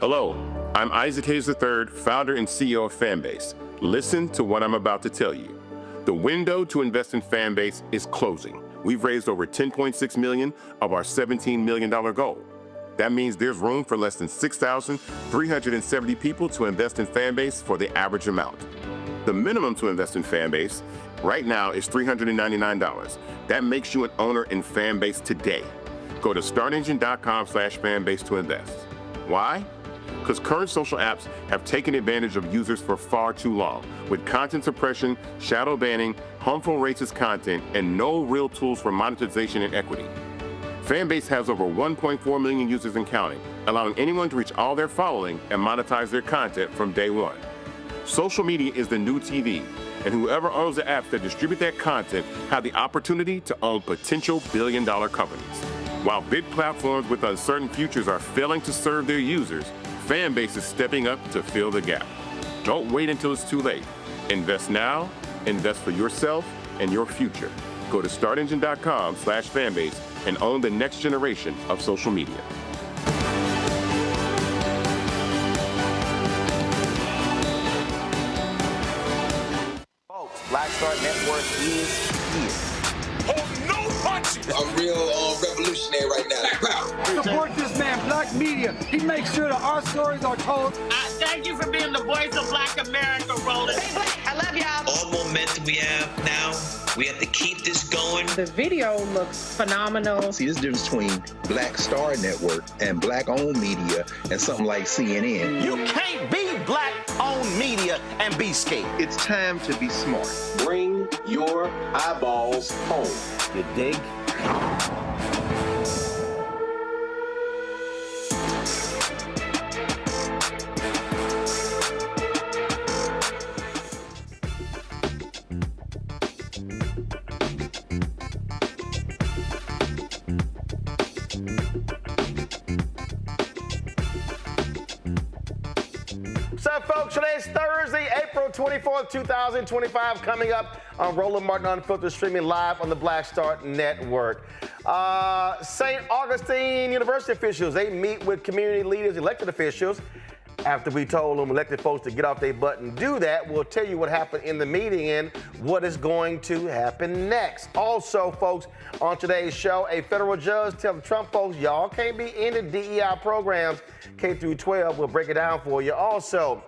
Hello, I'm Isaac Hayes III, founder and CEO of Fanbase. Listen to what I'm about to tell you. The window to invest in Fanbase is closing. We've raised over $10.6 million of our $17 million goal. That means there's room for less than 6,370 people to invest in Fanbase for the average amount. The minimum to invest in Fanbase right now is $399. That makes you an owner in Fanbase today. Go to startengine.com/fanbase to invest. Why? because current social apps have taken advantage of users for far too long, with content suppression, shadow banning, harmful racist content, and no real tools for monetization and equity. Fanbase has over 1.4 million users and counting, allowing anyone to reach all their following and monetize their content from day one. Social media is the new TV, and whoever owns the apps that distribute that content have the opportunity to own potential billion-dollar companies. While big platforms with uncertain futures are failing to serve their users, Fanbase is stepping up to fill the gap. Don't wait until it's too late. Invest now, invest for yourself and your future. Go to startengine.com/fanbase and own the next generation of social media. Folks, Black Star Network is here. Oh, no punches! I'm real revolutionary right now. Support this man, Black Media. He makes sure that our stories are told. Thank you for being the voice of Black America, Roland. Stay black. I love y'all. All momentum we have now, we have to keep this going. The video looks phenomenal. See, there's a difference between Black Star Network and Black-owned media and something like CNN. You can't be Black-owned media and be scared. It's time to be smart. Bring your eyeballs home. You dig? What's up, folks? Today's Thursday, April 24th, 2025, coming up on Roland Martin Unfiltered, streaming live on the Black Star Network. St. Augustine University officials, they meet with community leaders, elected officials. After we told them elected folks to get off their butt and do that, we'll tell you what happened in the meeting and what is going to happen next. Also, folks, on today's show, a federal judge tells the Trump folks, y'all can't be in the DEI programs K through 12. We'll break it down for you. Also,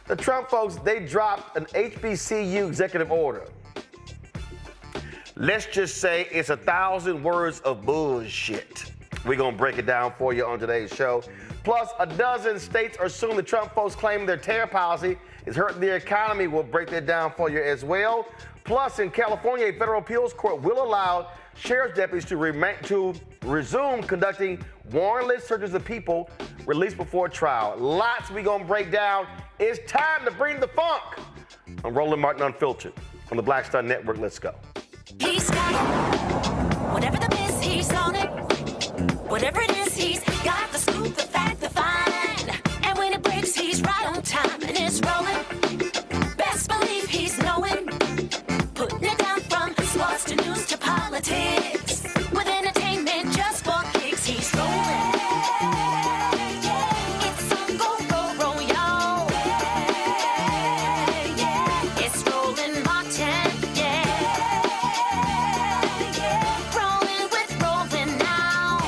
the Trump folks, they dropped an HBCU executive order. Let's just say it's 1,000 words of bullshit. We're going to break it down for you on today's show. Plus, a dozen states are suing the Trump folks, claiming their tariff policy is hurting their economy. We'll break that down for you as well. Plus, in California, a federal appeals court will allow sheriff's deputies to resume conducting warrantless searches of people released before trial. Lots we gonna break down. It's time to bring the funk. I'm Roland Martin Unfiltered on the Black Star Network. Let's go. He's got it. Whatever the miss, he's on it. Whatever it is, he's got the scoop, the fact, the find. And when it breaks, he's right on time and it's rolling. Best believe he's knowing. Putting it down from sports to news to politics. With entertainment just for kicks, he's rolling. It's on go, y'all. It's Roland Martin, rolling with Roland now.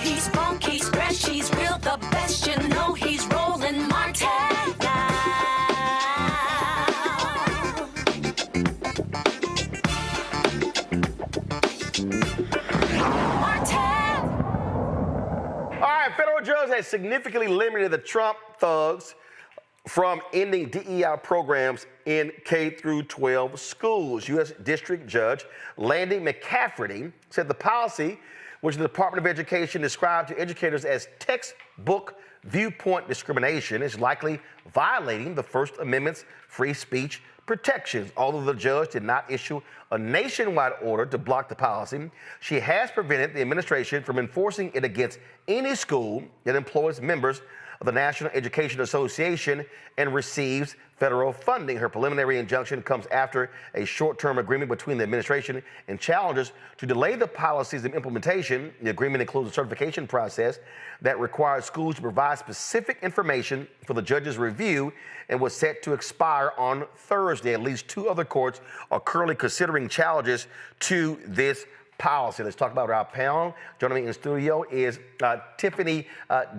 He's funky, he's fresh, he's real, the best, you know he's Roland Martin now. Federal judge has significantly limited the Trump thugs from ending DEI programs in K through 12 schools. U.S. District Judge Landy McCafferty said the policy, which the Department of Education described to educators as textbook viewpoint discrimination, is likely violating the First Amendment's free speech protections. Although the judge did not issue a nationwide order to block the policy, she has prevented the administration from enforcing it against any school that employs members of the National Education Association and receives federal funding. Her preliminary injunction comes after a short-term agreement between the administration and challengers to delay the policy's implementation. The agreement includes a certification process that requires schools to provide specific information for the judge's review and was set to expire on Thursday. At least two other courts are currently considering challenges to this policy. Let's talk about our panel. Joining me in the studio is Tiffany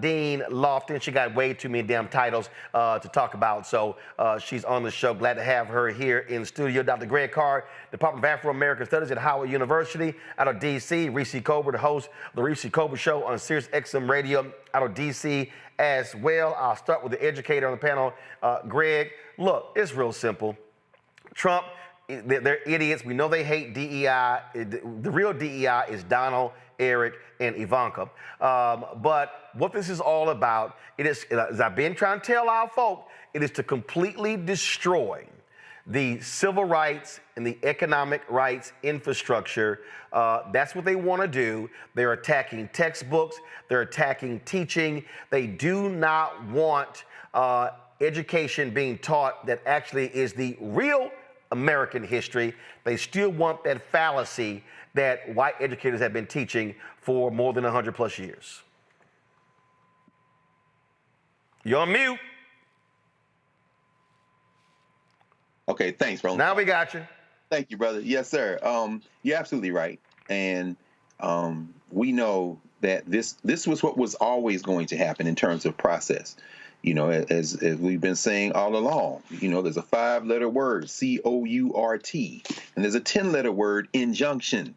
Dean Lofton. She got way too many damn titles to talk about, so she's on the show. Glad to have her here in the studio. Dr. Greg Carr, Department of Afro-American Studies at Howard University out of D.C. Reese Colbert, the host of the Reese Colbert Show on Sirius XM Radio out of D.C. as well. I'll start with the educator on the panel, Greg. Look, it's real simple. Trump, they're idiots. We know they hate DEI. The real DEI is Donald, Eric, and Ivanka. But what this is all about, it is, as I've been trying to tell our folk, it is to completely destroy the civil rights and the economic rights infrastructure. That's what they want to do. They're attacking textbooks. They're attacking teaching. They do not want education being taught that actually is the real American history. They still want that fallacy that white educators have been teaching for more than 100 plus years. You're on mute. Okay, thanks, Roland. Now we got you. Thank you, brother. Yes, sir. You're absolutely right. And we know that this was what was always going to happen in terms of process. You know, as we've been saying all along, you know, there's a 5-letter word, C-O-U-R-T, and there's a 10-letter word, injunction.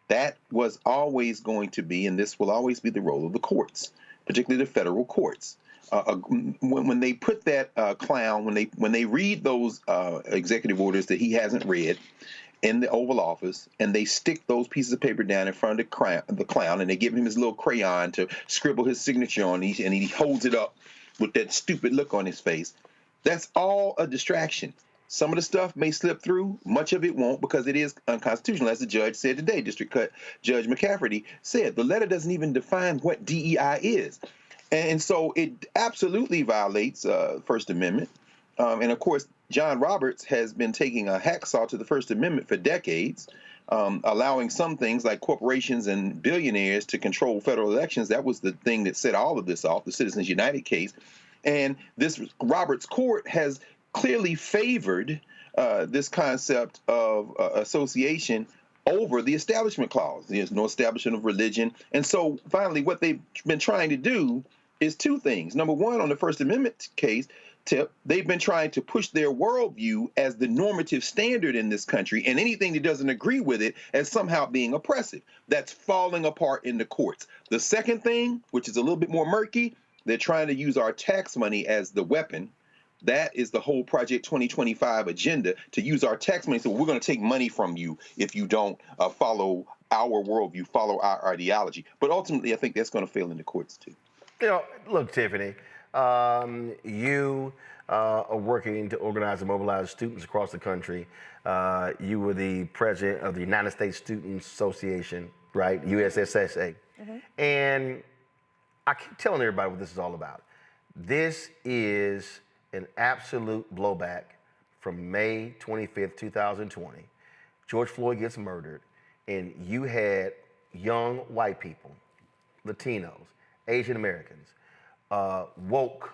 That was always going to be, and this will always be the role of the courts, particularly the federal courts. When they put that clown, when they read those executive orders that he hasn't read in the Oval Office, and they stick those pieces of paper down in front of the clown, and they give him his little crayon to scribble his signature on, and he holds it up with that stupid look on his face, that's all a distraction. Some of the stuff may slip through, much of it won't, because it is unconstitutional. As the judge said today, Judge McCafferty said, the letter doesn't even define what DEI is. And so it absolutely violates First Amendment. And of course, John Roberts has been taking a hacksaw to the First Amendment for decades, allowing some things like corporations and billionaires to control federal elections. That was the thing that set all of this off, the Citizens United case. And this Roberts court has clearly favored this concept of association over the Establishment Clause. There's no establishment of religion. And so finally, what they've been trying to do is two things. Number one, on the First Amendment case, Tip, they've been trying to push their worldview as the normative standard in this country, and anything that doesn't agree with it as somehow being oppressive. That's falling apart in the courts. The second thing, which is a little bit more murky, they're trying to use our tax money as the weapon. That is the whole Project 2025 agenda, to use our tax money. So we're going to take money from you if you don't follow our worldview, follow our ideology. But ultimately, I think that's going to fail in the courts, too. You know, look, Tiffany, you are working to organize and mobilize students across the country. You were the president of the United States Student Association, right? USSSA. Mm-hmm. And I keep telling everybody what this is all about. This is an absolute blowback from May 25th, 2020. George Floyd gets murdered, and you had young white people, Latinos, Asian Americans, woke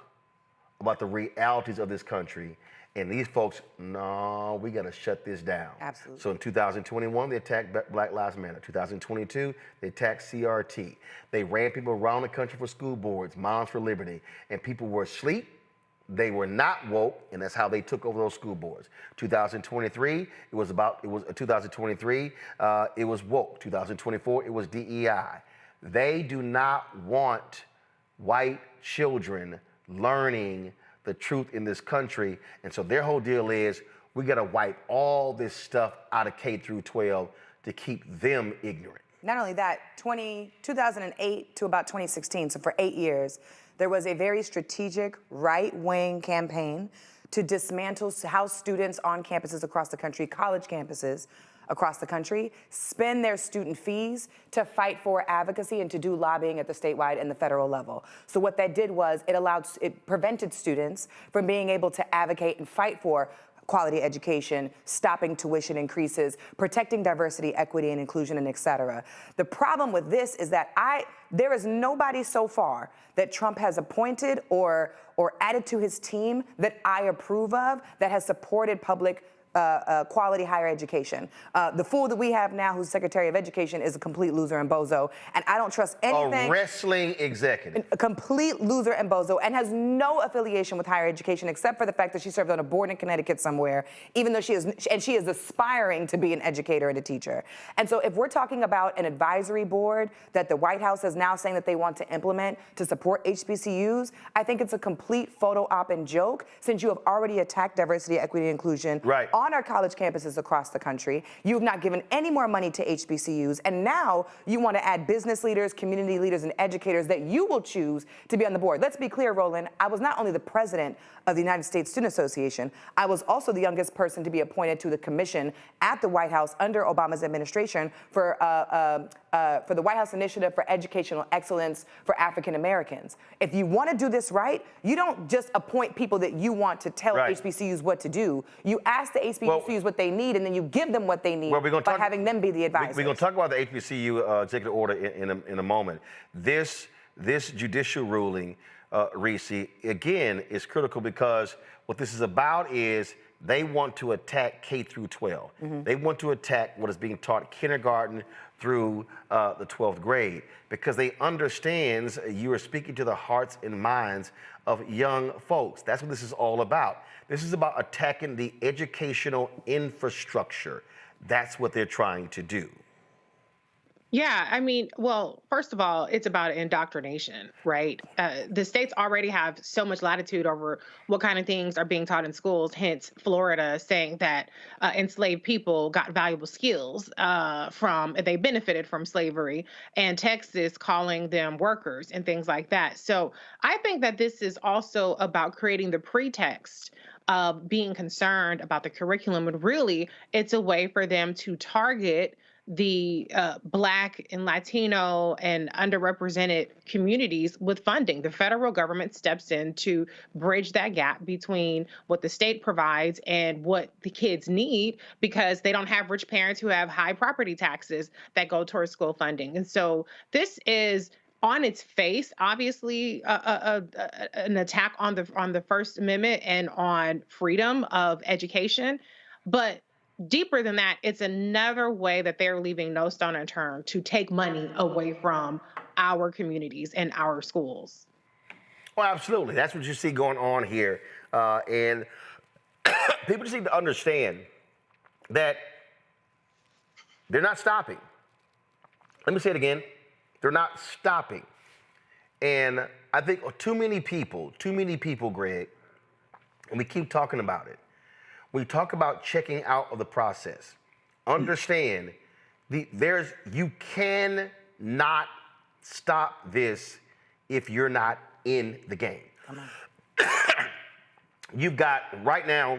about the realities of this country, and these folks, no, we gotta shut this down. Absolutely. So in 2021, they attacked Black Lives Matter. 2022, they attacked CRT. They ran people around the country for school boards, Moms for Liberty, and people were asleep. They were not woke, and that's how they took over those school boards. 2023, it was woke. 2024, it was DEI. They do not want white children learning the truth in this country, and so their whole deal is we gotta wipe all this stuff out of K through 12 to keep them ignorant. Not only that, 2008 to about 2016, so for 8 years, there was a very strategic right-wing campaign to dismantle how students on campuses across the country, college campuses across the country, spend their student fees to fight for advocacy and to do lobbying at the statewide and the federal level. So what that did was it prevented students from being able to advocate and fight for quality education, stopping tuition increases, protecting diversity, equity, and inclusion, and et cetera. The problem with this is that there is nobody so far that Trump has appointed or added to his team that I approve of that has supported public quality higher education. The fool that we have now, who's Secretary of Education, is a complete loser and bozo, and I don't trust anything. A wrestling executive. A complete loser and bozo, and has no affiliation with higher education except for the fact that she served on a board in Connecticut somewhere, even though she is aspiring to be an educator and a teacher. And so if we're talking about an advisory board that the White House is now saying that they want to implement to support HBCUs, I think it's a complete photo op and joke, since you have already attacked diversity, equity, and inclusion on our college campuses across the country. You have not given any more money to HBCUs, and now you want to add business leaders, community leaders, and educators that you will choose to be on the board. Let's be clear, Roland, I was not only the president of the United States Student Association, I was also the youngest person to be appointed to the commission at the White House under Obama's administration for the White House Initiative for Educational Excellence for African Americans. If you want to do this right, you don't just appoint people that you want to tell HBCUs what to do. You ask the HBCUs what they need, and then you give them what they need by having them be the advisors. We're going to talk about the HBCU executive order in a moment. This judicial ruling, Reese, again, is critical because what this is about is they want to attack K through 12. They want to attack what is being taught kindergarten through the 12th grade, because they understand you are speaking to the hearts and minds of young folks. That's what this is all about. This is about attacking the educational infrastructure. That's what they're trying to do. Yeah, I mean, well, first of all, it's about indoctrination, right? The states already have so much latitude over what kind of things are being taught in schools, hence Florida saying that enslaved people got valuable skills they benefited from slavery, and Texas calling them workers and things like that. So I think that this is also about creating the pretext of being concerned about the curriculum, and really it's a way for them to target the Black and Latino and underrepresented communities with funding. The federal government steps in to bridge that gap between what the state provides and what the kids need, because they don't have rich parents who have high property taxes that go towards school funding. And so this is, on its face, obviously an attack on the First Amendment and on freedom of education, but deeper than that, it's another way that they're leaving no stone unturned to take money away from our communities and our schools. Well, absolutely. That's what you see going on here. And people just need to understand that they're not stopping. Let me say it again. They're not stopping. And I think too many people, Greg, and we keep talking about it, we talk about checking out of the process. Understand, you cannot stop this if you're not in the game. Come on. You've got, right now,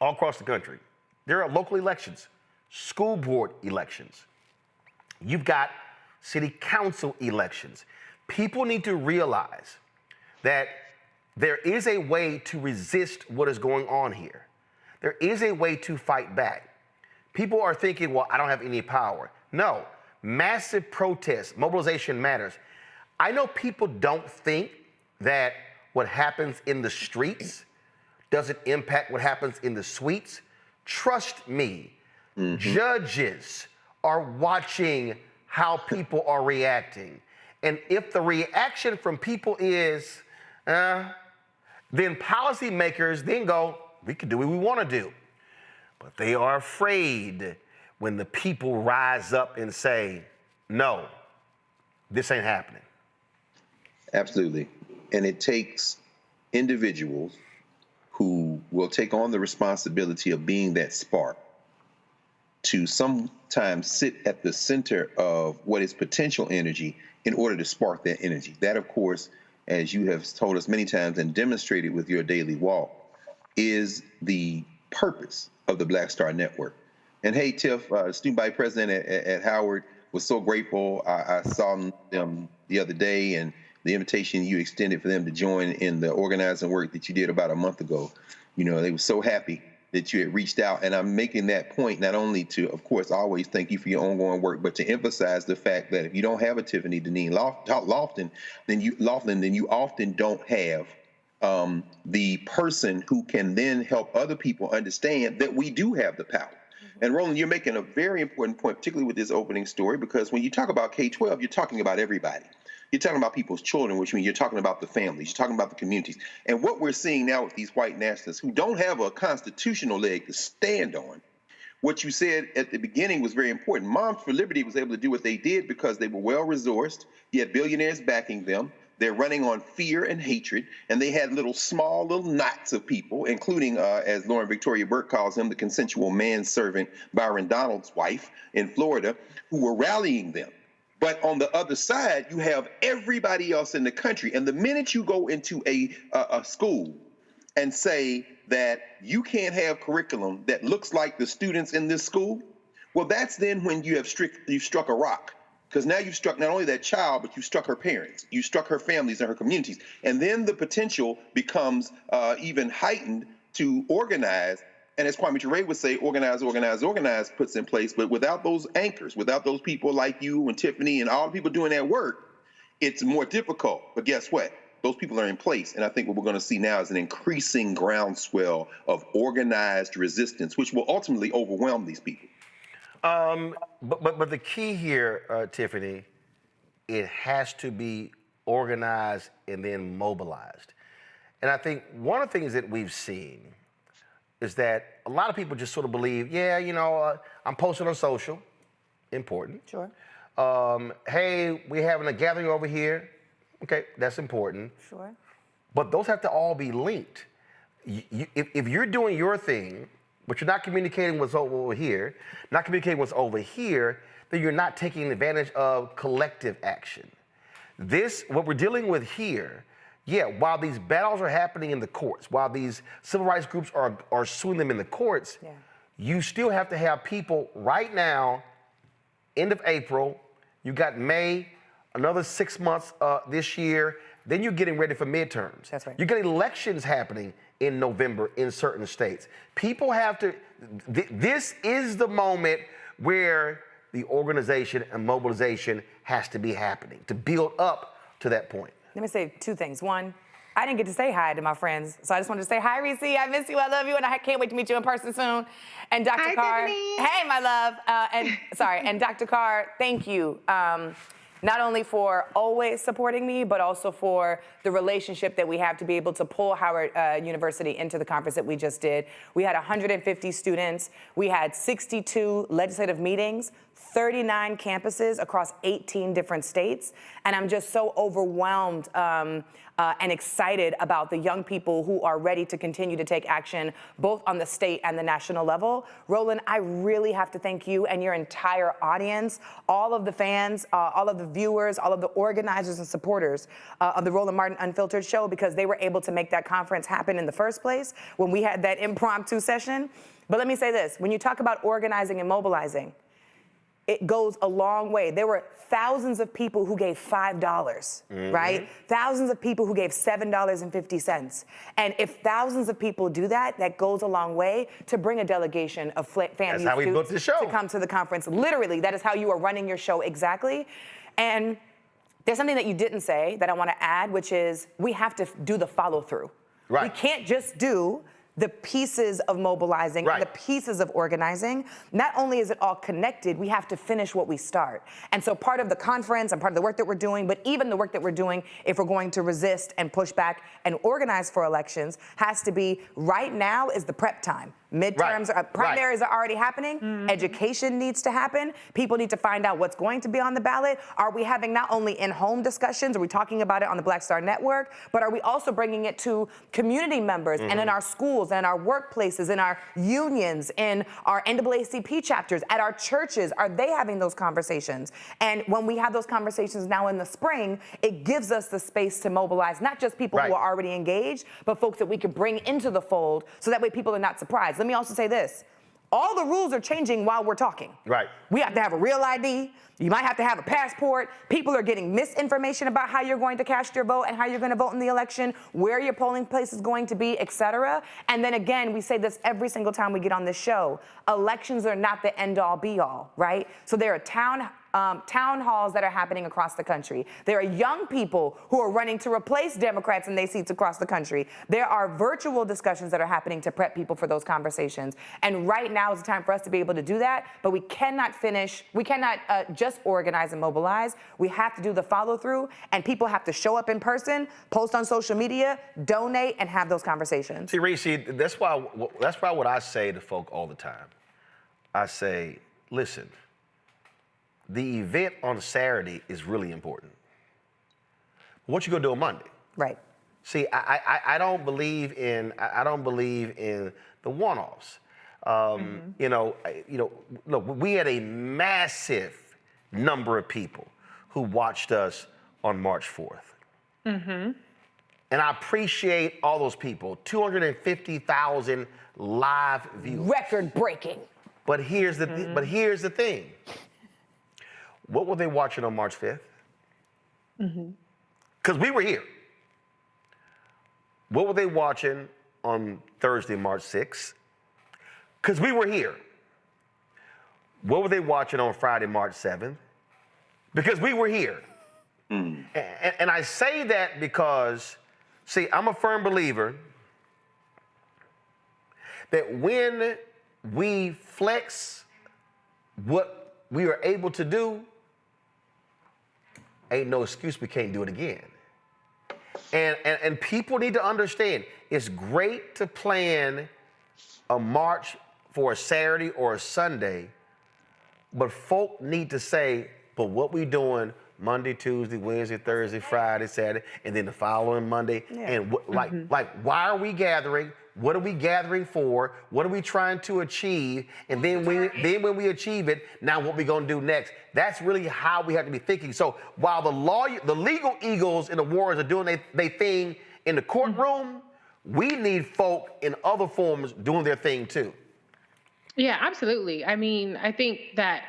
all across the country, there are local elections, school board elections. You've got city council elections. People need to realize that there is a way to resist what is going on here. There is a way to fight back. People are thinking, well, I don't have any power. No, massive protests, mobilization matters. I know people don't think that what happens in the streets doesn't impact what happens in the suites. Trust me, judges are watching how people are reacting. And if the reaction from people is, then policymakers then go, we can do what we want to do. But they are afraid when the people rise up and say, no, this ain't happening. Absolutely. And it takes individuals who will take on the responsibility of being that spark to sometimes sit at the center of what is potential energy in order to spark that energy. That, of course, as you have told us many times and demonstrated with your daily walk, is the purpose of the Black Star Network. And hey, Tiff, student body president at Howard, was so grateful. I saw them the other day, and the invitation you extended for them to join in the organizing work that you did about a month ago. You know, they were so happy that you had reached out. And I'm making that point not only to, of course, always thank you for your ongoing work, but to emphasize the fact that if you don't have a Tiffany Deneen Lofton, then you often don't have the person who can then help other people understand that we do have the power. And Roland, you're making a very important point, particularly with this opening story, because when you talk about K-12, you're talking about everybody. You're talking about people's children, which means you're talking about the families, you're talking about the communities. And what we're seeing now with these white nationalists who don't have a constitutional leg to stand on, what you said at the beginning was very important. Moms for Liberty was able to do what they did because they were well-resourced. You had billionaires backing them. They're running on fear and hatred, and they had small little knots of people, including, as Lauren Victoria Burke calls him, the consensual manservant Byron Donald's wife in Florida, who were rallying them. But on the other side, you have everybody else in the country. And the minute you go into a school and say that you can't have curriculum that looks like the students in this school, well, that's then when you have struck a rock. Because now you've struck not only that child, but you struck her parents, you struck her families and her communities. And then the potential becomes even heightened to organize. And as Kwame Ture would say, organize, organize, organize puts in place. But without those anchors, without those people like you and Tiffany and all the people doing that work, it's more difficult. But guess what? Those people are in place. And I think what we're going to see now is an increasing groundswell of organized resistance, which will ultimately overwhelm these people. But the key here, Tiffany, it has to be organized and then mobilized. And I think one of the things that we've seen is that a lot of people just sort of believe, yeah, you know, I'm posting on social, important. Sure. Hey, we're having a gathering over here. Okay, that's important. Sure. But those have to all be linked. If you're doing your thing, but you're not communicating what's over here, not communicating what's over here, then you're not taking advantage of collective action. What we're dealing with here, yeah, while these battles are happening in the courts, while these civil rights groups are suing them in the courts, you still have to have people right now, end of April, you got May, another 6 months this year, then you're getting ready for midterms. That's right. You got elections happening in November in certain states. People have to, this is the moment where the organization and mobilization has to be happening to build up to that point. Let me say two things. One, I didn't get to say hi to my friends, so I just wanted to say hi, Reese. I miss you. I love you, and I can't wait to meet you in person soon. And Dr. Carr, hey, my love. And Dr. Carr, thank you. Not only for always supporting me, but also for the relationship that we have to be able to pull Howard University into the conference that we just did. We had 150 students. We had 62 legislative meetings, 39 campuses across 18 different states. And I'm just so overwhelmed and excited about the young people who are ready to continue to take action, both on the state and the national level. Roland, I really have to thank you and your entire audience, all of the fans, all of the viewers, all of the organizers and supporters of the Roland Martin Unfiltered show, because they were able to make that conference happen in the first place when we had that impromptu session. But let me say this, when you talk about organizing and mobilizing, it goes a long way. There were thousands of people who gave $5, right? Thousands of people who gave $7.50. And if thousands of people do that, that goes a long way to bring a delegation of FAMU students to come to the conference. Literally, that is how you are running your show exactly. And there's something that you didn't say that I want to add, which is we have to do the follow through. Right. We can't just do the pieces of mobilizing, and the pieces of organizing. Not only is it all connected, we have to finish what we start. And so part of the conference and part of the work that we're doing, but even the work that we're doing if we're going to resist and push back and organize for elections, has to be right now is the prep time. Midterms, primaries are already happening. Education needs to happen. People need to find out what's going to be on the ballot. Are we having not only in-home discussions, are we talking about it on the Black Star Network, but are we also bringing it to community members and in our schools and our workplaces, in our unions, in our NAACP chapters, at our churches? Are they having those conversations? And when we have those conversations now in the spring, it gives us the space to mobilize not just people who are already engaged, but folks that we can bring into the fold so that way people are not surprised. Let me also say this. All the rules are changing while we're talking. Right. We have to have a real ID. You might have to have a passport. People are getting misinformation about how you're going to cast your vote and how you're going to vote in the election, where your polling place is going to be, et cetera. And then again, we say this every single time we get on this show. Elections are not the end all be all, right? So there are town town halls that are happening across the country. There are young people who are running to replace Democrats in their seats across the country. There are virtual discussions that are happening to prep people for those conversations. And right now is the time for us to be able to do that, but we cannot just organize and mobilize. We have to do the follow through, and people have to show up in person, post on social media, donate, and have those conversations. See, Reese, that's why what I say to folk all the time. I say, listen, the event on Saturday is really important. What you gonna do on Monday? Right. See, I don't believe in the one-offs. Look, we had a massive number of people who watched us on March 4th. Mm-hmm. And I appreciate all those people. 250,000 live views. Record breaking. But here's the thing. What were they watching on March 5th? Because we were here. What were they watching on Thursday, March 6th? Because we were here. What were they watching on Friday, March 7th? Because we were here. And I say that because, see, I'm a firm believer that when we flex what we are able to do, ain't no excuse we can't do it again. And people need to understand, it's great to plan a march for a Saturday or a Sunday, but folk need to say, but what we doing Monday, Tuesday, Wednesday, Thursday, Friday, Saturday, and then the following Monday, and why are we gathering? What are we gathering for? What are we trying to achieve? And then when we achieve it, now what we gonna do next? That's really how we have to be thinking. So while the legal eagles and the warriors are doing their thing in the courtroom, we need folk in other forms doing their thing too. Yeah, absolutely. I mean, I think that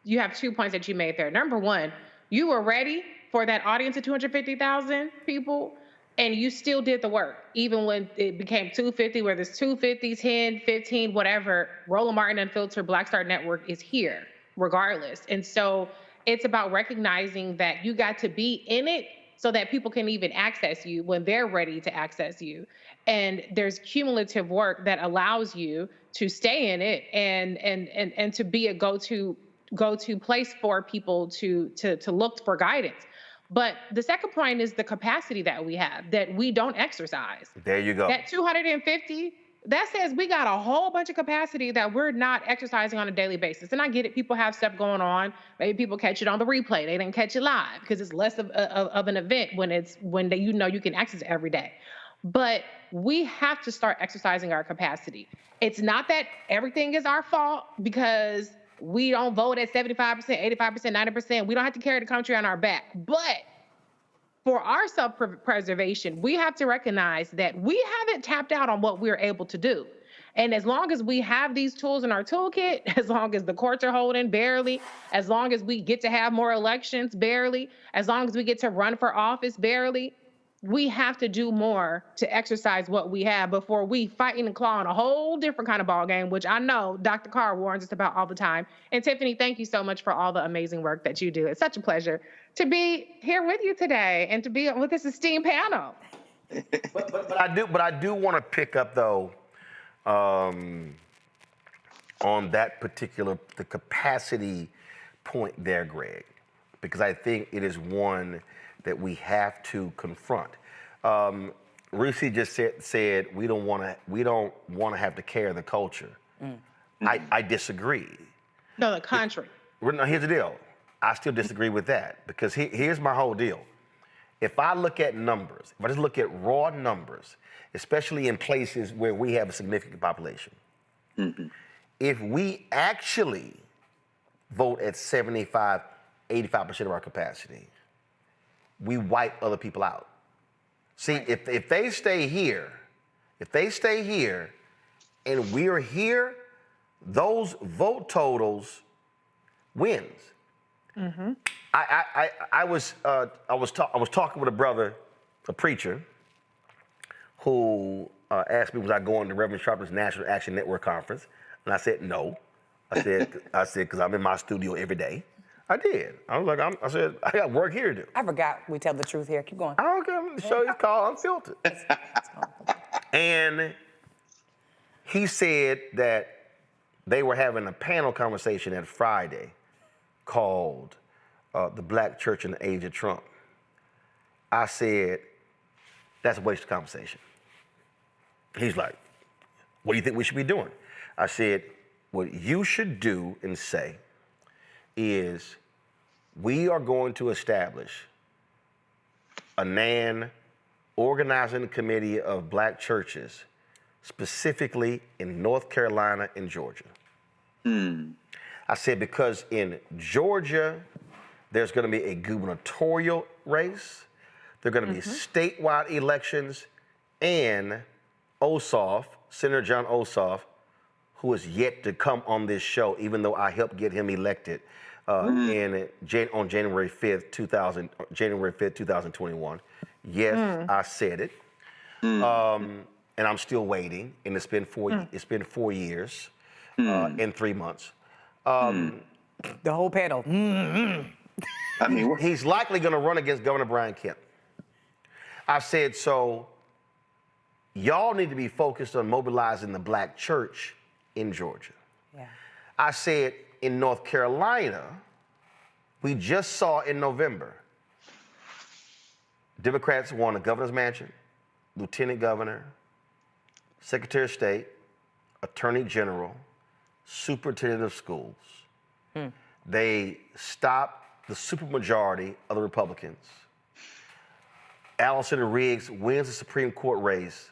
you have 2 points that you made there. Number one, you were ready for that audience of 250,000 people, and you still did the work. Even when it became 250, whether it's 250, 10, 15, whatever, Roland Martin Unfiltered Black Star Network is here regardless. And so it's about recognizing that you got to be in it so that people can even access you when they're ready to access you. And there's cumulative work that allows you to stay in it and to be a go-to place for people to look for guidance. But the second point is the capacity that we have that we don't exercise. There you go. That 250, that says we got a whole bunch of capacity that we're not exercising on a daily basis. And I get it, people have stuff going on. Maybe people catch it on the replay. They didn't catch it live because it's less of an event when you can access it every day. But we have to start exercising our capacity. It's not that everything is our fault because we don't vote at 75%, 85%, 90%. We don't have to carry the country on our back. But for our self-preservation, we have to recognize that we haven't tapped out on what we're able to do. And as long as we have these tools in our toolkit, as long as the courts are holding barely, as long as we get to have more elections barely, as long as we get to run for office barely, we have to do more to exercise what we have before we fighting and clawing a whole different kind of ball game, which I know Dr. Carr warns us about all the time. And Tiffany, thank you so much for all the amazing work that you do. It's such a pleasure to be here with you today and to be with this esteemed panel. But I do want to pick up though on that particular the capacity point there, Greg, because I think it is one that we have to confront. Reese just said we don't want to have to carry the culture. I disagree. No, the contrary. No, here's the deal. I still disagree with that because here's my whole deal. If I look at numbers, if I just look at raw numbers, especially in places where we have a significant population, if we actually vote at 75, 85% of our capacity, we wipe other people out. See, if they stay here, and we're here, those vote totals wins. I was talking with a brother, a preacher, who asked me was I going to Reverend Sharp's National Action Network conference, and I said no. I said because I'm in my studio every day. I did. I was like, I said, I got work here to do. I forgot we tell the truth here. Keep going. I don't care. The show is called Unfiltered. And he said that they were having a panel conversation at Friday called The Black Church in the Age of Trump. I said, that's a waste of conversation. He's like, what do you think we should be doing? I said, what you should do and say is we are going to establish a NAN organizing committee of black churches, specifically in North Carolina and Georgia. I said, because in Georgia, there's going to be a gubernatorial race, there are going to be statewide elections, and Ossoff, Senator John Ossoff, who is yet to come on this show, even though I helped get him elected on January 5th, 2021. Yes, I said it. And I'm still waiting, and it's been 4 years and 3 months. The whole panel. I mean, he's likely going to run against Governor Brian Kemp. I said, so y'all need to be focused on mobilizing the black church in Georgia. Yeah. I said, in North Carolina, we just saw in November, Democrats won a governor's mansion, lieutenant governor, secretary of state, attorney general, superintendent of schools. They stopped the supermajority of the Republicans. Allison Riggs wins the Supreme Court race,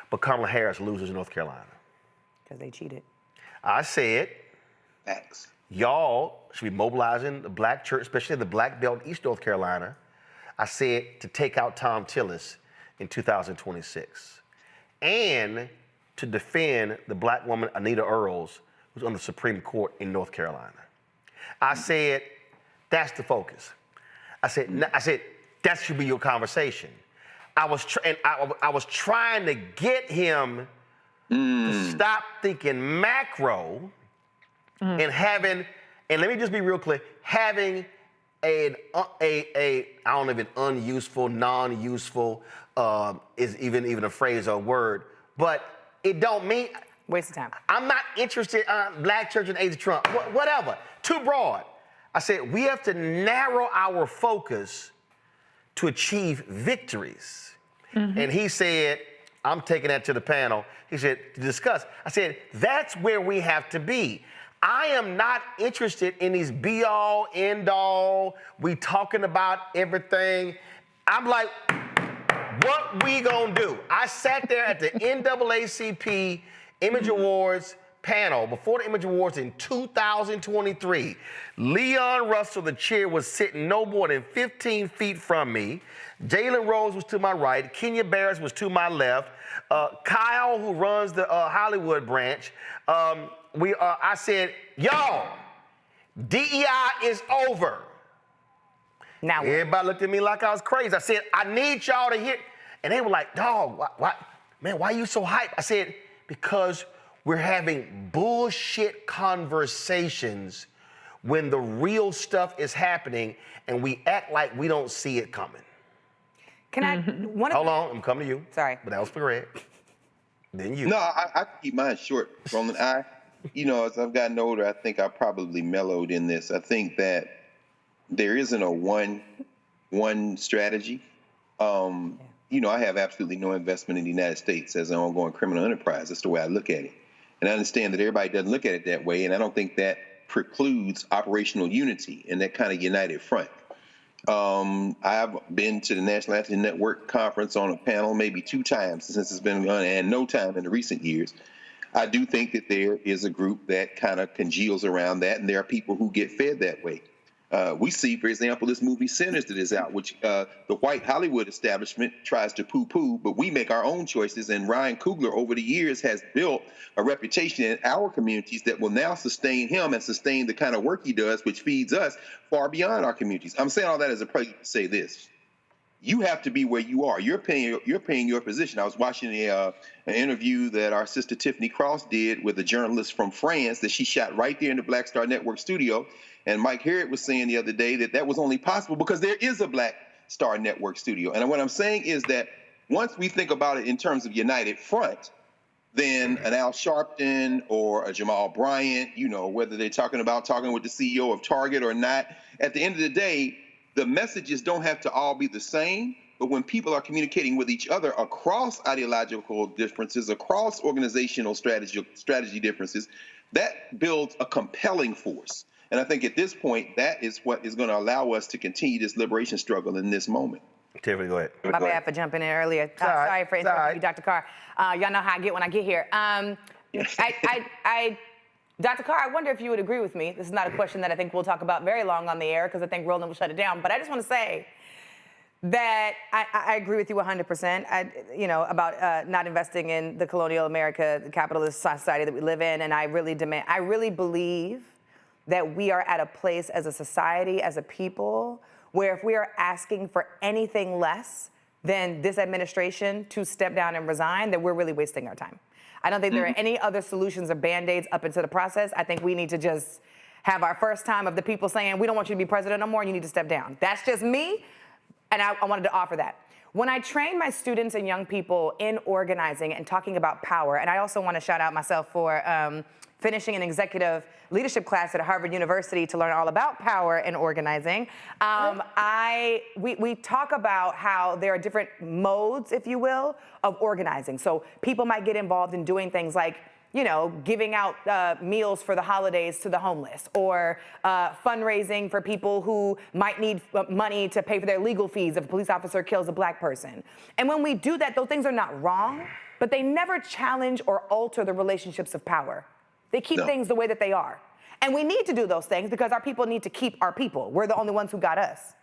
but Kamala Harris loses in North Carolina. Because they cheated. I said, Facts. y'all should be mobilizing the black church, especially the black belt in East North Carolina. I said to take out Tom Tillis in 2026 and to defend the black woman Anita Earls, who's on the Supreme Court in North Carolina. I said, that's the focus. I said, that should be your conversation. I was trying to get him to stop thinking macro and having, and let me just be real clear, having I don't know if it's unuseful, non-useful is even a phrase or a word, but it don't mean. Waste of time. I'm not interested in black church and age of Trump, whatever, too broad. I said, we have to narrow our focus to achieve victories. And he said, I'm taking that to the panel. He said, to discuss. I said, that's where we have to be. I am not interested in these be-all, end-all, we talking about everything. I'm like, what we gonna do? I sat there at the NAACP Image Awards panel before the Image Awards in 2023. Leon Russell, the chair, was sitting no more than 15 feet from me. Jalen Rose was to my right. Kenya Barris was to my left. Kyle, who runs the Hollywood branch, I said, y'all, DEI is over. Now everybody looked at me like I was crazy. I said, I need y'all to hear. And they were like, dog, why are you so hyped? I said, because we're having bullshit conversations when the real stuff is happening and we act like we don't see it coming. Can I? Hold on, I'm coming to you. Sorry. But that was for Greg. Then you. No, I keep mine short, Roland. As I've gotten older, I think I probably mellowed in this. I think that there isn't a one strategy. I have absolutely no investment in the United States as an ongoing criminal enterprise. That's the way I look at it. And I understand that everybody doesn't look at it that way, and I don't think that precludes operational unity and that kind of united front. I've been to the National Anti Network Conference on a panel maybe 2 times since it's been on, and no time in the recent years. I do think that there is a group that kind of congeals around that, and there are people who get fed that way. We see, for example, this movie Sinners that is out, which the white Hollywood establishment tries to poo-poo, but we make our own choices. And Ryan Coogler, over the years, has built a reputation in our communities that will now sustain him and sustain the kind of work he does, which feeds us far beyond our communities. I'm saying all that as a prelude to say this. You have to be where you are. You're paying your position. I was watching an interview that our sister Tiffany Cross did with a journalist from France that she shot right there in the Black Star Network studio. And Mike Harriet was saying the other day that that was only possible because there is a Black Star Network studio. And what I'm saying is that once we think about it in terms of united front, then an Al Sharpton or a Jamal Bryant, you know, whether they're talking with the CEO of Target or not, at the end of the day, the messages don't have to all be the same. But when people are communicating with each other across ideological differences, across organizational strategy differences, that builds a compelling force. And I think at this point, that is what is going to allow us to continue this liberation struggle in this moment. Tiffany, go ahead. My bad for jumping in earlier. Sorry for interrupting you, Dr. Carr. Y'all know how I get when I get here. Dr. Carr, I wonder if you would agree with me. This is not a question that I think we'll talk about very long on the air because I think Roland will shut it down. But I just want to say that I agree with you 100%. About not investing in the colonial America, the capitalist society that we live in, and I really believe that we are at a place as a society, as a people, where if we are asking for anything less than this administration to step down and resign, then we're really wasting our time. I don't think there are any other solutions or Band-Aids up into the process. I think we need to just have our first time of the people saying, we don't want you to be president no more, and you need to step down. That's just me, and I wanted to offer that. When I train my students and young people in organizing and talking about power, and I also want to shout out myself for finishing an executive leadership class at Harvard University to learn all about power and organizing. We talk about how there are different modes, if you will, of organizing. So people might get involved in doing things like, giving out meals for the holidays to the homeless, or fundraising for people who might need money to pay for their legal fees if a police officer kills a Black person. And when we do that, those things are not wrong, but they never challenge or alter the relationships of power. They keep things the way that they are. And we need to do those things because our people need to keep our people. We're the only ones who got us.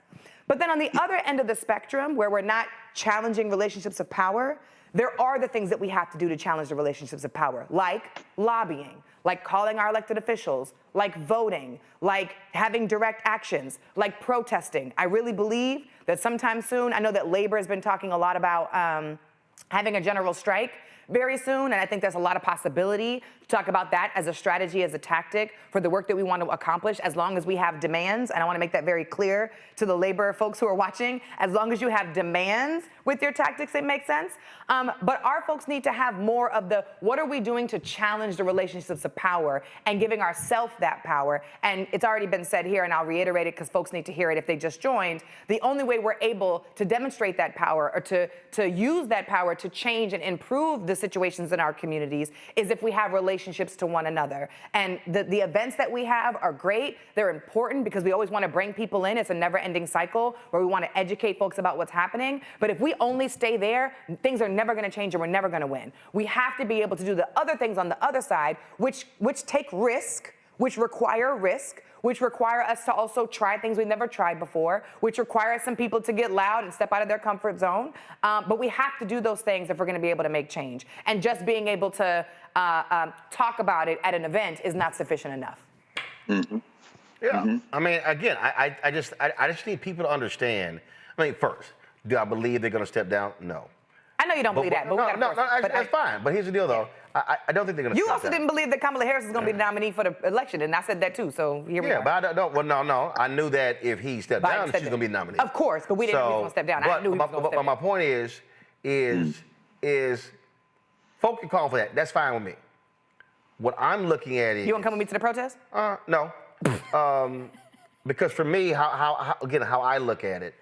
But then on the other end of the spectrum, where we're not challenging relationships of power, there are the things that we have to do to challenge the relationships of power, like lobbying, like calling our elected officials, like voting, like having direct actions, like protesting. I really believe that sometime soon, I know that labor has been talking a lot about having a general strike very soon, and I think there's a lot of possibility to talk about that as a strategy, as a tactic for the work that we want to accomplish, as long as we have demands. And I want to make that very clear to the labor folks who are watching. As long as you have demands with your tactics, it makes sense. But our folks need to have more of the, what are we doing to challenge the relationships of power and giving ourselves that power? And it's already been said here, and I'll reiterate it because folks need to hear it if they just joined. The only way we're able to demonstrate that power or to use that power to change and improve the situations in our communities is if we have relationships to one another. And the events that we have are great. They're important because we always want to bring people in. It's a never-ending cycle where we want to educate folks about what's happening. But if we only stay there, things are never going to change and we're never going to win. We have to be able to do the other things on the other side, which take risk, which require risk, which require us to also try things we've never tried before, which require some people to get loud and step out of their comfort zone. But we have to do those things if we're going to be able to make change. And just being able to talk about it at an event is not sufficient enough. Mm-hmm. Yeah. Mm-hmm. I mean, again, I just need people to understand. I mean, first, do I believe they're going to step down? No. I know you don't believe that, but that's fine. But here's the deal, though. I don't think they're going to. You also didn't believe that Kamala Harris is going to be the nominee for the election, and I said that too. So here we are. Yeah, but I don't. Well, no. I knew that if he stepped down, she's going to be the nominee. Of course, but we didn't know he was going to step down. I knew he was going to step down. But my point is, folks can call for that. That's fine with me. What I'm looking at is. You want to come with me to the protest? No. Because for me, how I look at it,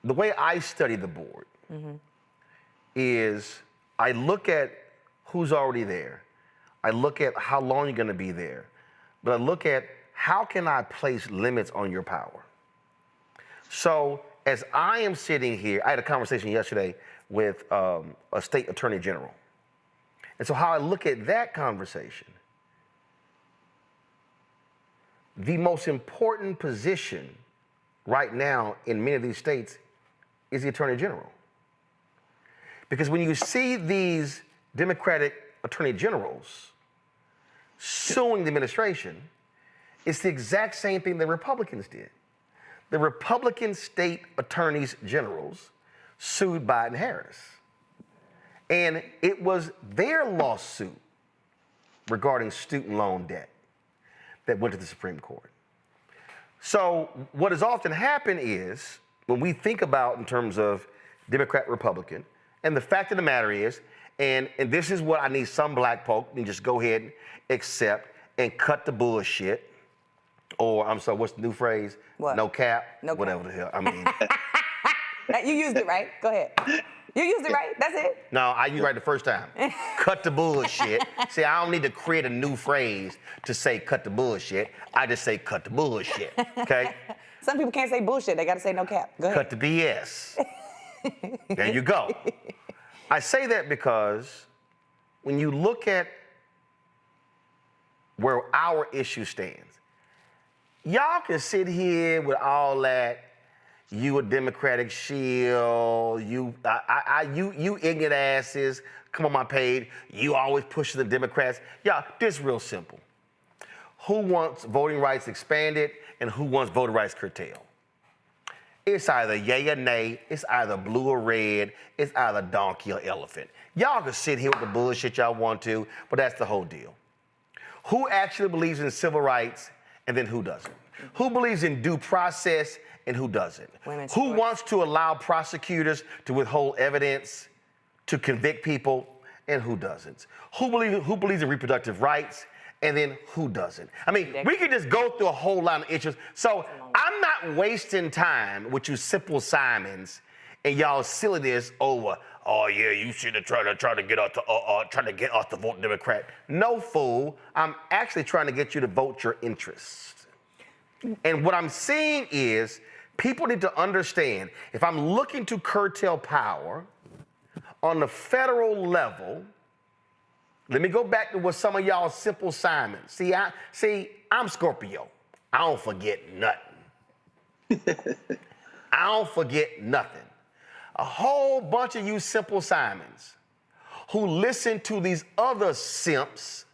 the way I study the board is I look at who's already there. I look at how long you're going to be there. But I look at how can I place limits on your power. So as I am sitting here, I had a conversation yesterday with a state attorney general. And so how I look at that conversation, the most important position right now in many of these states is the attorney general. Because when you see these Democratic attorney generals suing the administration, it's the exact same thing the Republicans did. The Republican state attorneys generals sued Biden-Harris. And it was their lawsuit regarding student loan debt that went to the Supreme Court. So what has often happened is, when we think about in terms of Democrat, Republican, and the fact of the matter is, and this is what I need some black folk to just go ahead and accept and cut the bullshit, or I'm sorry, what's the new phrase? What? No cap? No cap. Whatever the hell, I mean. You used it right, go ahead. You used it right, that's it. No, I used it right the first time. Cut the bullshit. See, I don't need to create a new phrase to say cut the bullshit. I just say cut the bullshit, okay? Some people can't say bullshit, they gotta say no cap. Go ahead. Cut the BS. There you go. I say that because when you look at where our issue stands, y'all can sit here with all that, you a Democratic shield, you ignorant asses, come on my page, you always pushing the Democrats. Y'all, this is real simple. Who wants voting rights expanded and who wants voting rights curtailed? It's either yay or nay, it's either blue or red, it's either donkey or elephant. Y'all can sit here with the bullshit y'all want to, but that's the whole deal. Who actually believes in civil rights and then who doesn't? Who believes in due process and who doesn't? Who wants to allow prosecutors to withhold evidence to convict people and who doesn't? Who believes in reproductive rights and then who doesn't? I mean, we could just go through a whole lot of issues. So I'm not wasting time with you simple Simons and y'all silliness over, oh yeah, you should have tried to get us to vote Democrat. No, fool. I'm actually trying to get you to vote your interests. And what I'm seeing is people need to understand, if I'm looking to curtail power on the federal level, let me go back to what some of y'all simple Simons. See, I'm Scorpio. I don't forget nothing. I don't forget nothing. A whole bunch of you simple Simons who listen to these other simps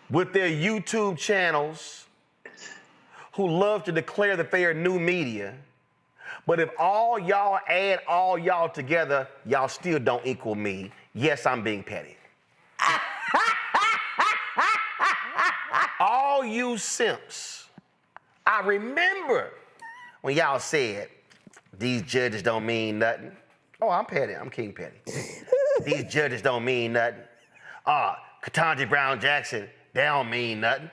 with their YouTube channels, who love to declare that they are new media, but if all y'all add all y'all together, y'all still don't equal me. Yes, I'm being petty. All you simps, I remember when y'all said, these judges don't mean nothing. Oh, I'm petty, I'm King Petty. These judges don't mean nothing. Ketanji Brown Jackson, they don't mean nothing.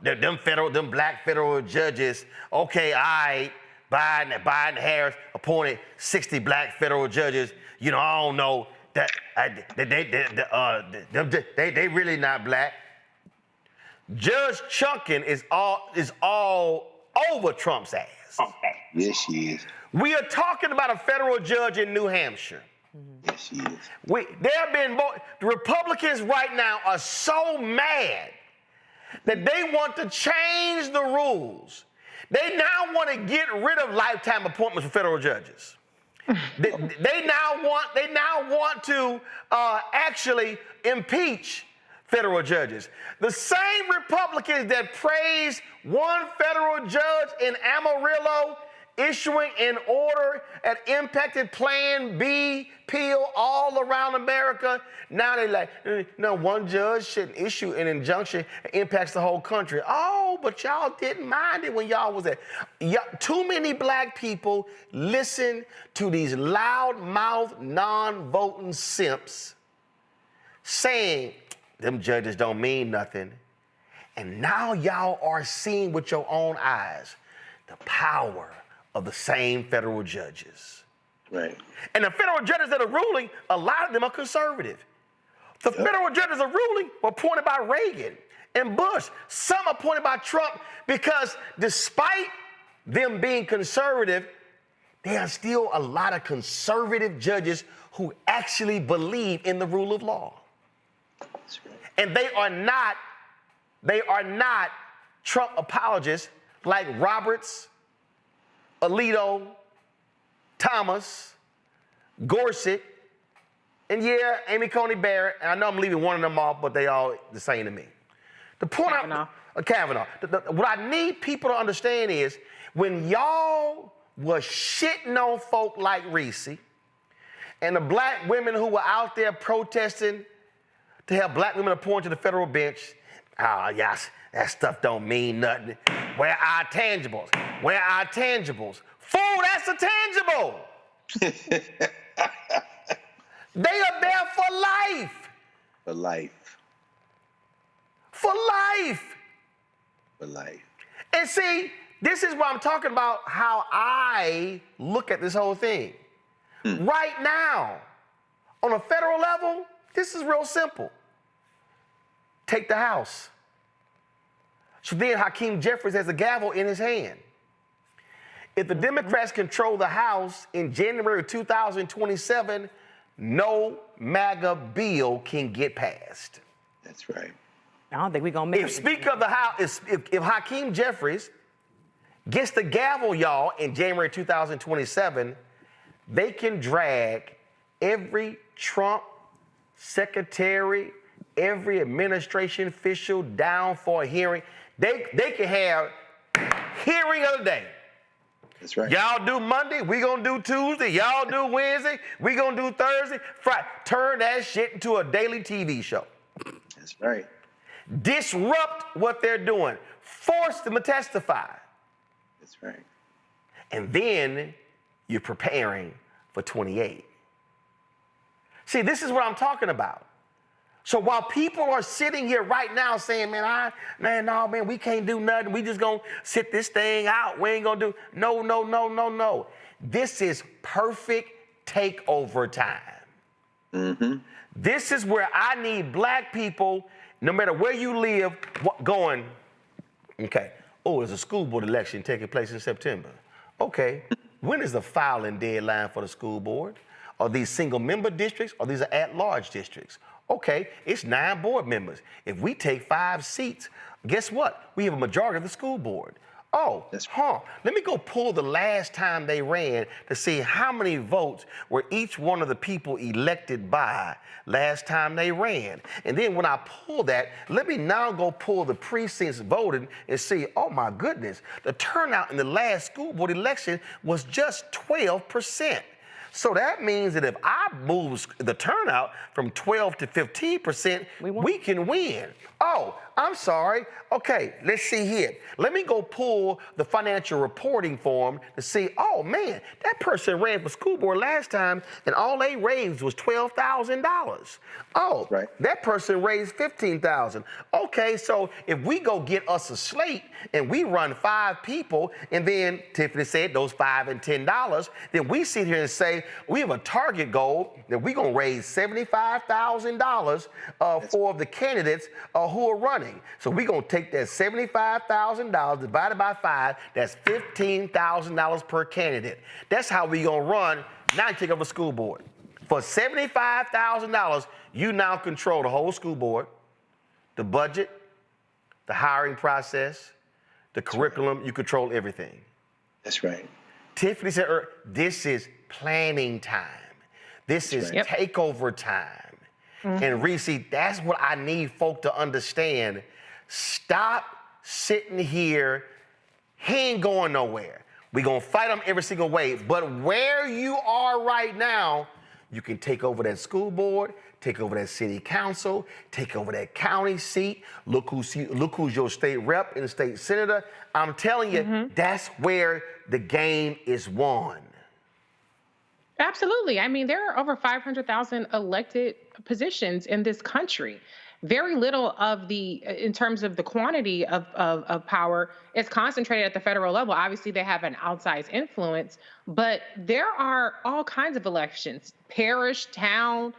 Them black federal judges, okay, all right, Biden Harris appointed 60 black federal judges. You know, I don't know that they really not black. Judge Chunkin is all over Trump's ass. Yes, she is. We are talking about a federal judge in New Hampshire. Yes, she is. The Republicans right now are so mad that they want to change the rules. They now want to get rid of lifetime appointments for federal judges. They now want to actually impeach federal judges. The same Republicans that praised one federal judge in Amarillo issuing an order that impacted Plan B, Peel all around America. Now they're like, no, one judge shouldn't issue an injunction that impacts the whole country. Oh, but y'all didn't mind it when y'all was there. Too many black people listen to these loudmouth, non-voting simps saying them judges don't mean nothing. And now y'all are seeing with your own eyes the power of the same federal judges. Right. And the federal judges that are ruling, a lot of them are conservative. The federal judges are ruling were appointed by Reagan and Bush. Some appointed by Trump because despite them being conservative, there are still a lot of conservative judges who actually believe in the rule of law. That's right. And they are not Trump apologists like Roberts, Alito, Thomas, Gorsuch, and yeah, Amy Coney Barrett. And I know I'm leaving one of them off, but they all the same to me. The point Kavanaugh. What I need people to understand is when y'all was shitting on folk like Reese and the black women who were out there protesting to have black women appointed to the federal bench, Ah, yes, that stuff don't mean nothing. Where are tangibles? Where are tangibles? Fool, that's a tangible. They are there for life. For life. For life. For life. And see, this is what I'm talking about, how I look at this whole thing. Right now, on a federal level, this is real simple. Take the House. So then Hakeem Jeffries has a gavel in his hand. If the Democrats control the House in January of 2027, no MAGA bill can get passed. That's right. I don't think we're going to make it. If Speaker of the House, if Hakeem Jeffries gets the gavel, y'all, in January 2027, they can drag every Trump secretary, every administration official down for a hearing. They can have hearing of the day. That's right. Y'all do Monday, we gonna do Tuesday. Y'all do Wednesday, we gonna do Thursday, Friday. Turn that shit into a daily TV show. That's right. Disrupt what they're doing. Force them to testify. That's right. And then you're preparing for 28. See, this is what I'm talking about. So while people are sitting here right now saying, man, we can't do nothing. We just gonna sit this thing out. We ain't gonna do, no. This is perfect takeover time. Mm-hmm. This is where I need black people, no matter where you live, going, okay, there's a school board election taking place in September. Okay, when is the filing deadline for the school board? Are these single member districts or these are at-large districts? Okay, it's 9 board members. If we take 5 seats, guess what? We have a majority of the school board. Oh, let me go pull the last time they ran to see how many votes were each one of the people elected by last time they ran. And then when I pull that, let me now go pull the precincts voted and see, oh my goodness, the turnout in the last school board election was just 12%. So that means that if I move the turnout from 12 to 15%, we can win. Oh, I'm sorry. Okay, let's see here. Let me go pull the financial reporting form to see, oh man, that person ran for school board last time and all they raised was $12,000. Oh, right. That person raised $15,000. Okay, so if we go get us a slate and we run 5 people and then Tiffany said those $5 and $10, then we sit here and say, we have a target goal that we're going to raise $75,000 for the candidates who are running. So we're going to take that $75,000 divided by 5, that's $15,000 per candidate. That's how we're going to run. Now you take over the school board. For $75,000, you now control the whole school board, the budget, the hiring process, the curriculum, you control everything. That's right. Tiffany said, this is planning time. This is takeover time. And Reese, that's what I need folk to understand. Stop sitting here. He ain't going nowhere. We're going to fight him every single way. But where you are right now, you can take over that school board, take over that city council, take over that county seat. Look who's your state rep and state senator. I'm telling you, that's where the game is won. Absolutely. I mean, there are over 500,000 elected positions in this country. Very little of in terms of the quantity of power is concentrated at the federal level. Obviously, they have an outsized influence, but there are all kinds of elections, parish, town,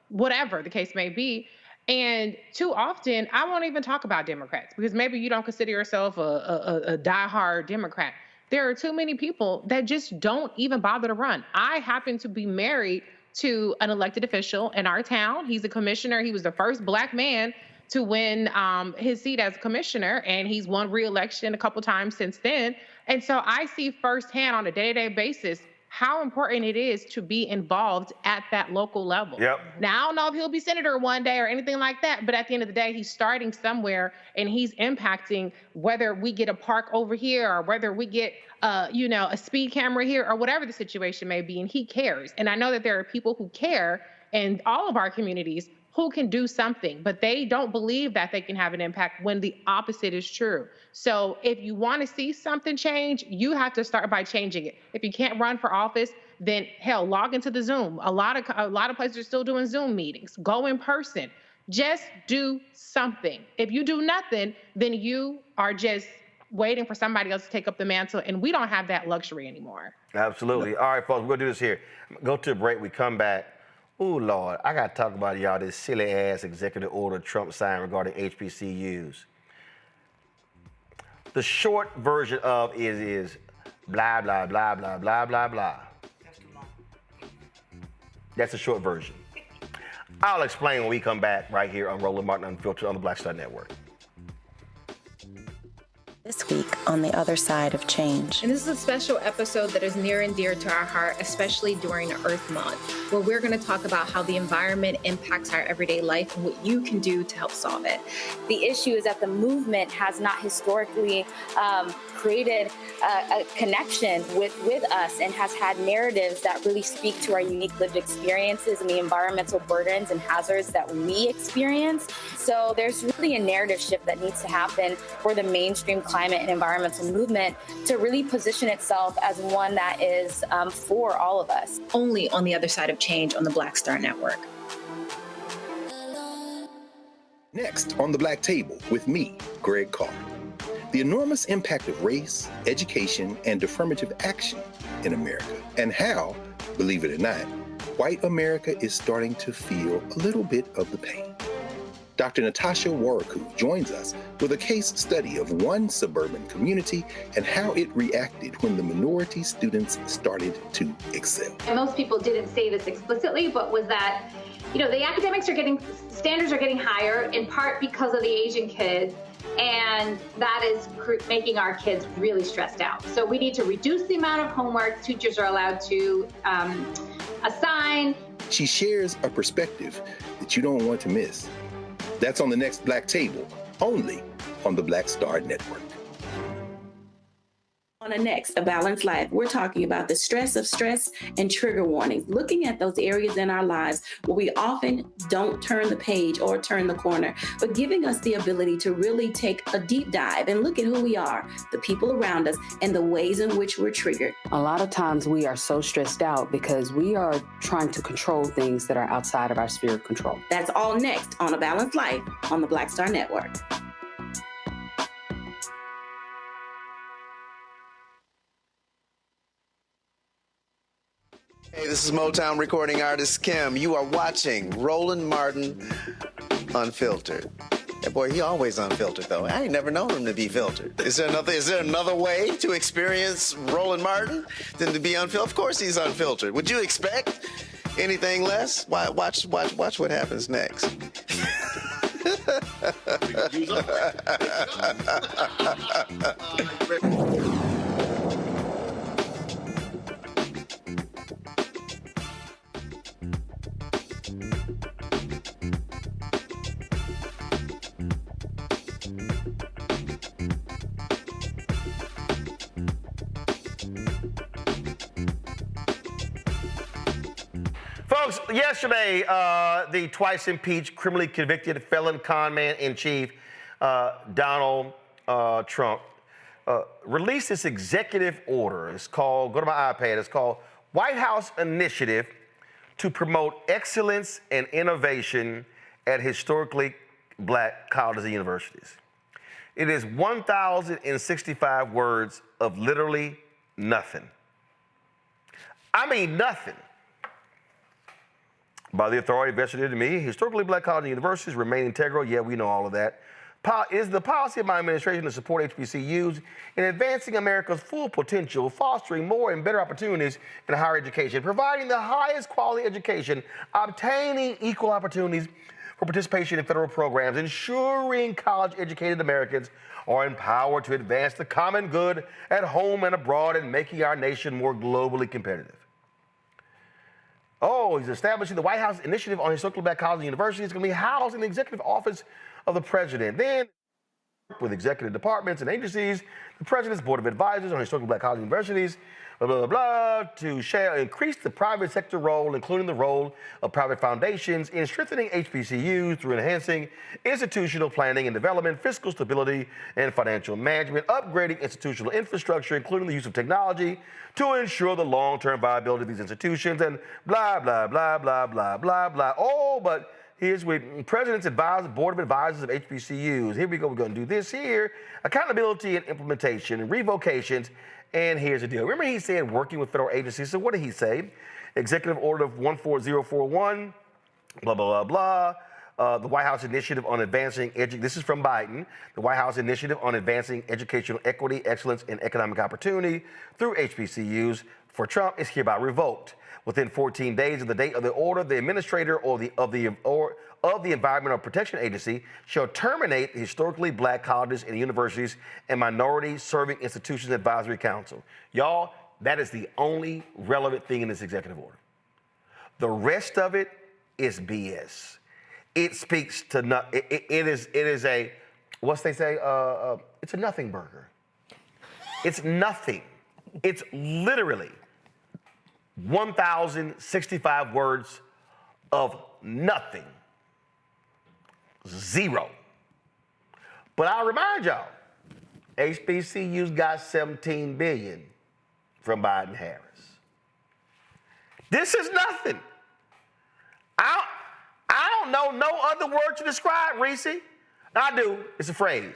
whatever the case may be. And too often, I won't even talk about Democrats because maybe you don't consider yourself a diehard Democrat. There are too many people that just don't even bother to run. I happen to be married to an elected official in our town. He's a commissioner. He was the first Black man to win his seat as commissioner, and he's won re-election a couple times since then. And so I see firsthand on a day-to-day basis how important it is to be involved at that local level. Yep. Now, I don't know if he'll be senator one day or anything like that, but at the end of the day, he's starting somewhere and he's impacting whether we get a park over here or whether we get, a speed camera here or whatever the situation may be, and he cares. And I know that there are people who care in all of our communities who can do something, but they don't believe that they can have an impact when the opposite is true. So if you want to see something change, you have to start by changing it. If you can't run for office, then hell, log into the Zoom. A lot of places are still doing Zoom meetings. Go in person. Just do something. If you do nothing, then you are just waiting for somebody else to take up the mantle, and we don't have that luxury anymore. Absolutely. All right, folks, we're gonna do this here. Go to a break. We come back. Ooh, Lord, I gotta talk about y'all this silly ass executive order Trump signed regarding HBCUs. The short version of it is blah blah blah blah blah blah blah. That's the short version. I'll explain when we come back right here on Roland Martin Unfiltered on the Black Star Network. This week on The Other Side of Change. And this is a special episode that is near and dear to our heart, especially during Earth Month, where we're going to talk about how the environment impacts our everyday life and what you can do to help solve it. The issue is that the movement has not historically created a connection with us and has had narratives that really speak to our unique lived experiences and the environmental burdens and hazards that we experience. So there's really a narrative shift that needs to happen for the mainstream climate and environmental movement to really position itself as one that is for all of us. Only on The Other Side of Change on the Black Star Network. Next on The Black Table with me, Greg Carr. The enormous impact of race, education, and affirmative action in America, and how, believe it or not, white America is starting to feel a little bit of the pain. Dr. Natasha Warrantless joins us with a case study of one suburban community and how it reacted when the minority students started to excel. And most people didn't say this explicitly, but was that, the academics standards are getting higher in part because of the Asian kids, and that is making our kids really stressed out. So we need to reduce the amount of homework teachers are allowed to assign. She shares a perspective that you don't want to miss. That's on the next Black Table, only on the Black Star Network. On the next, A Balanced Life, we're talking about the stress of stress and trigger warnings, looking at those areas in our lives where we often don't turn the page or turn the corner, but giving us the ability to really take a deep dive and look at who we are, the people around us, and the ways in which we're triggered. A lot of times we are so stressed out because we are trying to control things that are outside of our sphere of control. That's all next on A Balanced Life on the Black Star Network. Hey, this is Motown recording artist Kim. You are watching Roland Martin Unfiltered. Hey, boy, he always unfiltered, though. I ain't never known him to be filtered. Is there another way to experience Roland Martin than to be unfiltered? Of course he's unfiltered. Would you expect anything less? Watch what happens next. Folks, yesterday, the twice impeached, criminally convicted felon con man in chief, Donald Trump, released this executive order. It's called, go to my iPad, it's called White House Initiative to Promote Excellence and Innovation at Historically Black Colleges and Universities. It is 1,065 words of literally nothing. I mean nothing. By the authority vested in me, historically black colleges and universities remain integral. Yeah, we know all of that. Is the policy of my administration to support HBCUs in advancing America's full potential, fostering more and better opportunities in higher education, providing the highest quality education, obtaining equal opportunities for participation in federal programs, ensuring college-educated Americans are empowered to advance the common good at home and abroad, and making our nation more globally competitive. Oh, he's establishing the White House Initiative on Historically Black Colleges and Universities. It's going to be housed in the executive office of the president. Then, with executive departments and agencies, the president's board of advisors on Historically Black Colleges and Universities blah, blah, blah, to shall increase the private sector role, including the role of private foundations in strengthening HBCUs through enhancing institutional planning and development, fiscal stability, and financial management, upgrading institutional infrastructure, including the use of technology, to ensure the long-term viability of these institutions, and blah, blah, blah, blah, blah, blah, blah. Oh, but here's with President's Advisor, Board of Advisors of HBCUs. Here we go, we're gonna do this here. Accountability and implementation and revocations. And here's the deal. Remember he said working with federal agencies. So what did he say? Executive Order of 14041, blah, blah, blah, blah. The White House Initiative on Advancing this is from Biden. The White House Initiative on Advancing Educational Equity, Excellence, and Economic Opportunity through HBCUs for Trump is hereby revoked. Within 14 days of the date of the order, the administrator of the Environmental Protection Agency shall terminate the historically black colleges and universities and minority-serving institutions advisory council. Y'all, that is the only relevant thing in this executive order. The rest of it is BS. It speaks to nothing. It is a, what's they say? It's a nothing burger. It's nothing. It's literally 1,065 words of nothing. Zero. But I'll remind y'all, HBCUs got $17 billion from Biden-Harris. This is nothing. I don't know no other word to describe, Reese. I do. It's a phrase.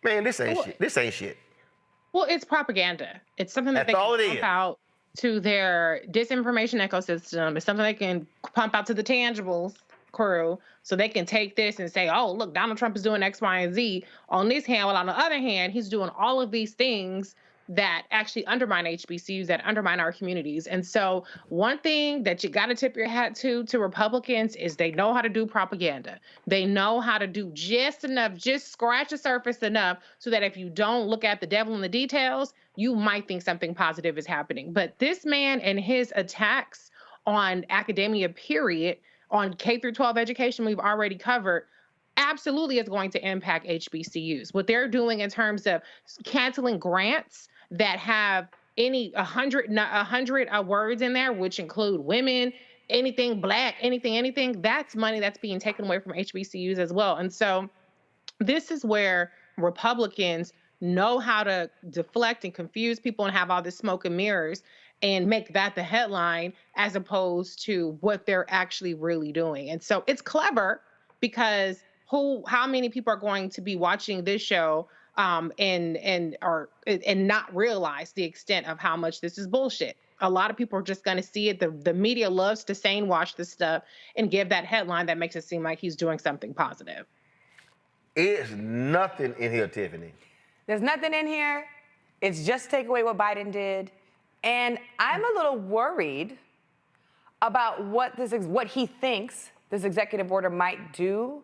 Man, this ain't shit. This ain't shit. Well, it's propaganda. It's something that That's all they it can is. pump out to their disinformation ecosystem. It's something they can pump out to the tangibles crew so they can take this and say, oh, look, Donald Trump is doing X, Y, and Z on this hand, while on the other hand, he's doing all of these things that actually undermine HBCUs, that undermine our communities. And so one thing that you got to tip your hat to Republicans is they know how to do propaganda. They know how to do just enough, just scratch the surface enough so that if you don't look at the devil in the details, you might think something positive is happening. But this man and his attacks on academia, period, on K through 12 education we've already covered, absolutely is going to impact HBCUs. What they're doing in terms of canceling grants that have 100 words in there, which include women, anything black, anything, that's money that's being taken away from HBCUs as well. And so this is where Republicans know how to deflect and confuse people and have all this smoke and mirrors and make that the headline as opposed to what they're actually really doing. And so it's clever because how many people are going to be watching this show and not realize the extent of how much this is bullshit? A lot of people are just going to see it. The media loves to sane wash this stuff and give that headline that makes it seem like he's doing something positive. It's nothing in here, Tiffany. There's nothing in here. It's just take away what Biden did. And I'm a little worried about what he thinks this executive order might do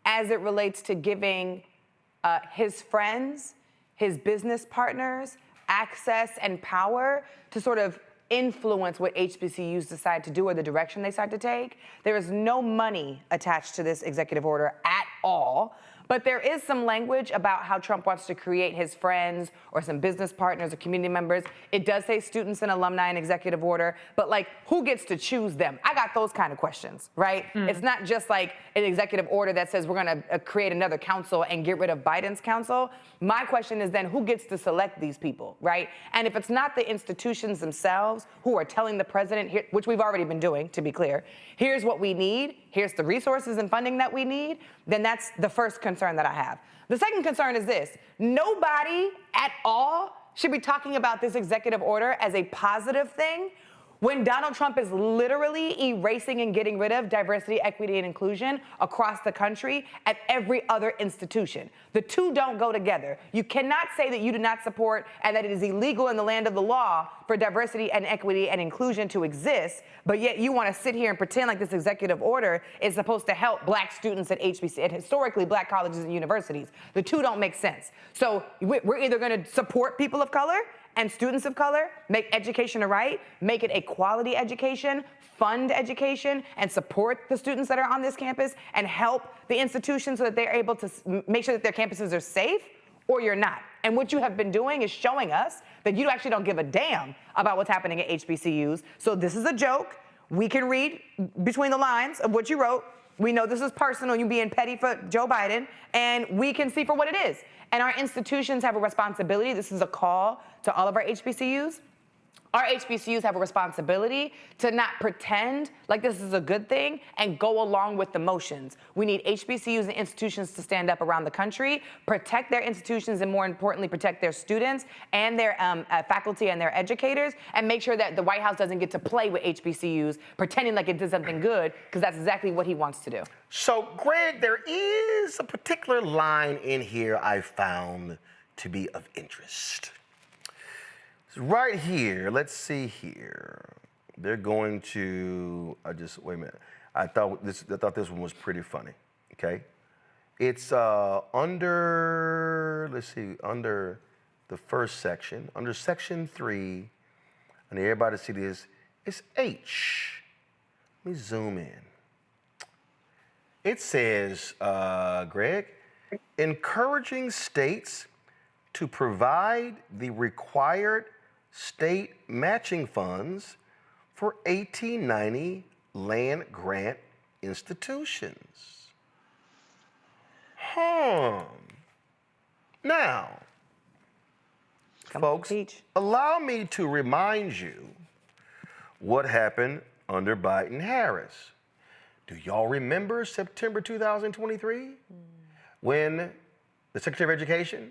as it relates to giving his friends, his business partners, access and power to sort of influence what HBCUs decide to do or the direction they decide to take. There is no money attached to this executive order at all. But there is some language about how Trump wants to create his friends or some business partners or community members. It does say students and alumni in executive order, but like, who gets to choose them? I got those kind of questions, right? It's not just like an executive order that says we're gonna create another council and get rid of Biden's council. My question is then, who gets to select these people, right? And if it's not the institutions themselves who are telling the president, here, which we've already been doing, to be clear, here's what we need, here's the resources and funding that we need, then that's the first concern that I have. The second concern is this: nobody at all should be talking about this executive order as a positive thing when Donald Trump is literally erasing and getting rid of diversity, equity, and inclusion across the country at every other institution. The two don't go together. You cannot say that you do not support and that it is illegal in the land of the law for diversity and equity and inclusion to exist, but yet you want to sit here and pretend like this executive order is supposed to help black students at HBC, at historically black colleges and universities. The two don't make sense. So we're either going to support people of color and students of color, make education a right, make it a quality education, fund education, and support the students that are on this campus, and help the institutions so that they're able to make sure that their campuses are safe, or you're not. And what you have been doing is showing us that you actually don't give a damn about what's happening at HBCUs. So this is a joke. We can read between the lines of what you wrote. We know this is personal, you being petty for Joe Biden, and we can see for what it is. And our institutions have a responsibility. This is a call to all of our HBCUs. Our HBCUs have a responsibility to not pretend like this is a good thing and go along with the motions. We need HBCUs and institutions to stand up around the country, protect their institutions, and more importantly, protect their students and their faculty and their educators, and make sure that the White House doesn't get to play with HBCUs, pretending like it did something good, because that's exactly what he wants to do. So, Greg, there is a particular line in here I found to be of interest. Right here, let's see here. They're going to, wait a minute. I thought this one was pretty funny, okay? It's under the first section, under section 3, I need everybody to see this, it's H. Let me zoom in. It says, Greg, encouraging states to provide the required state matching funds for 1890 land grant institutions. Now, folks, allow me to remind you what happened under Biden-Harris. Do y'all remember September 2023 when the Secretary of Education,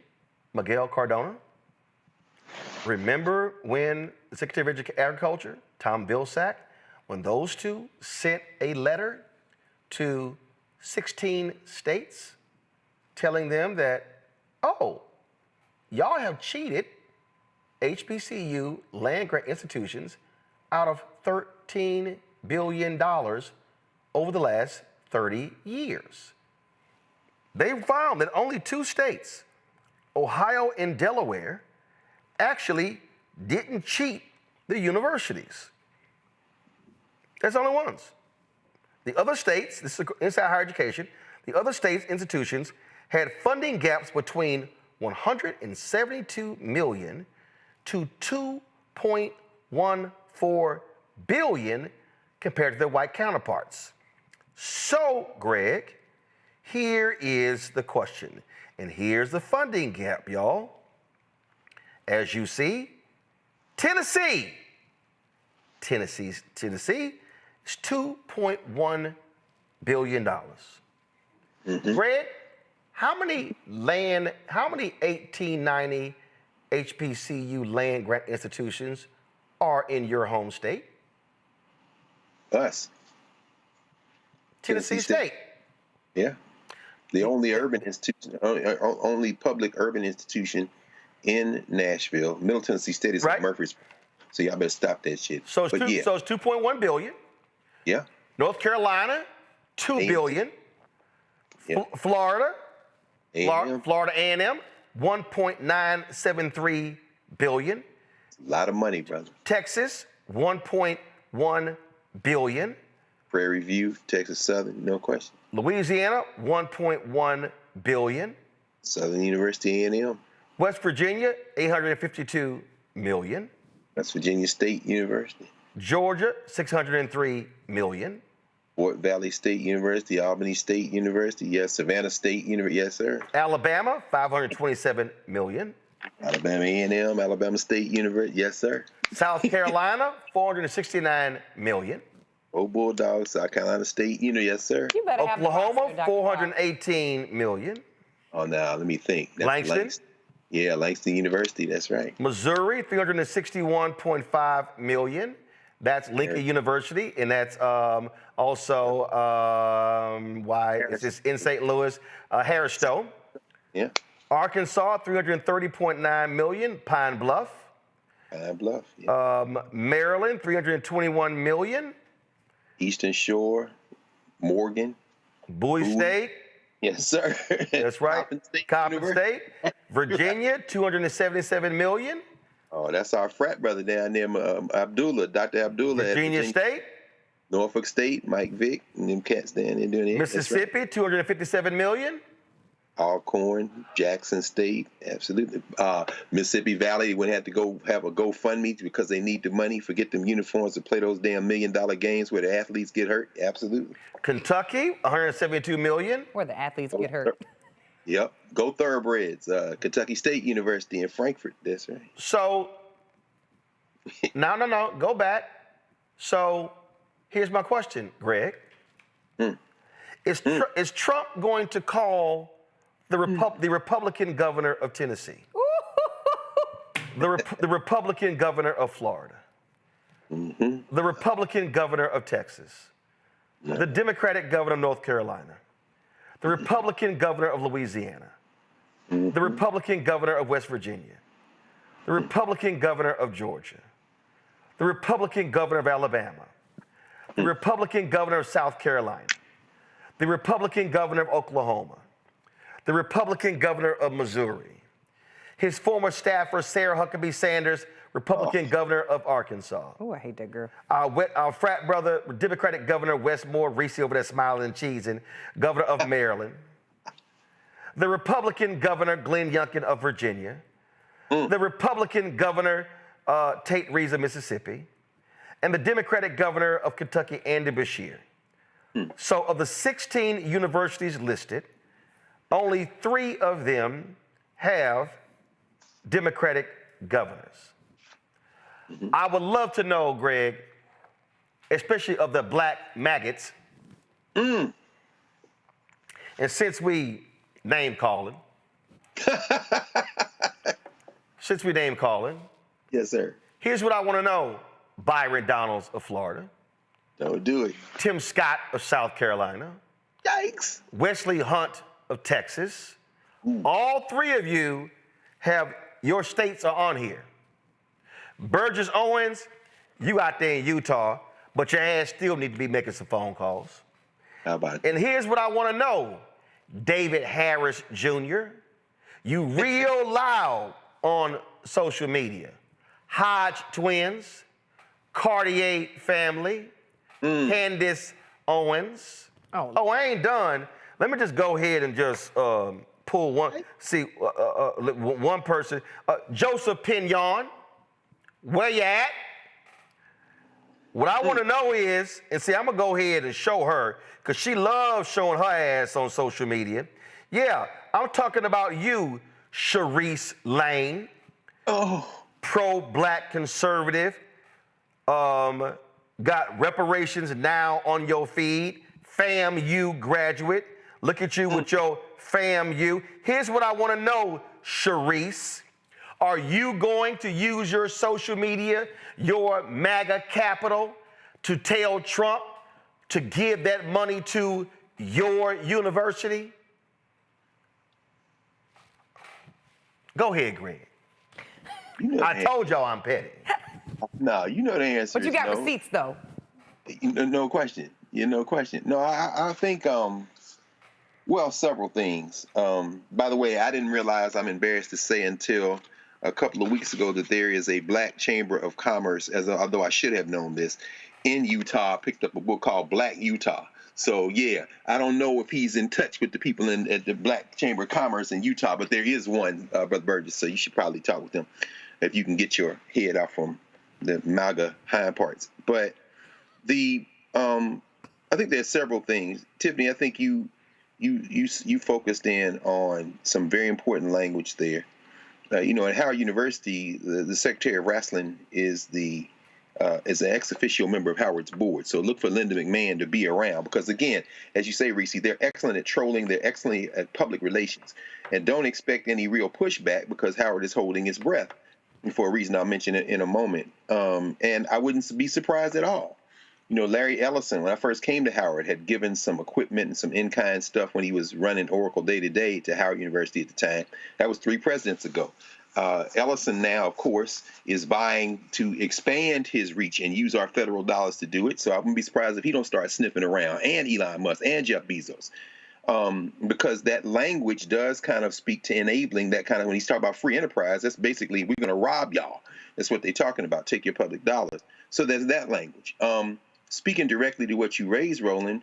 Miguel Cardona, remember when the Secretary of Agriculture, Tom Vilsack, when those two sent a letter to 16 states telling them that, oh, y'all have cheated HBCU land grant institutions out of $13 billion over the last 30 years. They found that only 2 states, Ohio and Delaware, actually didn't cheat the universities. That's the only ones. The other states, this is inside higher education, the other states' institutions had funding gaps between $172 million to $2.14 billion compared to their white counterparts. So, Greg, here is the question, and here's the funding gap, y'all. As you see, Tennessee is $2.1 billion. Greg, how many 1890 HBCU land grant institutions are in your home state? Us. Tennessee State. Yeah. The only urban institution, only public urban institution in Nashville. Middle Tennessee State is like Murfreesboro. So y'all better stop that shit. So it's 2.1 billion. Yeah. North Carolina, $2 billion. Yeah. Florida A&M. Florida A&M, $1.973 billion. A lot of money, brother. Texas, $1.1 billion. Prairie View, Texas Southern, no question. Louisiana, $1.1 billion. Southern University A&M. West Virginia, $852 million. That's Virginia State University. Georgia, $603 million. Fort Valley State University, Albany State University, yes. Savannah State University, yes, sir. Alabama, $527 million. Alabama A&M, Alabama State University, yes, sir. South Carolina, $469 million. Old Bulldogs, South Carolina State University, yes, sir. You better Oklahoma, $418 million. Oh, now, let me think. That's Langston? Yeah, Langston University, that's right. Missouri, $361.5 million. That's Lincoln University, and that's also it's just in St. Louis, Harris-Stowe. Yeah. Arkansas, $330.9 million, Pine Bluff. Pine Bluff, yeah. Maryland, $321 million. Eastern Shore, Morgan. Bowie State. Yes, sir. That's right. Coppin State. Virginia, $277 million. Oh, that's our frat brother down there, Abdullah, Dr. Abdullah. Virginia State. Norfolk State, Mike Vick, and them cats down there doing it. Mississippi, $257 million. Alcorn, Jackson State, absolutely. Mississippi Valley would have to go have a GoFundMe because they need the money. Forget them uniforms to play those damn $1 million games where the athletes get hurt. Absolutely. Kentucky, $172 million. Where the athletes get hurt. Yep. Go Thoroughbreds. Kentucky State University in Frankfort. That's right. So, no. Go back. So, here's my question, Greg. Is Trump going to call the Republican governor of Tennessee, the Republican governor of Florida, the Republican governor of Texas, the Democratic governor of North Carolina, the Republican governor of Louisiana, the Republican governor of West Virginia, the Republican governor of Georgia, the Republican governor of Alabama, the Republican governor of South Carolina, the Republican governor of Oklahoma, the Republican governor of Missouri, his former staffer, Sarah Huckabee Sanders, Republican governor of Arkansas. Oh, I hate that girl. Our frat brother, Democratic governor Westmore, Reese over there smiling and cheesing, governor of Maryland, the Republican governor, Glenn Youngkin of Virginia, the Republican governor, Tate Reeves of Mississippi, and the Democratic governor of Kentucky, Andy Beshear. So of the 16 universities listed, only 3 of them have Democratic governors. I would love to know, Greg, especially of the black maggots, and since we name calling, yes, sir. Here's what I want to know. Byron Donalds of Florida. Don't do it. Tim Scott of South Carolina. Yikes. Wesley Hunt of Texas. All 3 of you have, your states are on here. Burgess Owens, you out there in Utah, but your ass still need to be making some phone calls. How about it? And here's what I want to know. David Harris Jr., you real loud on social media. Hodge twins, Cartier family, Candace Owens. Oh, I ain't done. Let me just go ahead and just pull one. See, one person. Joseph Pignon, where you at? What I want to know is, and see, I'm going to go ahead and show her, because she loves showing her ass on social media. Yeah, I'm talking about you, Sharice Lane. Pro-black conservative. Got reparations now on your feed. FAMU graduate. Look at you with your FAMU. Here's what I want to know, Sharice. Are you going to use your social media, your MAGA capital, to tell Trump to give that money to your university? Go ahead, Greg. I told y'all I'm petty. No, you know the answer. But you got receipts, though. No question. No question. No, I think, well, several things. By the way, I didn't realize, I'm embarrassed to say until a couple of weeks ago, that there is a Black Chamber of Commerce, although I should have known this, in Utah. I picked up a book called Black Utah. So, yeah, I don't know if he's in touch with the people at the Black Chamber of Commerce in Utah, but there is one, Brother Burgess, so you should probably talk with them if you can get your head out from the MAGA hind parts. But I think there's several things. Tiffany, I think you focused in on some very important language there. At Howard University, the Secretary of Wrestling is an ex officio member of Howard's board. So look for Linda McMahon to be around because, again, as you say, Reese, they're excellent at trolling. They're excellent at public relations. And don't expect any real pushback because Howard is holding his breath for a reason I'll mention it in a moment. And I wouldn't be surprised at all. Larry Ellison, when I first came to Howard, had given some equipment and some in-kind stuff when he was running Oracle day-to-day to Howard University at the time. That was 3 presidents ago. Ellison now, of course, is vying to expand his reach and use our federal dollars to do it. So I wouldn't be surprised if he don't start sniffing around, and Elon Musk and Jeff Bezos. Because that language does kind of speak to enabling that kind of, when he's talking about free enterprise, that's basically, we're going to rob y'all. That's what they're talking about, take your public dollars. So there's that language. Speaking directly to what you raised, Roland,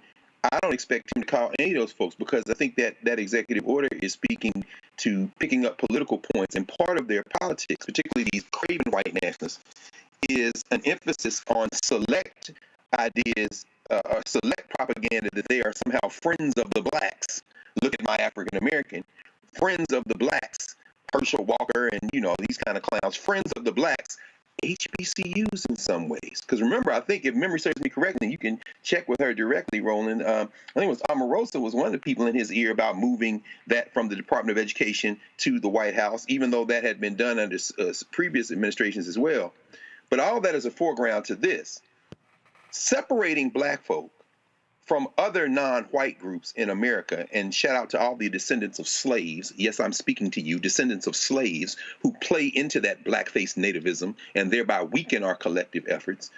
I don't expect him to call any of those folks, because I think that that executive order is speaking to picking up political points, and part of their politics, particularly these craven white nationalists, is an emphasis on select ideas or select propaganda that they are somehow friends of the blacks. Look at my African American, friends of the blacks, Herschel Walker, and these kind of clowns, friends of the blacks. HBCUs in some ways. Because remember, I think if memory serves me correctly, you can check with her directly, Roland. I think it was Omarosa was one of the people in his ear about moving that from the Department of Education to the White House, even though that had been done under previous administrations as well. But all that is a foreground to this. Separating black folk from other non-white groups in America, and shout out to all the descendants of slaves. Yes, I'm speaking to you, descendants of slaves who play into that blackface nativism and thereby weaken our collective efforts.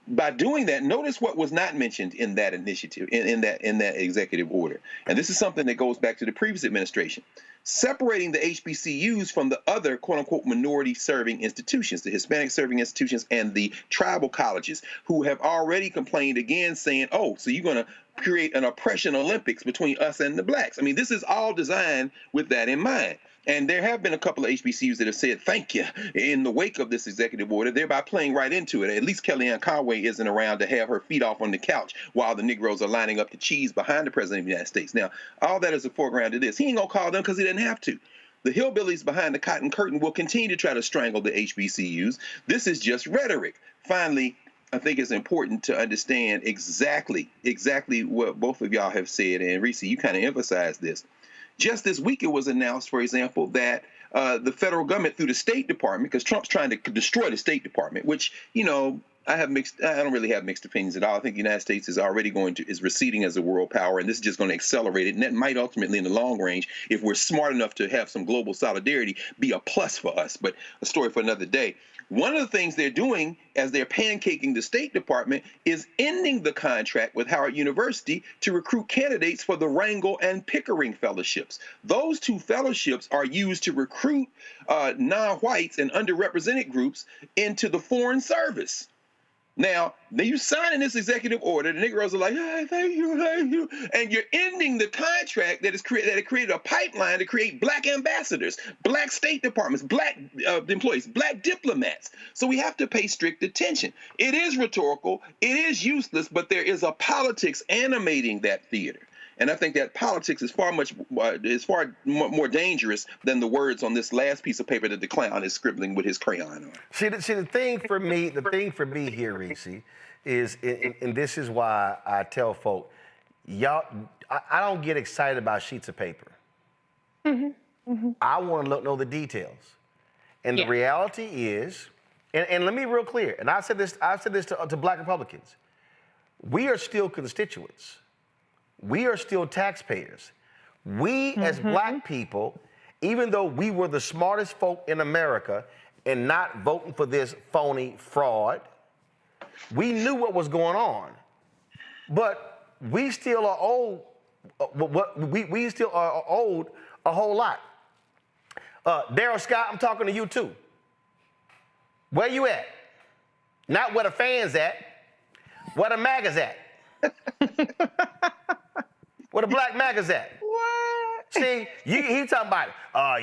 By doing that, notice what was not mentioned in that initiative, in that executive order. And this is something that goes back to the previous administration. Separating the HBCUs from the other quote-unquote minority-serving institutions, the Hispanic-serving institutions and the tribal colleges, who have already complained again, saying, oh, so you're going to create an oppression Olympics between us and the blacks. I mean, this is all designed with that in mind. And there have been a couple of HBCUs that have said thank you in the wake of this executive order, thereby playing right into it. At least Kellyanne Conway isn't around to have her feet off on the couch while the Negroes are lining up the cheese behind the President of the United States. Now, all that is a foreground to this. He ain't going to call them because he didn't have to. The hillbillies behind the cotton curtain will continue to try to strangle the HBCUs. This is just rhetoric. Finally, I think it's important to understand exactly what both of y'all have said. And Reese, you kind of emphasized this. Just this week, it was announced, for example, that the federal government, through the State Department, because Trump's trying to destroy the State Department, which, I don't really have mixed opinions at all. I think the United States is already is receding as a world power, and this is just going to accelerate it. And that might ultimately, in the long range, if we're smart enough to have some global solidarity, be a plus for us. But a story for another day. One of the things they're doing as they're pancaking the State Department is ending the contract with Howard University to recruit candidates for the Rangel and Pickering fellowships. Those two fellowships are used to recruit non-whites and underrepresented groups into the Foreign Service. Now you signing this executive order, the Negroes are like, hey, thank you, and you're ending the contract that created a pipeline to create black ambassadors, black State Departments, black employees, black diplomats. So we have to pay strict attention. It is rhetorical, it is useless, but there is a politics animating that theater. And I think that politics is far more dangerous than the words on this last piece of paper that the clown is scribbling with his crayon on. See, the thing for me here, Reese, is, and this is why I tell folk, y'all, I don't get excited about sheets of paper. Mm-hmm. Mm-hmm. I want to know the details. And the reality is, and let me be real clear, and I've said this to black Republicans, we are still constituents. We are still taxpayers. We as black people, even though we were the smartest folk in America and not voting for this phony fraud, we knew what was going on. But we still are owed, we still are owed a whole lot. Daryl Scott, I'm talking to you too. Where you at? Not where the fans at, where the MAGA's at. Where the black MAGA's at? What? See, he talking about,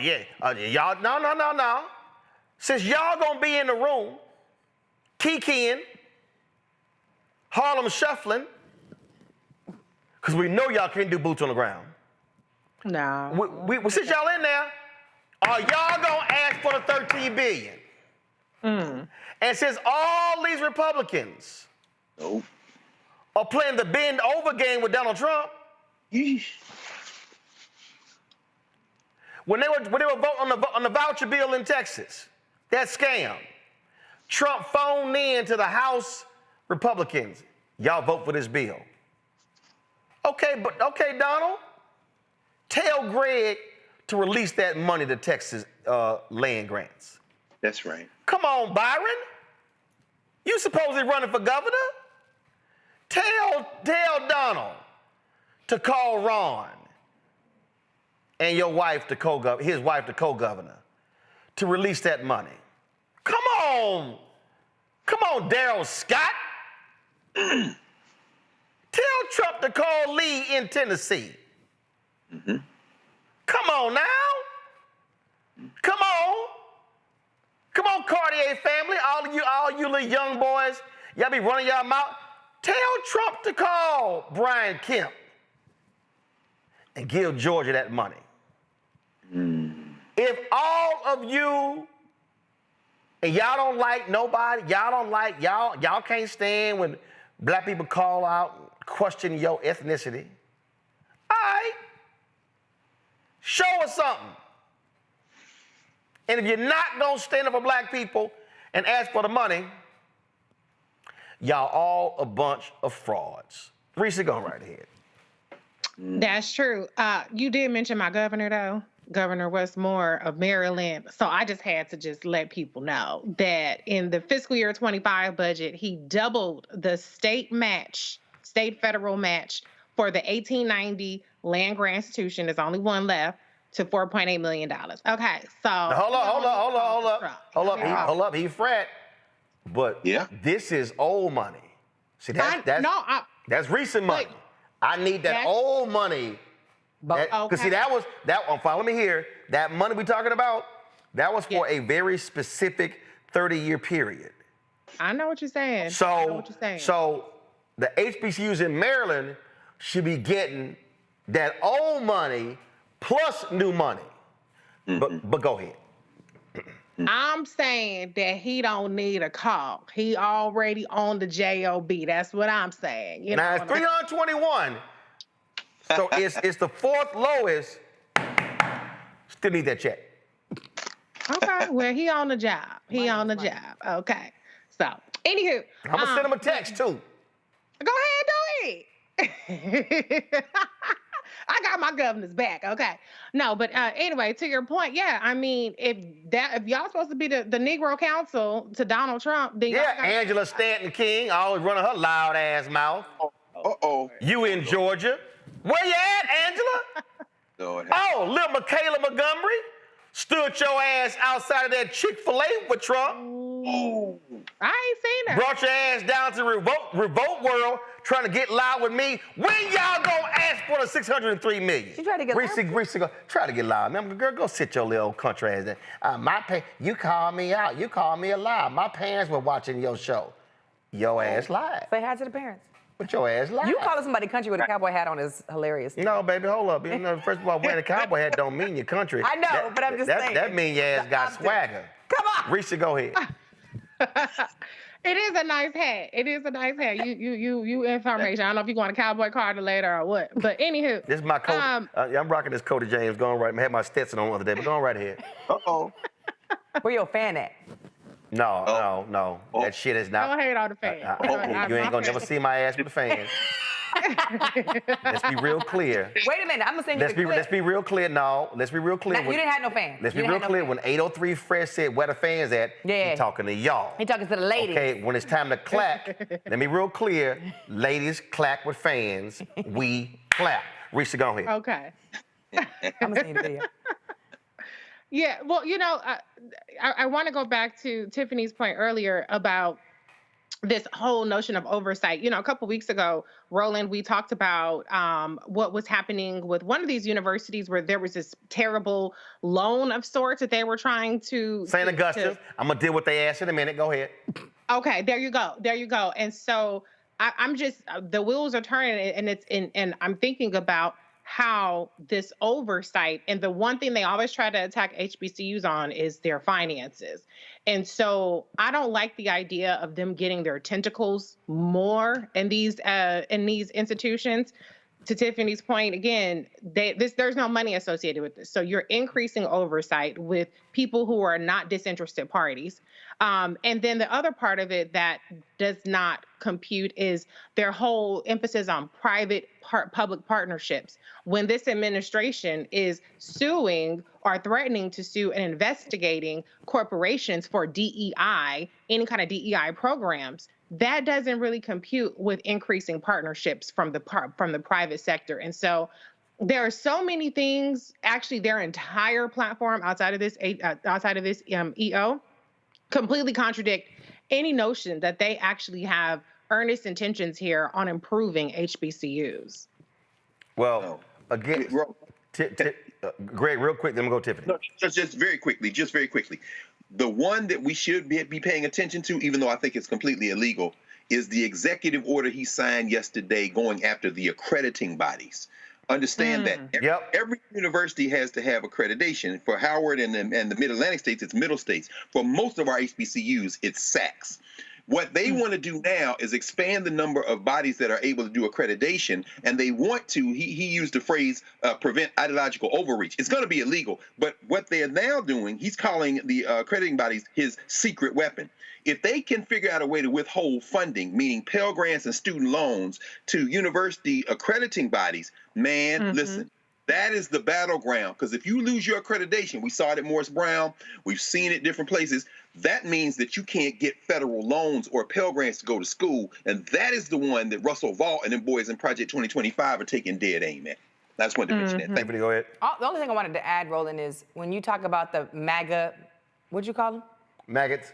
y'all, no. Since y'all gonna be in the room, kikiing, Harlem shuffling, because we know y'all can't do boots on the ground. No. Since y'all in there, are y'all gonna ask for the $13 billion? Mm. And since all these Republicans are playing the bend over game with Donald Trump, when they were voting on the voucher bill in Texas, that scam, Trump phoned in to the House Republicans. Y'all vote for this bill. Okay, Donald, tell Greg to release that money to Texas land grants. That's right. Come on, Byron. You supposedly running for governor? Tell Donald to call Ron and your wife, his wife, the co-governor, to release that money. Come on, Daryl Scott. Tell Trump to call Lee in Tennessee. Mm-hmm. Come on now. Come on. Come on, Cartier family. All you little young boys, y'all be running y'all mouth. Tell Trump to call Brian Kemp and give Georgia that money. If all of you, and y'all don't like nobody, y'all can't stand when black people call out, question your ethnicity. All right. Show us something. And if you're not gonna stand up for black people and ask for the money, y'all all a bunch of frauds. Reese, go right ahead. That's true. You did mention my governor, though, Governor Westmore of Maryland. So I just had to just let people know that in the fiscal year 25 budget, he doubled the state federal match for the 1890 land grant institution. There's only one left, to $4.8 million. Okay, so now, hold up. He frat, but this is old money. See, that's recent money. I need that old money. Because see, that was follow me here. That money we talking about, that was for a very specific 30-year period. I know what you're saying. So the HBCUs in Maryland should be getting that old money plus new money. But go ahead. I'm saying that he don't need a call. He already on the JOB. That's what I'm saying. You now know it's 321. So it's the fourth lowest. Still need that check. Okay, well, he on the job. He on the job. Okay. So, anywho. I'm going to send him a text, too. Go ahead, do it. I got my governor's back. Okay. No, but anyway, to your point, yeah, I mean, if y'all supposed to be the Negro Council to Donald Trump, then Angela Stanton King always running her loud ass mouth. You in Georgia. Where you at, Angela? Oh, little Michaela Montgomery stood your ass outside of that Chick-fil-A with Trump. I ain't seen her. Brought your ass down to Revolt World trying to get loud with me. When y'all gonna ask for the $603 million? She tried to get loud. Reese, try to get loud. Man, girl, go sit your little country ass there. You called me out. You called me a lie. My parents were watching your show. Your ass lied. Say hi to the parents. But your ass lied. You calling somebody country with a cowboy hat on is hilarious. No, baby, hold up. You know, first of all, wearing a cowboy hat don't mean your country. I know, but I'm just saying. That means your ass got swagger. Come on. Reese, go ahead. It is a nice hat. It is a nice hat. You information. I don't know if you want a cowboy Carter later or what. But anywho. This is my coat. I'm rocking this Cody James. Going right. I had my Stetson on the other day, but going right ahead. Where your fan at? No. That shit is not. Don't hate on the fan. You ain't gonna never see my ass with a fan. Let's be real clear. Wait a minute, I'm gonna send you the clip. Let's be real clear. No, let's be real clear. You didn't have no fan. Let's be real clear. When 803 Fresh said where the fans at, he talking to y'all. He talking to the ladies. Okay, when it's time to clap, let me be real clear. Ladies clap with fans. We clap. Reese, go ahead. Okay. I'm gonna send you the video. Yeah, well, you know, I want to go back to Tiffany's point earlier about this whole notion of oversight. You know, a couple weeks ago, Roland, we talked about what was happening with one of these universities where there was this terrible loan of sorts that they were trying to... St. Augustine. I'm going to deal with their ass in a minute. Go ahead. Okay, there you go. And so I'm just, the wheels are turning, and I'm thinking about how this oversight, and the one thing they always try to attack HBCUs on is their finances. And so I don't like the idea of them getting their tentacles more in these institutions. To Tiffany's point, again, there's no money associated with this. So you're increasing oversight with people who are not disinterested parties. And then the other part of it that does not compute is their whole emphasis on private-public partnerships. When this administration is suing or threatening to sue and investigating corporations for DEI, any kind of DEI programs, that doesn't really compute with increasing partnerships from the private sector. And so there are so many things, actually their entire platform outside of this EO completely contradict any notion that they actually have earnest intentions here on improving HBCUs. Well, again, Greg, real quick, then we'll go Tiffany. No, just very quickly. The one that we should be paying attention to, even though I think it's completely illegal, is the executive order he signed yesterday going after the accrediting bodies. Understand that every university has to have accreditation. For Howard and the Mid-Atlantic states, it's middle states. For most of our HBCUs, it's SACs. What they want to do now is expand the number of bodies that are able to do accreditation, and they want to, he used the phrase, prevent ideological overreach. It's going to be illegal, but what they are now doing, he's calling the accrediting bodies his secret weapon. If they can figure out a way to withhold funding, meaning Pell Grants and student loans, to university accrediting bodies, man, listen, that is the battleground. Because if you lose your accreditation, we saw it at Morris Brown, we've seen it different places, that means that you can't get federal loans or Pell Grants to go to school. And that is the one that Russell Vaught and them boys in Project 2025 are taking dead aim at. I just wanted to mention that. Thank you. Go ahead. The only thing I wanted to add, Roland, is when you talk about the MAGA, what'd you call them? Maggots.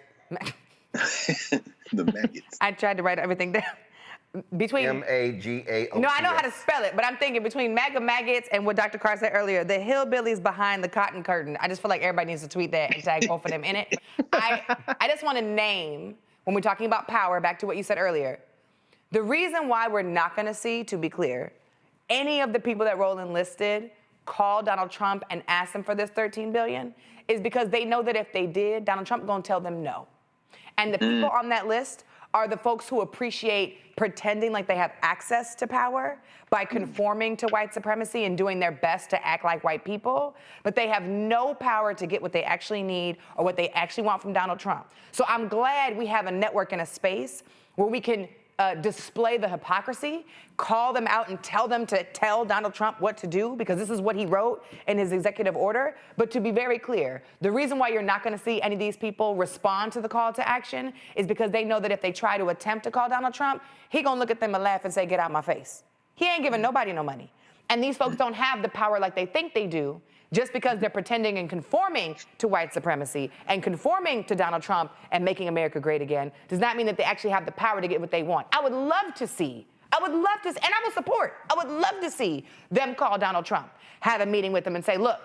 The maggots. I tried to write everything down. Between M-A-G-A-O-T-S. No, I know how to spell it, but I'm thinking between MAGA maggots and what Dr. Carr said earlier, the hillbillies behind the cotton curtain. I just feel like everybody needs to tweet that and tag both of them in it. I just want to name, when we're talking about power, back to what you said earlier, the reason why we're not going to see, to be clear, any of the people that Roland listed call Donald Trump and ask him for this $13 billion is because they know that if they did, Donald Trump going to tell them no. And the people on that list are the folks who appreciate pretending like they have access to power by conforming to white supremacy and doing their best to act like white people, but they have no power to get what they actually need or what they actually want from Donald Trump. So I'm glad we have a network and a space where we can display the hypocrisy, call them out and tell them to tell Donald Trump what to do, because this is what he wrote in his executive order. But to be very clear, the reason why you're not going to see any of these people respond to the call to action is because they know that if they try to attempt to call Donald Trump, he going to look at them and laugh and say, get out my face. He ain't giving nobody no money. And these folks don't have the power like they think they do, just because they're pretending and conforming to white supremacy and conforming to Donald Trump and making America great again does not mean that they actually have the power to get what they want. I would love to see, and I will support, I would love to see them call Donald Trump, have a meeting with them and say, look,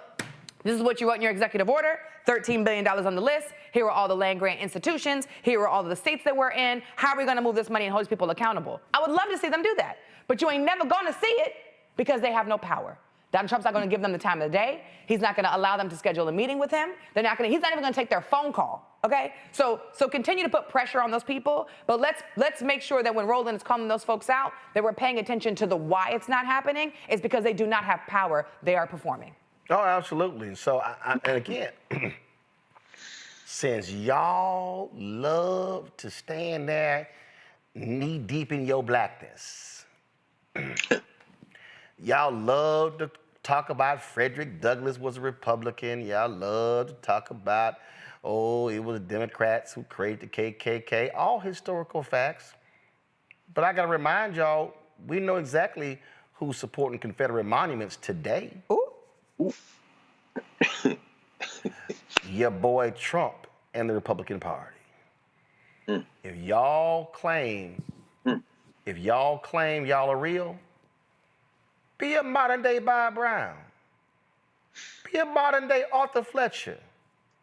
this is what you wrote in your executive order, $13 billion on the list. Here are all the land grant institutions. Here are all the states that we're in. How are we going to move this money and hold these people accountable? I would love to see them do that. But you ain't never going to see it because they have no power. Donald Trump's not going to give them the time of the day. He's not going to allow them to schedule a meeting with him. He's not even going to take their phone call, okay? So continue to put pressure on those people, but let's make sure that when Roland is calling those folks out, that we're paying attention to the why it's not happening. It's because they do not have power. They are performing. Oh, absolutely. So, and again, since y'all love to stand there knee deep in your blackness, y'all love to talk about Frederick Douglass was a Republican. Y'all love to talk about, it was Democrats who created the KKK. All historical facts. But I got to remind y'all, we know exactly who's supporting Confederate monuments today. Ooh. Your boy Trump and the Republican Party. If y'all claim y'all are real, be a modern day Bob Brown. Be a modern day Arthur Fletcher.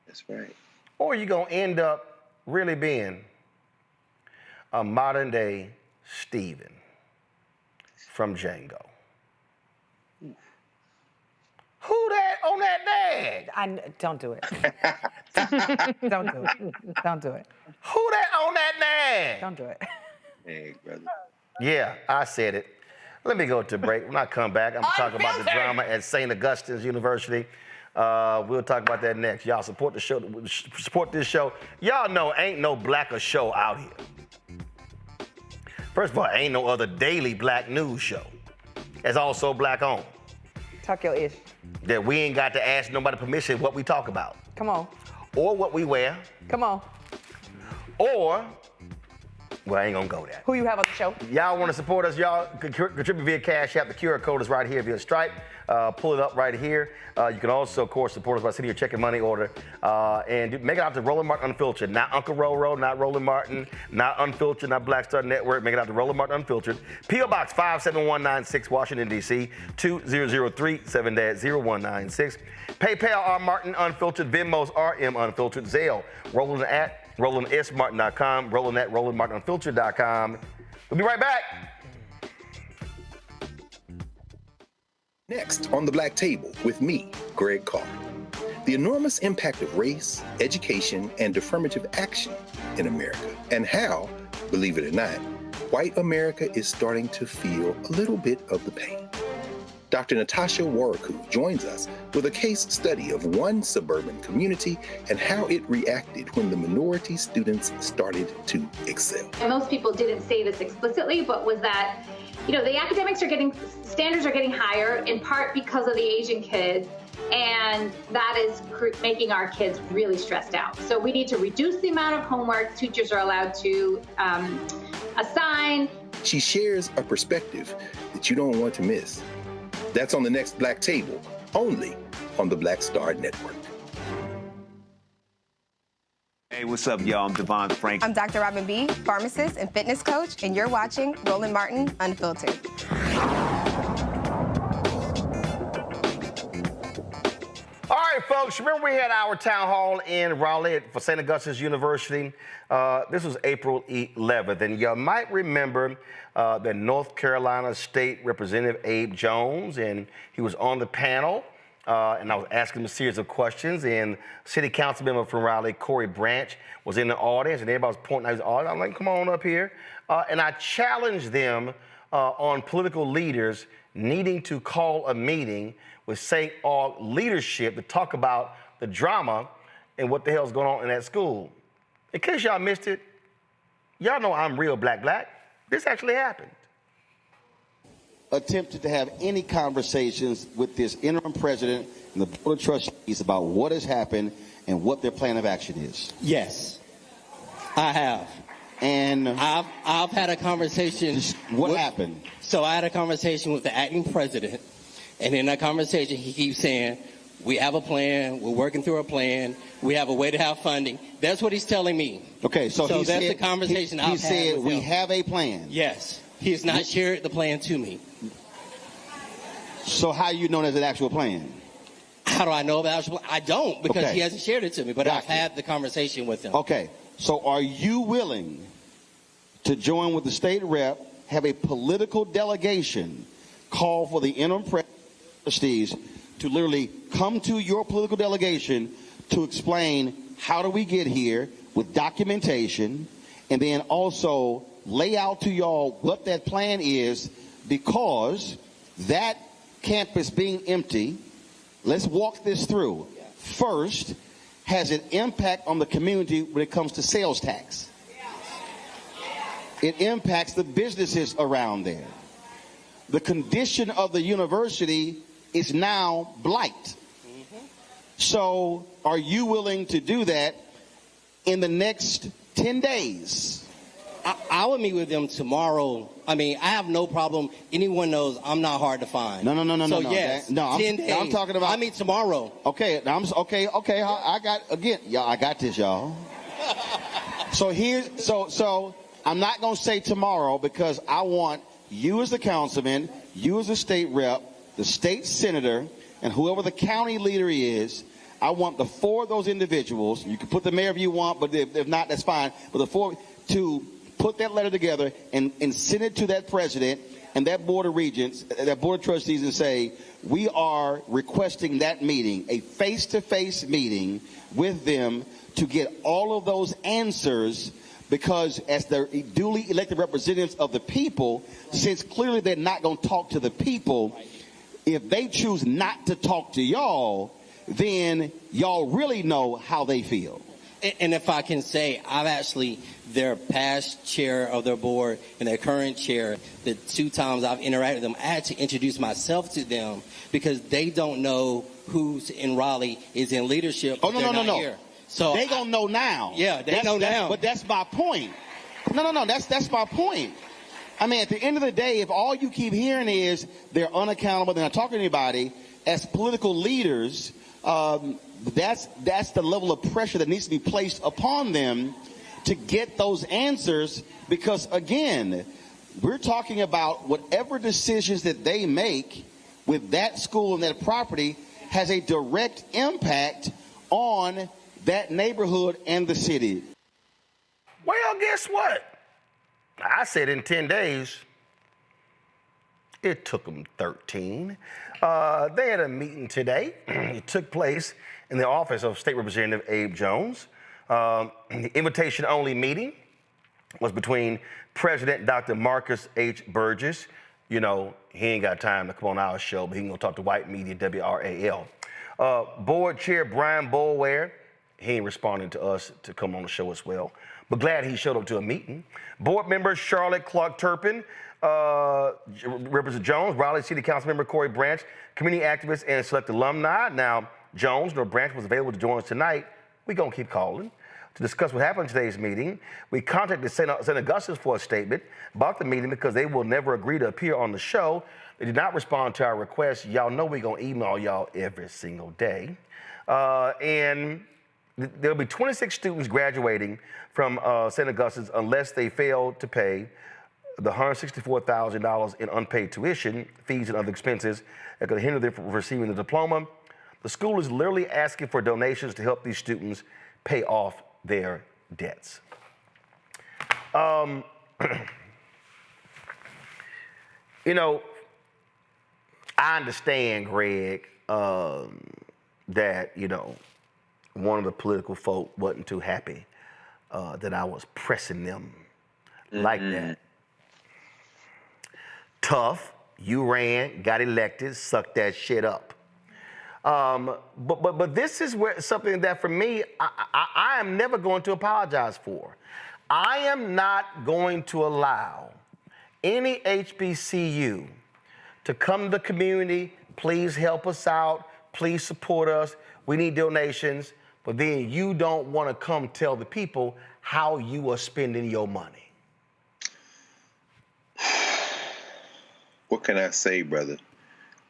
That's right. Or you're going to end up really being a modern day Stephen from Django. Who that on that nag? Don't do it. Don't do it. Don't do it. Who that on that nag? Don't do it. Hey, brother. Yeah, I said it. Let me go to break. When I come back, I'm going to talk about the drama at St. Augustine's University. We'll talk about that next. Y'all support the show. Support this show. Y'all know ain't no blacker show out here. First of all, ain't no other daily black news show. It's also black owned. Talk your ish. That we ain't got to ask nobody permission what we talk about. Come on. Or what we wear. Come on. Or Well, I ain't gonna go there. Who you have on the show? Y'all want to support us? Y'all contribute via Cash App. The QR code is right here via Stripe. Pull it up right here. You can also, of course, support us by sending your check and money order. And make it out to Roland Martin Unfiltered. Not Uncle Roro, not Roland Martin, not Unfiltered, not Black Star Network. Make it out to Roland Martin Unfiltered. P.O. Box 57196, Washington, D.C. 20037 0196. PayPal R Martin Unfiltered. Venmo's RM Unfiltered. Zelle Roland at RolandSMartin.com. Roland at RolandMartinUnfiltered.com. We'll be right back. Next on the Black Table with me, Greg Carr. The enormous impact of race, education, and affirmative action in America, and how, believe it or not, white America is starting to feel a little bit of the pain. Dr. Natasha Warriku joins us with a case study of one suburban community and how it reacted when the minority students started to excel. And most people didn't say this explicitly, but was that, the academics standards are getting higher in part because of the Asian kids, and that is making our kids really stressed out. So we need to reduce the amount of homework teachers are allowed to assign. She shares a perspective that you don't want to miss. That's on the next Black Table, only on the Black Star Network. Hey, what's up, y'all? I'm Devon Frank. I'm Dr. Robin B., pharmacist and fitness coach, and you're watching Roland Martin Unfiltered. All right, folks, remember we had our town hall in Raleigh for St. Augustine's University? This was April 11th, and you might remember that North Carolina State Representative Abe Jones, and he was on the panel, and I was asking him a series of questions, and City Council member from Raleigh, Corey Branch, was in the audience, and everybody was pointing out his audience. I'm like, come on up here. And I challenged them on political leaders needing to call a meeting with St. Aug leadership to talk about the drama and what the hell's going on in that school. In case y'all missed it, y'all know I'm real black. This actually happened. Attempted to have any conversations with this interim president and the board of trustees about what has happened and what their plan of action is? Yes, I have. And I've had a conversation. What happened? So I had a conversation with the acting president, and in that conversation he keeps saying, we have a plan, we're working through a plan, we have a way to have funding. That's what he's telling me. Okay, so that's said, the conversation I've had with him. He said we have a plan. Yes. He has not shared the plan to me. So how do you know there's an actual plan? How do I know about actual plan? I don't, because he hasn't shared it to me, but I've had the conversation with him. Okay, so are you willing to join with the state rep, have a political delegation call for the interim trustees to literally come to your political delegation to explain how do we get here with documentation, and then also lay out to y'all what that plan is, because that campus being empty, let's walk this through. First, has an impact on the community when it comes to sales tax. It impacts the businesses around there. The condition of the university is now blight. So are you willing to do that in the next 10 days? I will meet with them tomorrow. I mean, I have no problem. Anyone knows I'm not hard to find. No. So yes, 10 days. I'm talking about. I meet tomorrow. Okay. Okay. I got this, y'all. So I'm not gonna say tomorrow, because I want you as the councilman, you as the state rep, the state senator, and whoever the county leader is. I want the four of those individuals. You can put the mayor if you want, but if not, that's fine. But the four to put that letter together and send it to that president and that board of regents, that board of trustees, and say, we are requesting that meeting, a face-to-face meeting with them to get all of those answers, because as the duly elected representatives of the people, since clearly they're not going to talk to the people, if they choose not to talk to y'all, then y'all really know how they feel. And if I can say, I'm actually their past chair of their board and their current chair. The 2 times I've interacted with them, I had to introduce myself to them, because they don't know who's in Raleigh is in leadership. Oh, no. Here. So they gonna know now. Yeah, they know now. But that's my point. No. That's my point. I mean, at the end of the day, if all you keep hearing is they're unaccountable, they're not talking to anybody, as political leaders, that's the level of pressure that needs to be placed upon them to get those answers. Because again, we're talking about whatever decisions that they make with that school and that property has a direct impact on that neighborhood and the city. Well, guess what? I said in 10 days. It took them 13. They had a meeting today. It took place in the office of State Representative Abe Jones. The invitation-only meeting was between President Dr. Marcus H. Burgess. You know, he ain't got time to come on our show, but he can go talk to white media, WRAL. Board Chair Brian Boulware, he ain't responding to us to come on the show as well, but glad he showed up to a meeting. Board member Charlotte Clark Turpin, Representative Jones, Raleigh City Council member Corey Branch, community activist and select alumni. Now, Jones nor Branch was available to join us tonight. We're going to keep calling to discuss what happened in today's meeting. We contacted St. Augustine for a statement about the meeting because they will never agree to appear on the show. They did not respond to our request. Y'all know we're going to email y'all every single day. And there'll be 26 students graduating from St. Augustine's unless they fail to pay the $164,000 in unpaid tuition, fees, and other expenses that could hinder them from receiving the diploma. The school is literally asking for donations to help these students pay off their debts. You know, I understand, Greg, that, you know, one of the political folk wasn't too happy that I was pressing them like that. Tough, you ran, got elected, sucked that shit up. But this is where something that for me, I am never going to apologize for. I am not going to allow any HBCU to come to the community, please help us out, please support us, we need donations, but then you don't want to come tell the people how you are spending your money. What can I say, brother?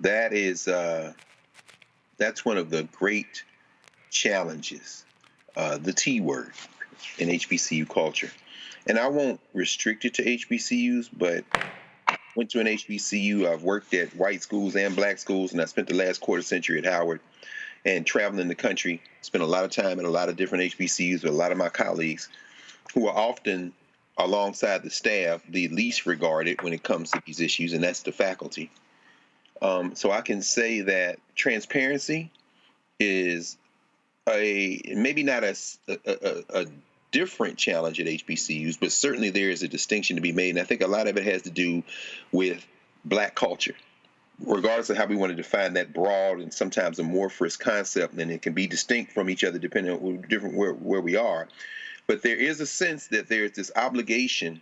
That is, that's one of the great challenges, the T word in HBCU culture. And I won't restrict it to HBCUs, but I went to an HBCU. I've worked at white schools and black schools, and I spent the last quarter century at Howard and traveling the country, spent a lot of time at a lot of different HBCUs with a lot of my colleagues who are often alongside the staff, the least regarded when it comes to these issues, and that's the faculty. So I can say that transparency is maybe not a different challenge at HBCUs, but certainly there is a distinction to be made. And I think a lot of it has to do with black culture, regardless of how we want to define that broad and sometimes amorphous concept, and it can be distinct from each other depending on where we are. But there is a sense that there's this obligation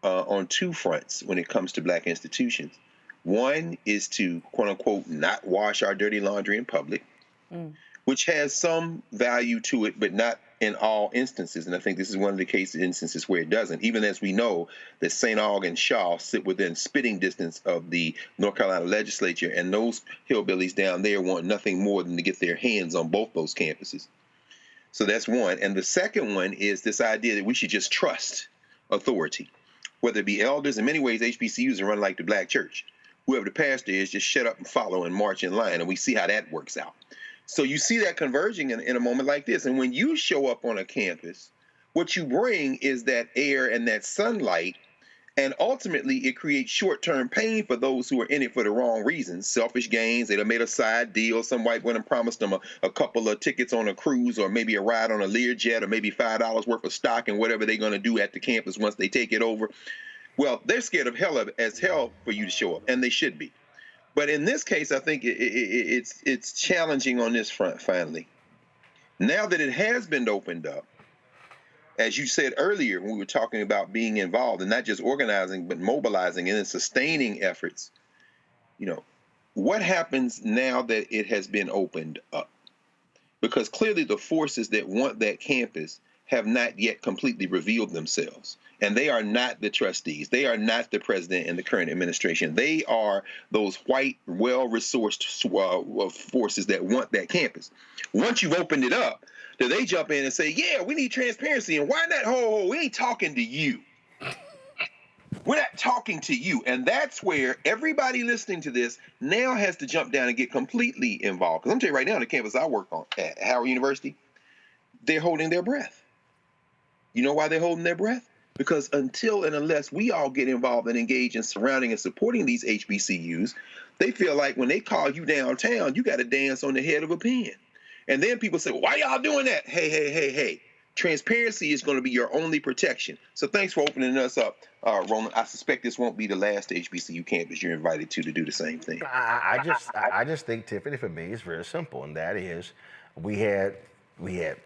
on two fronts when it comes to black institutions. One is to, quote unquote, not wash our dirty laundry in public, which has some value to it, but not in all instances. And I think this is one of the instances where it doesn't, even as we know that St. Aug and Shaw sit within spitting distance of the North Carolina legislature, and those hillbillies down there want nothing more than to get their hands on both those campuses. So that's one. And the second one is this idea that we should just trust authority, whether it be elders. In many ways, HBCUs are run like the black church. Whoever the pastor is, just shut up and follow and march in line, and we see how that works out. So you see that converging in a moment like this. And when you show up on a campus, what you bring is that air and that sunlight, and ultimately it creates short-term pain for those who are in it for the wrong reasons, selfish gains. They'd have made a side deal. Some white woman promised them a couple of tickets on a cruise, or maybe a ride on a Learjet, or maybe $5 worth of stock and whatever they're going to do at the campus once they take it over. Well, they're scared of hell as hell for you to show up, and they should be. But in this case, I think it's challenging on this front, finally. Now that it has been opened up, as you said earlier when we were talking about being involved and not just organizing, but mobilizing and then sustaining efforts, you know, what happens now that it has been opened up? Because clearly the forces that want that campus have not yet completely revealed themselves. And they are not the trustees. They are not the president and the current administration. They are those white, well-resourced forces that want that campus. Once you've opened it up, then they jump in and say, yeah, we need transparency. And why not? We ain't talking to you. We're not talking to you. And that's where everybody listening to this now has to jump down and get completely involved. Because I'm telling you right now, on the campus I work on at Howard University, they're holding their breath. You know why they're holding their breath? Because until and unless we all get involved and engage in surrounding and supporting these HBCUs, they feel like when they call you downtown, you got to dance on the head of a pin. And then people say, well, why y'all doing that? Hey. Transparency is going to be your only protection. So thanks for opening us up, Roland. I suspect this won't be the last HBCU campus you're invited to do the same thing. I just think, Tiffany, for me, it's very simple, and that is we had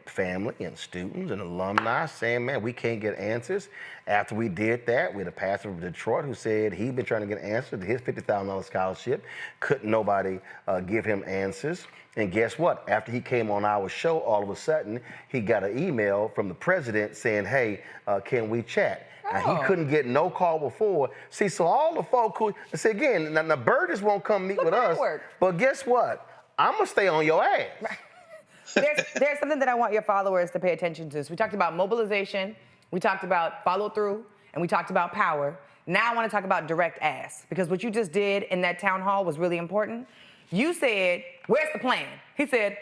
family and students and alumni saying, man, we can't get answers. After we did that, we had a pastor from Detroit who said he'd been trying to get answers to his $50,000 scholarship. Couldn't nobody give him answers. And guess what? After he came on our show, all of a sudden, he got an email from the president saying, hey, can we chat? Now, he couldn't get no call before. See, so all the folk who, see, again, now Burgess won't come meet with us, but guess what? I'm going to stay on your ass. There's something that I want your followers to pay attention to. So we talked about mobilization, we talked about follow through, and we talked about power. Now I want to talk about direct ask, because what you just did in that town hall was really important. You said, where's the plan? He said,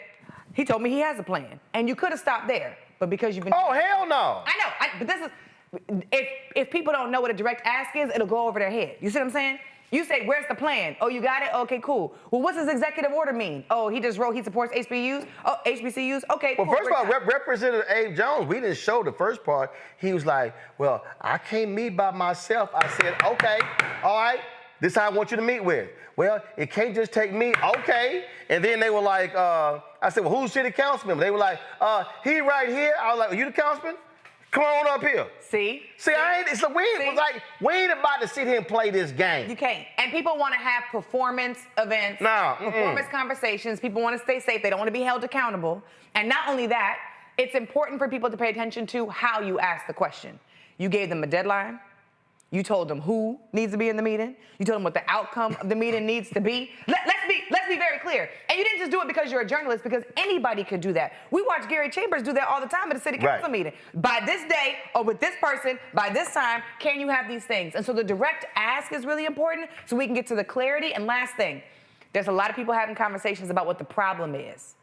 he told me he has a plan. And you could have stopped there, but because you've been— Oh, hell no. I know, but this is, if people don't know what a direct ask is, it'll go over their head. You see what I'm saying? You say, where's the plan? Oh, you got it? Okay, cool. Well, what's his executive order mean? Oh, he just wrote he supports HBCUs? Oh, HBCUs? Okay, well, cool. first of all, Representative Abe Jones, we didn't show the first part. He was like, well, I can't meet by myself. I said, okay, all right, this is how I want you to meet with. Well, it can't just take me. Okay. And then they were like, I said, well, who's city councilman? They were like, he right here. I was like, are you the councilman? Come on up here. See, we ain't about to sit here and play this game. You can't. And people want to have performance events, performance conversations. People want to stay safe. They don't want to be held accountable. And not only that, it's important for people to pay attention to how you ask the question. You gave them a deadline. You told them who needs to be in the meeting. You told them what the outcome of the meeting needs to be. Let's be very clear. And you didn't just do it because you're a journalist, because anybody could do that. We watch Gary Chambers do that all the time at a city council meeting. By this day, or with this person, by this time, can you have these things? And so the direct ask is really important so we can get to the clarity. And last thing, there's a lot of people having conversations about what the problem is.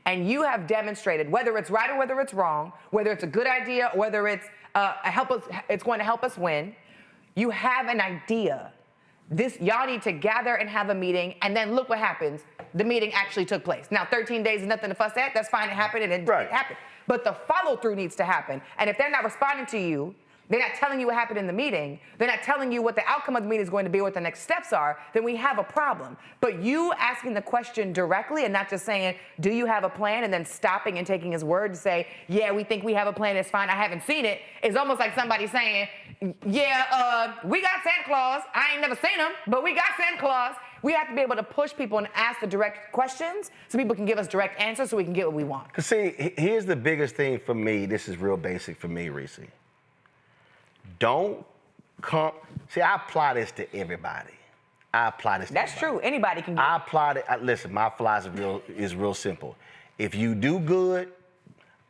And you have demonstrated, whether it's right or whether it's wrong, whether it's a good idea or whether it's it's going to help us win, you have an idea. Y'all need to gather and have a meeting, and then look what happens. The meeting actually took place. Now, 13 days is nothing to fuss at. That's fine. It happened, and it happened. But the follow-through needs to happen. And if they're not responding to you, they're not telling you what happened in the meeting, they're not telling you what the outcome of the meeting is going to be, what the next steps are, then we have a problem. But you asking the question directly and not just saying, do you have a plan, and then stopping and taking his word to say, yeah, we think we have a plan, it's fine, I haven't seen it, is almost like somebody saying, yeah, we got Santa Claus. I ain't never seen him, but we got Santa Claus. We have to be able to push people and ask the direct questions so people can give us direct answers so we can get what we want. Because see, here's the biggest thing for me. This is real basic for me, Reese. Don't come. See, I apply this to everybody. That's true. Anybody can do it. I apply it. Listen, my philosophy is real simple. If you do good,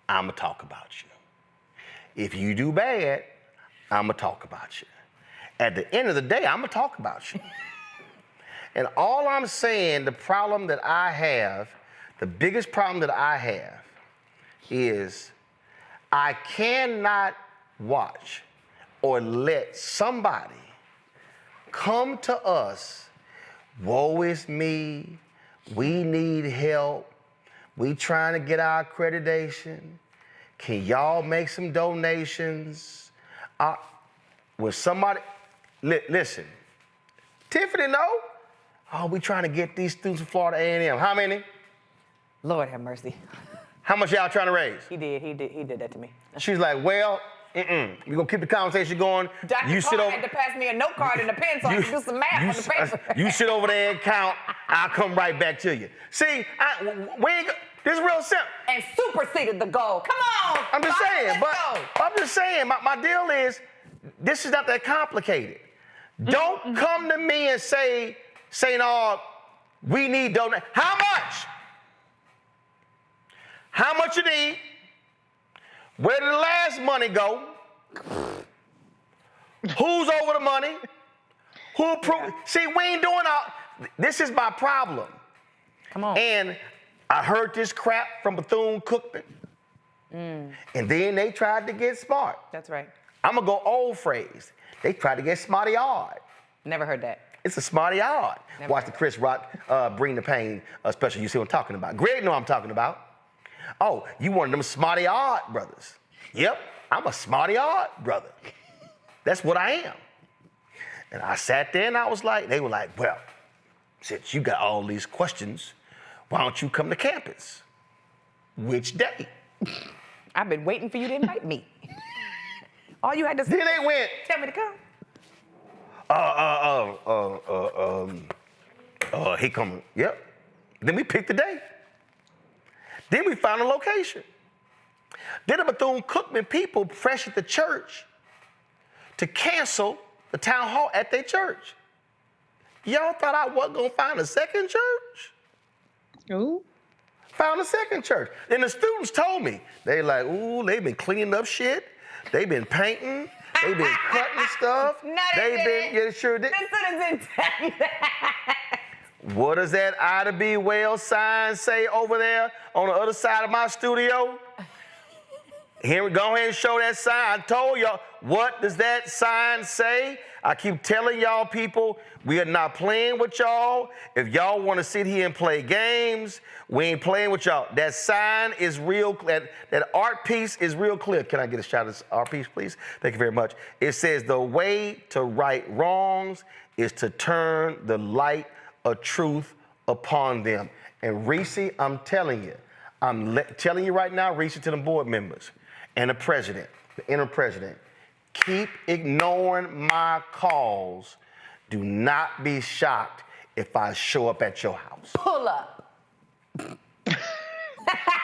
I'm going to talk about you. If you do bad, I'm going to talk about you. At the end of the day, I'm going to talk about you. And all I'm saying, the problem that I have, the biggest problem that I have is I cannot watch or let somebody come to us, woe is me, we need help, we trying to get our accreditation, can y'all make some donations? When somebody, listen, Tiffany know, oh, we trying to get these students from Florida A&M. How many? Lord have mercy. How much y'all trying to raise? He did that to me. She's like, well, we're gonna keep the conversation going. Dr. Carr had to pass me a note card and a pen so I could do some math on the paper. You sit over there and count. I'll come right back to you. See, this is real simple. And superseded the goal. Come on. I'm just saying, my deal is, This is not that complicated. Don't come to me and say, St. Aug, we need donate. How much? How much you need? Where did the last money go? Who's over the money? Who approved? See, we ain't doing all. This is my problem. Come on. And I heard this crap from Bethune-Cookman. And then they tried to get smart. That's right. I'm going to go old phrase. They tried to get smarty-yard. Never heard that. It's a smarty-yard. Watch the Chris Rock Bring the Pain special. You see what I'm talking about. Greg know what I'm talking about. Oh, you one of them smarty-yard brothers. Yep, I'm a smarty-yard brother. That's what I am. And I sat there and I was like, they were like, well, since you got all these questions, why don't you come to campus? Which day? I've been waiting for you to invite me. All you had to say Then they went, tell me to come. he coming. Yep. Then we picked the day. Then we found a location. Then the Bethune-Cookman people pressured the church to cancel the town hall at their church. Y'all thought I wasn't gonna find a second church? Ooh. Found a second church. And the students told me, they like, ooh, they've been cleaning up shit. They've been painting. They've been cutting stuff. No, they yeah, sure did. The students didn't tell you that. What does that Ida B. Wells sign say over there on the other side of my studio? Here we go ahead and show that sign. I told y'all, what does that sign say? I keep telling y'all people, we are not playing with y'all. If y'all want to sit here and play games, we ain't playing with y'all. That sign is real, that art piece is real clear. Can I get a shot of this art piece, please? Thank you very much. It says, the way to right wrongs is to turn the light of truth upon them. And Reese, I'm telling you, telling you right now, Reese, to the board members and the president, the interim president, keep ignoring my calls. Do not be shocked if I show up at your house. Pull up.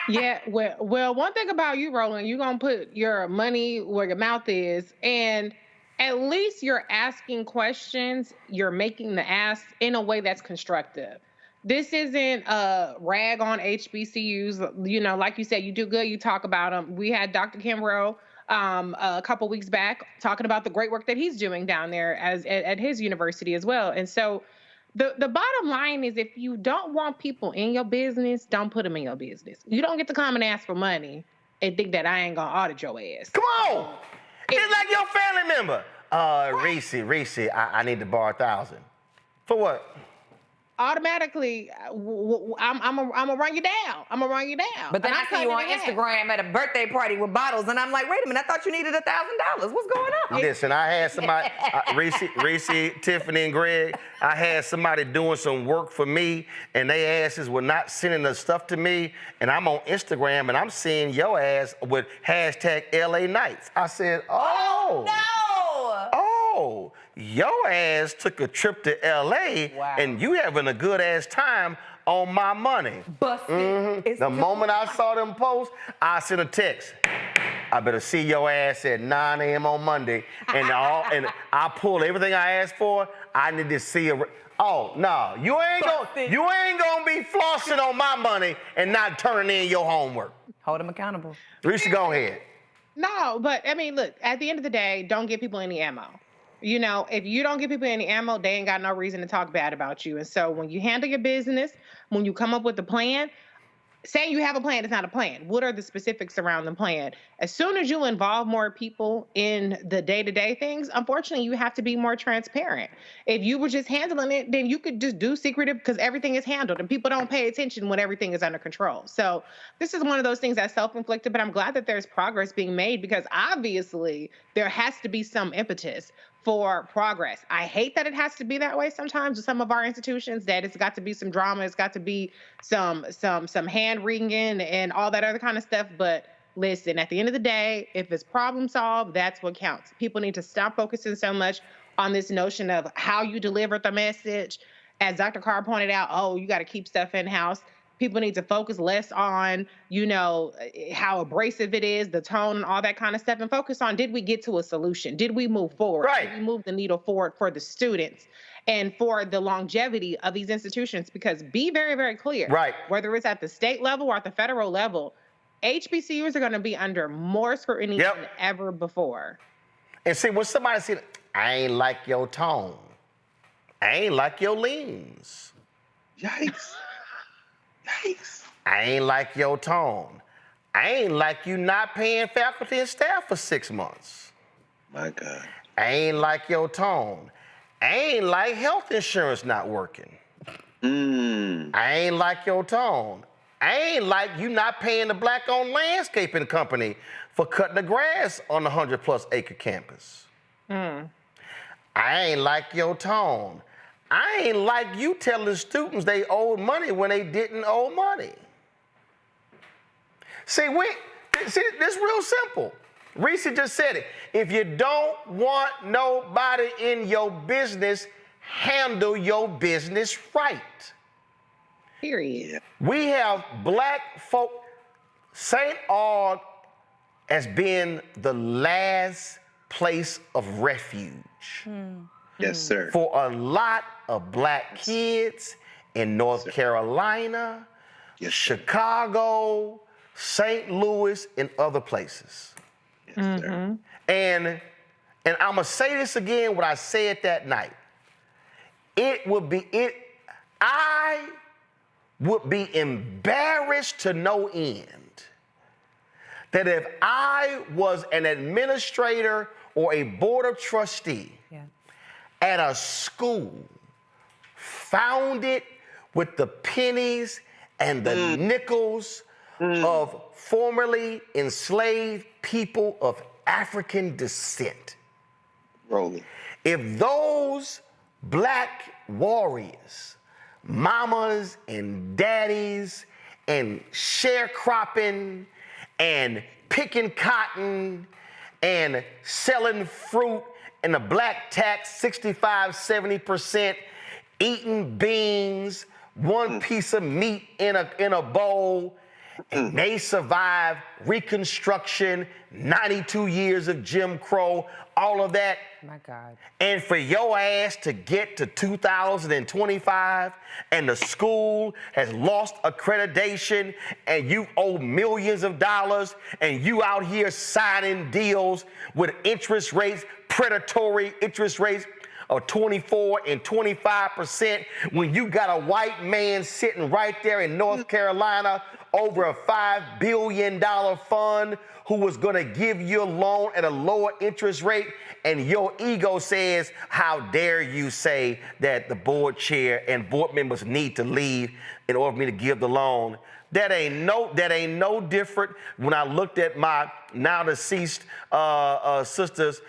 Yeah, well, one thing about you, Roland, you're going to put your money where your mouth is, and at least you're asking questions, you're making the ask in a way that's constructive. This isn't a rag on HBCUs. You know, like you said, you do good, you talk about them. We had Dr. Kim Rowe a couple weeks back talking about the great work that he's doing down there at his university as well. And so the bottom line is, if you don't want people in your business, don't put them in your business. You don't get to come and ask for money and think that I ain't gonna audit your ass. Come on. It's like your family member. Reese, I need to borrow $1,000. For what? Automatically, I'm gonna run you down. I'm gonna run you down. But then I see you on Instagram at a birthday party with bottles, and I'm like, wait a minute, I thought you needed $1,000. What's going on? Listen, I had somebody, Reese, Tiffany, and Greg, I had somebody doing some work for me, and they asses were not sending the stuff to me, and I'm on Instagram, and I'm seeing your ass with hashtag LA Nights. I said, oh no. Your ass took a trip to LA, and you having a good ass time on my money. Busted. The moment I saw them post, I sent a text. I better see your ass at 9 a.m. on Monday, and I pulled everything I asked for. I need to see a. Oh no, you ain't gonna be flossing on my money and not turning in your homework. Hold them accountable. Reese, go ahead. No, but I mean, look, at the end of the day, don't give people any ammo. You know, if you don't give people any ammo, they ain't got no reason to talk bad about you. And so when you handle your business, when you come up with a plan, saying you have a plan is not a plan. What are the specifics around the plan? As soon as you involve more people in the day-to-day things, unfortunately, you have to be more transparent. If you were just handling it, then you could just do secretive because everything is handled and people don't pay attention when everything is under control. So this is one of those things that's self-inflicted, but I'm glad that there's progress being made because obviously there has to be some impetus for progress. I hate that it has to be that way sometimes with some of our institutions, that it's got to be some drama, it's got to be some hand wringing and all that other kind of stuff. But listen, at the end of the day, if it's problem solved, that's what counts. People need to stop focusing so much on this notion of how you deliver the message. As Dr. Carr pointed out, oh, you got to keep stuff in-house. People need to focus less on, how abrasive it is, the tone and all that kind of stuff, and focus on, did we get to a solution? Did we move forward? Right. Did we move the needle forward for the students and for the longevity of these institutions? Because be very, very clear, Right. whether it's at the state level or at the federal level, HBCUs are going to be under more scrutiny than ever before. And see, when somebody said, I ain't like your tone, I ain't like your leans. Yikes. Yikes. I ain't like your tone. I ain't like you not paying faculty and staff for 6 months. My God. I ain't like your tone. I ain't like health insurance not working. I ain't like your tone. I ain't like you not paying the black-owned landscaping company for cutting the grass on the 100-plus acre campus. I ain't like your tone. I ain't like you telling students they owed money when they didn't owe money. See, this is real simple. Reese just said it. If you don't want nobody in your business, handle your business right. Period. We have black folk. St. Aug has been the last place of refuge. Yes, sir. For a lot of black kids in North Carolina, Chicago, St. Louis, and other places. Yes, sir. And I'm gonna say this again, what I said that night. I would be embarrassed to no end that if I was an administrator or a board of trustee at a school founded with the pennies and the nickels of formerly enslaved people of African descent. Rolling. If those black warriors, mamas and daddies, and sharecropping and picking cotton and selling fruit and the black tax 65, 70%, eating beans, one piece of meat in a bowl, and they survived Reconstruction, 92 years of Jim Crow, all of that. My God. And for your ass to get to 2025 and the school has lost accreditation and you owe millions of dollars and you out here signing deals with interest rates, predatory interest rates of 24 and 25% when you got a white man sitting right there in North Carolina over a $5 billion fund who was going to give you a loan at a lower interest rate, and your ego says, how dare you say that the board chair and board members need to leave in order for me to give the loan. That ain't no different when I looked at my now deceased sister's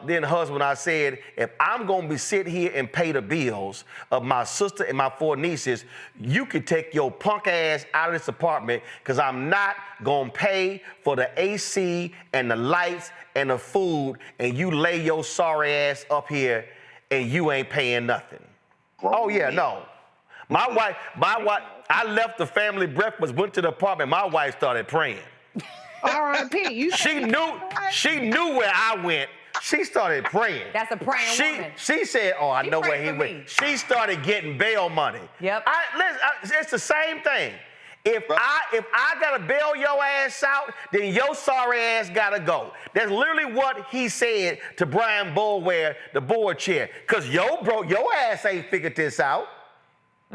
then husband. I said, if I'm gonna be sit here and pay the bills of my sister and my 4 nieces, you could take your punk ass out of this apartment because I'm not gonna pay for the AC and the lights and the food, and you lay your sorry ass up here and you ain't paying nothing. Oh yeah, no. My wife, I left the family breakfast, went to the apartment, my wife started praying. R.I.P. She knew where I went. She started praying. That's a praying woman. She said, oh, I know where he went. She started getting bail money. Yep. It's the same thing. If I gotta bail your ass out, then your sorry ass gotta go. That's literally what he said to Brian Boulware, the board chair. Cause your ass ain't figured this out.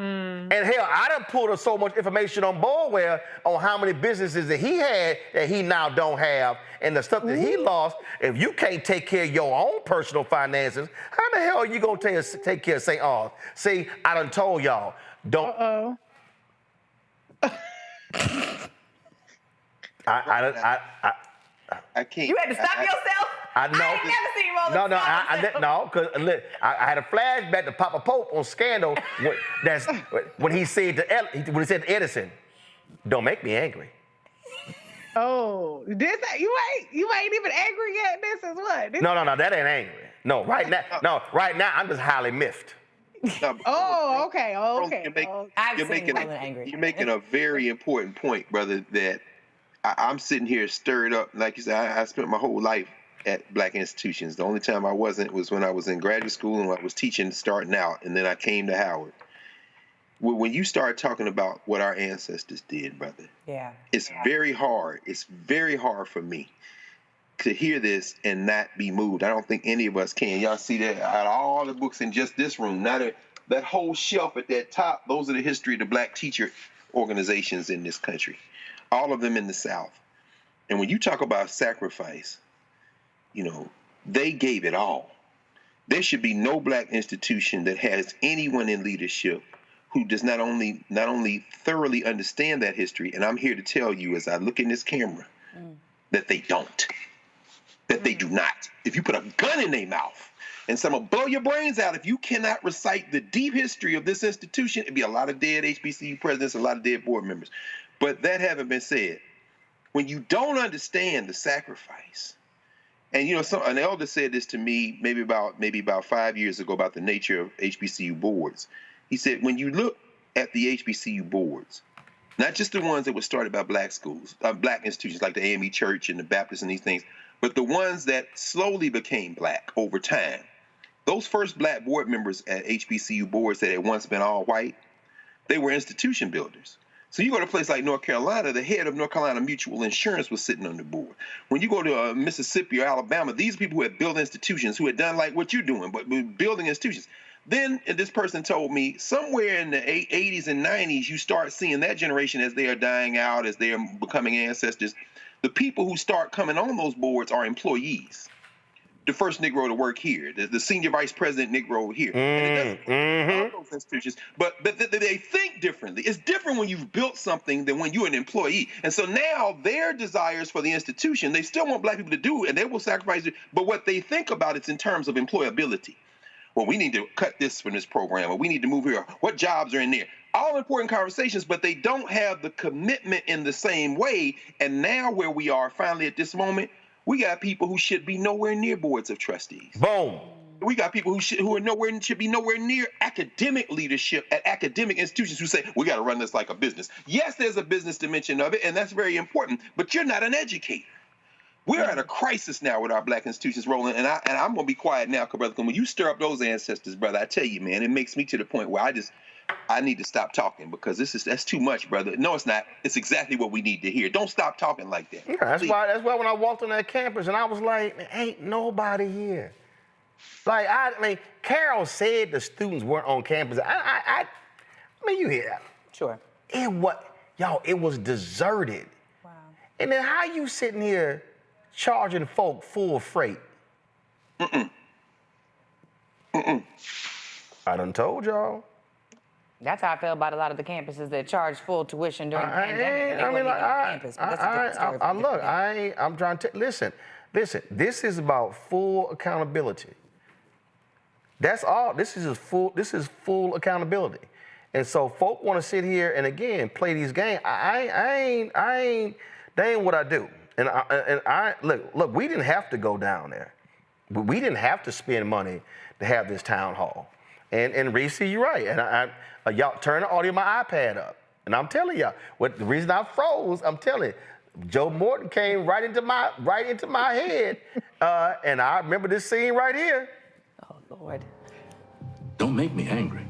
And hell, I done pulled up so much information on Boulware on how many businesses that he had that he now don't have, and the stuff that he lost. If you can't take care of your own personal finances, how the hell are you gonna take care of St. Aug? See, I done told y'all, don't. I can't. You had to stop yourself? I know. I ain't never seen Roland because I had a flashback to Papa Pope on Scandal when he said to Edison, "Don't make me angry." Oh, you ain't even angry yet. This is what? No, that ain't angry. No, right now I'm just highly miffed. Oh, okay. You're making a very important point, brother, that I'm sitting here stirred up. Like you said, I spent my whole life at black institutions. The only time I wasn't was when I was in graduate school and I was teaching starting out, and then I came to Howard. When you start talking about what our ancestors did, brother, it's very hard. It's very hard for me to hear this and not be moved. I don't think any of us can. Y'all see that out of all the books in just this room, that whole shelf at that top, those are the history of the black teacher organizations in this country, all of them in the South. And when you talk about sacrifice, they gave it all. There should be no black institution that has anyone in leadership who does not only thoroughly understand that history, and I'm here to tell you as I look in this camera, that they don't. That they do not. If you put a gun in their mouth and someone blow your brains out, if you cannot recite the deep history of this institution, it'd be a lot of dead HBCU presidents, a lot of dead board members. But that having been said, when you don't understand the sacrifice, and an elder said this to me maybe about 5 years ago about the nature of HBCU boards. He said, when you look at the HBCU boards, not just the ones that were started by black schools, black institutions like the AME Church and the Baptists and these things, but the ones that slowly became black over time, those first black board members at HBCU boards that had once been all white, they were institution builders. So you go to a place like North Carolina, the head of North Carolina Mutual Insurance was sitting on the board. When you go to Mississippi or Alabama, these people who had built institutions, who had done like what you're doing, but building institutions. Then this person told me somewhere in the 80s and 90s, you start seeing that generation as they are dying out, as they are becoming ancestors. The people who start coming on those boards are employees. The first Negro to work here, the senior vice president Negro here. And it doesn't those institutions, but they think differently. It's different when you've built something than when you're an employee. And so now their desires for the institution, they still want black people to do, and they will sacrifice it. But what they think about it's in terms of employability. Well, we need to cut this from this program, or we need to move here. What jobs are in there? All important conversations, but they don't have the commitment in the same way. And now where we are finally at this moment, we got people who should be nowhere near boards of trustees. Boom. We got people who should be nowhere near academic leadership at academic institutions who say, we got to run this like a business. Yes, there's a business dimension of it, and that's very important, but you're not an educator. We're at a crisis now with our black institutions, Roland, and I'm going to be quiet now, brother, because when you stir up those ancestors, brother, I tell you, man, it makes me to the point where I need to stop talking, because that's too much, brother. No, it's not. It's exactly what we need to hear. Don't stop talking like that. Yeah, that's why when I walked on that campus and I was like, man, ain't nobody here. Like, Carol said the students weren't on campus. I mean, you hear that. Sure. It was deserted. Wow. And then how you sitting here charging folk full freight? I done told y'all. That's how I felt about a lot of the campuses that charge full tuition during the pandemic. I'm trying to listen. This is about full accountability. That's all. This is full accountability. And so folk want to sit here and again play these games. They ain't what I do. And I look. We didn't have to go down there. We didn't have to spend money to have this town hall. And Reese, you're right. And y'all turn the audio of my iPad up. And I'm telling y'all, the reason I froze, I'm telling you, Joe Morton came right into my head. And I remember this scene right here. Oh, Lord. Don't make me angry.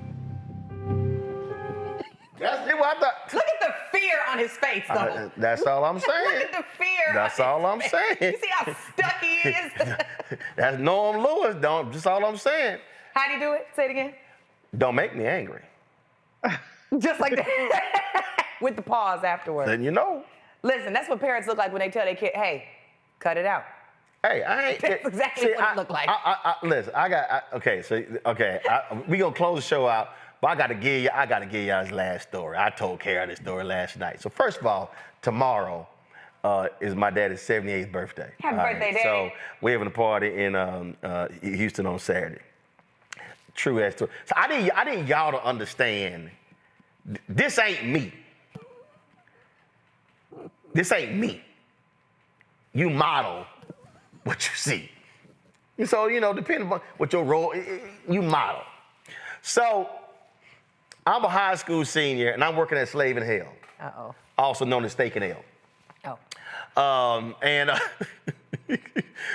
That's what I thought. Look at the fear on his face, though. That's all I'm saying. Look at the fear. That's all I'm saying. You see how stuck he is? That's Norm Lewis. That's all I'm saying. How do you do it? Say it again. Don't make me angry. Just like that. With the pause afterwards. Then you know. Listen, that's what parents look like when they tell their kid, hey, cut it out. Hey, That's exactly what it looked like. Listen, we gonna close the show out, but I gotta give y'all his last story. I told Kara this story last night. So first of all, tomorrow is my daddy's 78th birthday. Happy birthday, Daddy. So we're having a party in Houston on Saturday. True ass story. So I need y'all to understand, this ain't me. This ain't me. You model what you see. And so, depending on what your role, you model. So I'm a high school senior, and I'm working at Slave in Hell, Uh-oh. also known as Steak and Ale. Oh.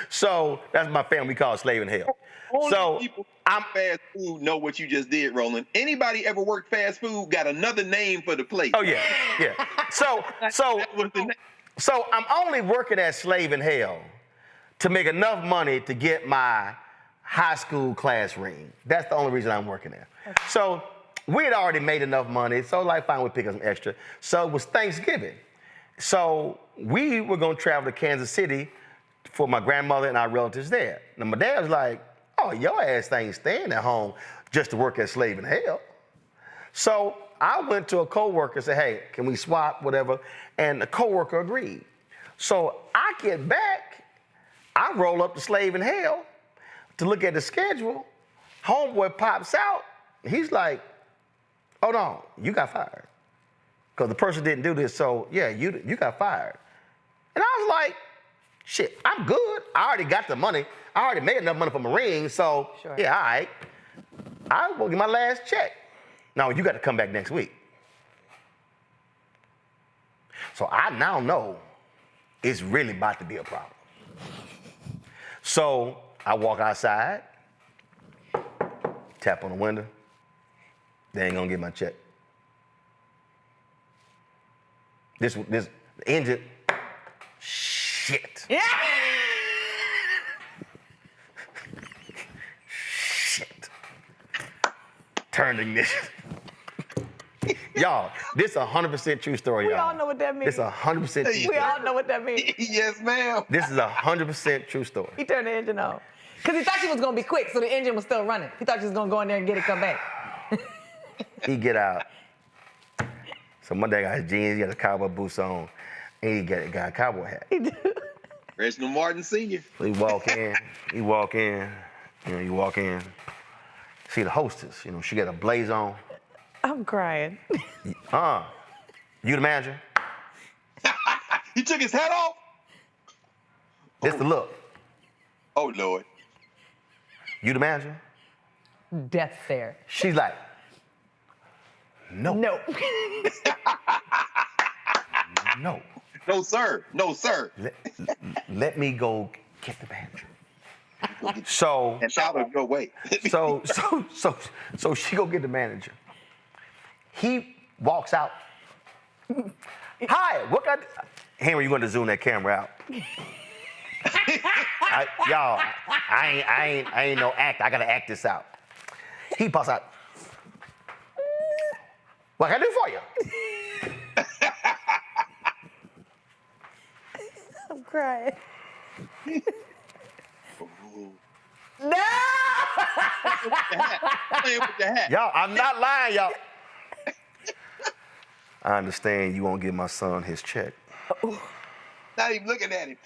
So that's my family. We call it Slave in Hell. Only So people fast food know what you just did, Roland. Anybody ever worked fast food got another name for the place. Oh yeah. So I'm only working at Slave in Hell to make enough money to get my high school class ring. That's the only reason I'm working there. Okay. So we had already made enough money, so like fine, we pick up some extra. So it was Thanksgiving. So we were gonna travel to Kansas City for my grandmother and our relatives there. Now my dad was like, oh, your ass ain't staying at home just to work at Slave in Hell. So I went to a coworker and said, hey, can we swap, whatever? And the coworker agreed. So I get back, I roll up to Slave in Hell to look at the schedule. Homeboy pops out. He's like, hold on, you got fired. Because the person didn't do this, so yeah, you got fired. And I was like, shit, I'm good. I already got the money. I already made enough money for my ring, so yeah, all right. I will get my last check. Now, you got to come back next week. So I now know it's really about to be a problem. So I walk outside, tap on the window. They ain't gonna get my check. This engine, shit. Yeah. Shit. Turn the ignition. Y'all, this is 100% true story, y'all. We all know what that means. This is 100% true story. We all know what that means. Yes, ma'am. This is 100% true story. He turned the engine on. Because he thought she was going to be quick, so the engine was still running. He thought she was going to go in there and get it, come back. He get out. So my dad got his jeans, he got his cowboy boots on, and he got a cowboy hat. He do. Reginald Martin Sr. So he walk in, you walk in, see the hostess, she got a blaze on. I'm crying. You the manager? He took his hat off? This the look. Oh, Lord. You the manager? Death stare. She's like, no. No. No. No, sir. No, sir. Let me go get the manager. So and out of your way. so she go get the manager. He walks out. Hi, what got? Henry, you going to zoom that camera out? Y'all, I ain't no actor. I gotta act this out. He pops out. What can I do for you? I'm crying. No! Play with the hat. Y'all, I'm not lying, y'all. I understand you won't give my son his check. Not even looking at him.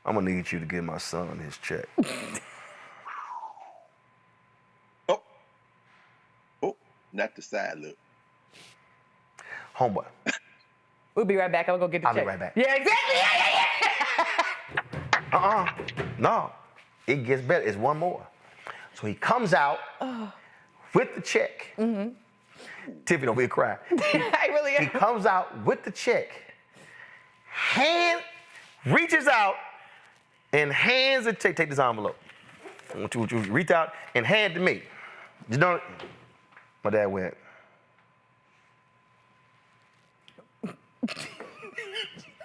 I'm gonna need you to give my son his check. Oh, not the side look. Homeboy. We'll be right back. I'm gonna go get the check. I'll be right back. Yeah, exactly. Yeah. No, it gets better. It's one more. So he comes out with the check. Mm-hmm. Tiffany over here crying. I really am. He comes out with the check, reaches out and hands it. Take this envelope. I want you to reach out and hand it to me. You know, my dad went.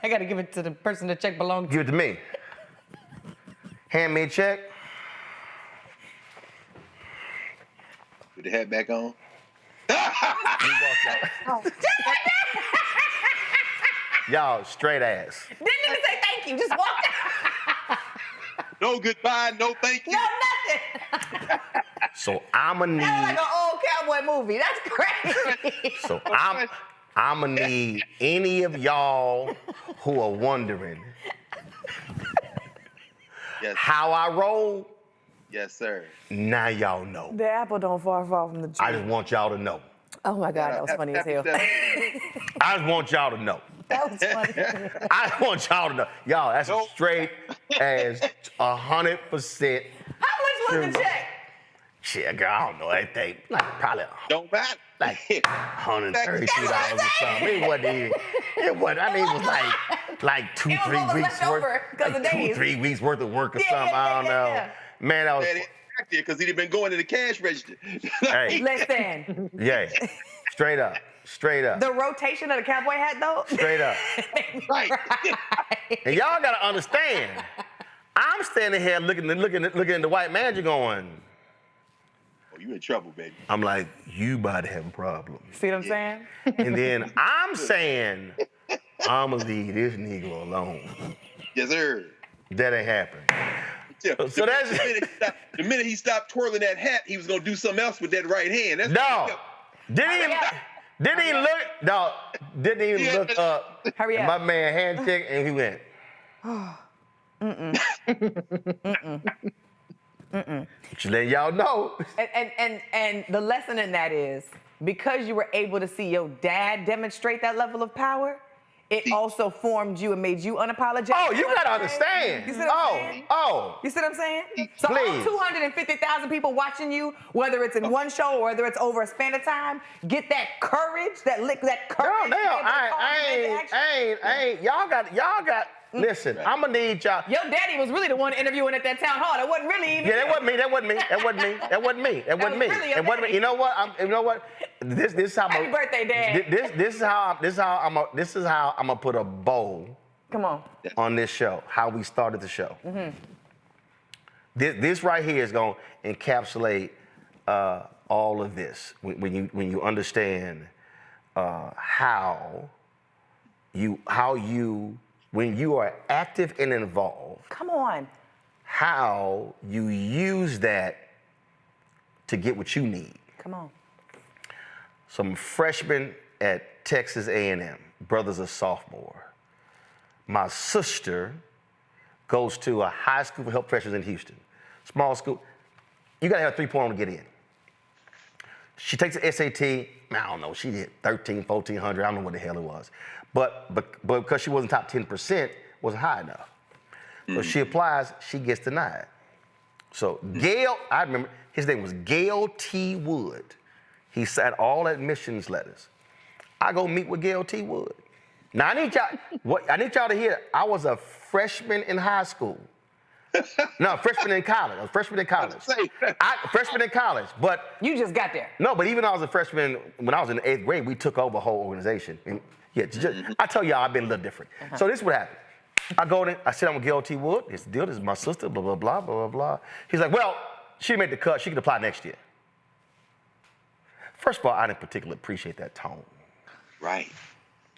I gotta give it to the person the check belongs to. Give it to me. Hand me a check. Put the hat back on. He walks out. Y'all, straight ass. Didn't even say thank you, just walked out. No goodbye, no thank you. No, nothing. So I'ma need. That's like an old cowboy movie. That's crazy. So I'ma need any of y'all who are wondering how I roll. Yes, sir. Now y'all know. The apple don't fall from the tree. I just want y'all to know. Oh my God, that was funny as hell. I just want y'all to know. That was funny. I want y'all to know. Y'all, that's a straight ass 100%. How much was the check? Shit, girl, I don't know. I think like probably Don't matter. like $132 or something. It wasn't even. It wasn't. I mean, it was like 2, 3 weeks worth. Like 2, 3 weeks worth of work or something. I don't know. Man, I was. Because he'd have been going to the cash register. Hey. Listen. Yeah. Straight up. Straight up. The rotation of the cowboy hat, though. Straight up. Right. And y'all gotta understand. I'm standing here looking at the white manager going. Oh, you in trouble, baby. I'm like, you about to have a problem. See what I'm saying? And then I'm saying, I'ma leave this Negro alone. Yes, sir. That ain't happening. Yeah, So that's the minute he stopped twirling that hat, he was gonna do something else with that right hand. That's Didn't even look up. Hurry up. My man handshake and he went. Just letting y'all know. And the lesson in that is because you were able to see your dad demonstrate that level of power, it also formed you and made you unapologetic. Oh, you gotta understand. You see what I'm saying? You see what I'm saying? So Please. all 250,000 people watching you, whether it's in one show or whether it's over a span of time, get that courage, that courage. No, I ain't. Y'all got. Listen, I'm gonna need y'all. Your daddy was really the one interviewing at that town hall. That wasn't really even. Yeah, that wasn't me. You know what? This is how. Happy birthday, Dad. This is how I'm gonna put a bow. Come on this show. How we started the show. Mm-hmm. This right here is gonna encapsulate all of this when you understand how you. When you are active and involved, come on, how you use that to get what you need. Come on. Some freshmen at Texas A&M, brother's a sophomore. My sister goes to a high school for help freshmen in Houston, small school. You gotta have a 3.0 to get in. She takes the SAT, I don't know, she did 1,400, I don't know what the hell it was. But because she wasn't top 10%, wasn't high enough. So she applies, she gets denied. So Gail, I remember, his name was Gail T. Wood. He sat all admissions letters. I go meet with Gail T. Wood. Now I need y'all to hear, I was a freshman in high school. No, freshman in college. I was freshman in college. Freshman in college, but you just got there. No, but even though I was a freshman, when I was in the 8th grade, we took over a whole organization. And I tell y'all, I've been a little different. So this is what happened. I go in, I sit down with Gail T. Wood. It's the deal. This is my sister. Blah blah blah blah blah. He's like, well, she made the cut. She can apply next year. First of all, I didn't particularly appreciate that tone. Right.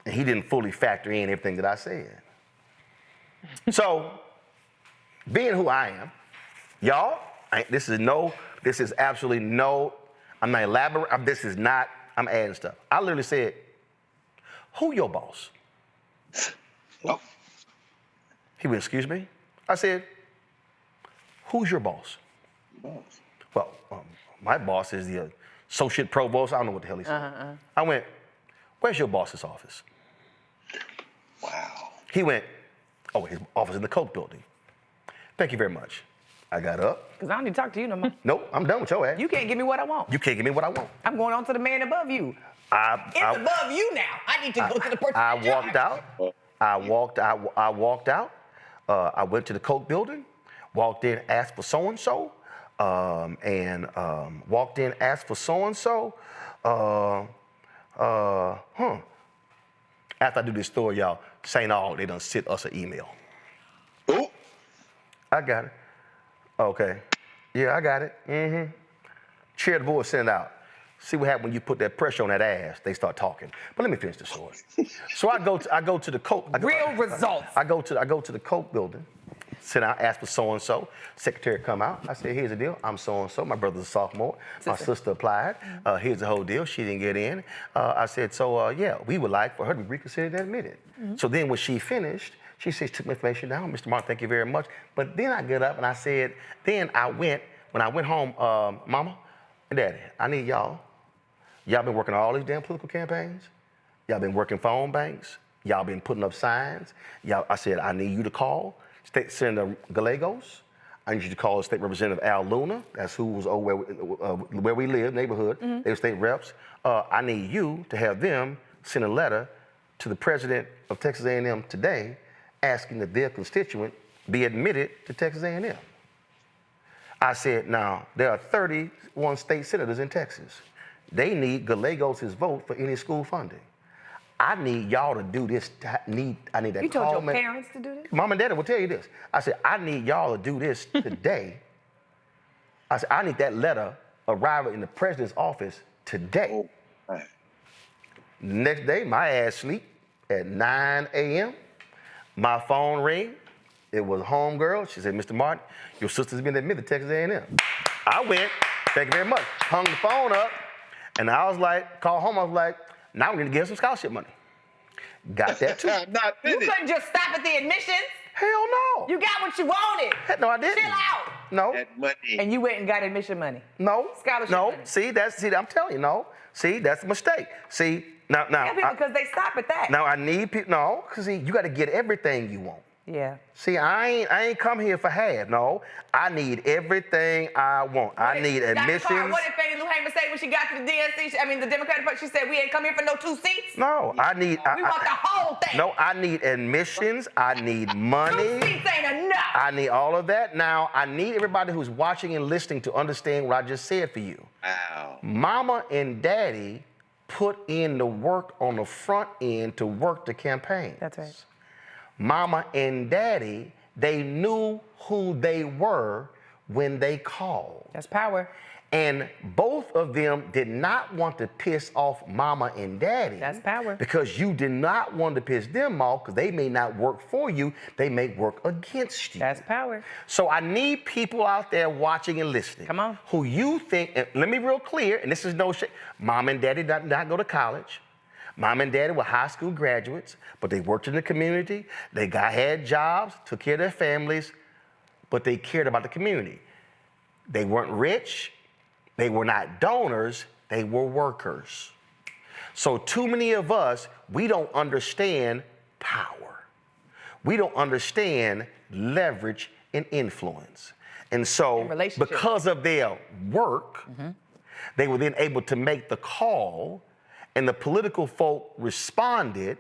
And he didn't fully factor in everything that I said. So, being who I am, y'all, this is absolutely no, I'm not elaborating, I'm adding stuff. I literally said, who your boss? Oh. He went, excuse me? I said, who's your boss? Well, my boss is the associate provost. I don't know what the hell he said. I went, where's your boss's office? Wow. He went, oh, his office in the Coke building. Thank you very much. I got up. Because I don't need to talk to you no more. Nope, I'm done with your ass. You can't give me what I want. You can't give me what I want. I'm going on to the man above you. It's above you now. I need to go to the person. I walked out. I walked out. I went to the Coke building, walked in, asked for so-and-so, walked in, asked for so-and-so. After I do this story, y'all, St. Aug, they done sent us an email. Oh. I got it. Okay. Yeah, I got it. Chair of the board sent it out. See what happens when you put that pressure on that ass, they start talking. But let me finish the story. So I go to the Coke. Real results. I go to the Coke building, sit down, ask for so-and-so. Secretary come out. I said, here's the deal. I'm so-and-so. My brother's a sophomore. My sister applied. Here's the whole deal. She didn't get in. I said, so yeah, we would like for her to be reconsidered and admitted. So then when she finished, she said, she took my information down. Mr. Martin, thank you very much. But then I got up and I said, when I went home, Mama and Daddy, I need y'all. Y'all been working on all these damn political campaigns. Y'all been working phone banks. Y'all been putting up signs. I said, I need you to call State Senator Gallegos. I need you to call State Representative Al Luna. That's who was over where we live, neighborhood. They were state reps. I need you to have them send a letter to the president of Texas A&M today asking that their constituent be admitted to Texas A&M. I said, now, there are 31 state senators in Texas. They need Gallegos' vote for any school funding. I need y'all to do this. I need that. You told your parents to do this? Mom and Daddy will tell you this. I said, I need y'all to do this today. I said, I need that letter arriving in the president's office today. Next day, my ass sleep at 9 a.m. My phone ring. It was a homegirl. She said, Mr. Martin, your sister's been admitted to Texas A&M. I went, thank you very much, hung the phone up, and I was like, called home, I was like, now we need to give her some scholarship money. Got that too. You couldn't just stop at the admissions? Hell no. You got what you wanted. No, I didn't. Chill out. No. That money. And you went and got admission money. No. Scholarship no. money. See, I'm telling you, no. See, that's a mistake. See, now. Yeah, because they stop at that. Now I need people, no, because see, you got to get everything you want. Yeah. See, I ain't come here for half. No, I need everything I want. I need admissions. Carr, what did Fannie Lou Hamer say when she got to the DNC? The Democratic Party, she said we ain't come here for no 2 seats. No, I need. We want the whole thing. No, I need admissions. I need money. 2 seats ain't enough. I need all of that. Now, I need everybody who's watching and listening to understand what I just said for you. Wow. Mama and Daddy put in the work on the front end to work the campaign. That's right. Mama and Daddy, they knew who they were when they called. That's power. And both of them did not want to piss off Mama and Daddy. That's power. Because you did not want to piss them off because they may not work for you, they may work against you. That's power. So I need people out there watching and listening. Come on. Who you think, and let me be real clear, and this is no shit. Mom and Daddy did not go to college. Mom and Daddy were high school graduates, but they worked in the community. They had jobs, took care of their families, but they cared about the community. They weren't rich. They were not donors. They were workers. So too many of us, we don't understand power. We don't understand leverage and influence. And so because of their work, they were then able to make the call. And the political folk responded.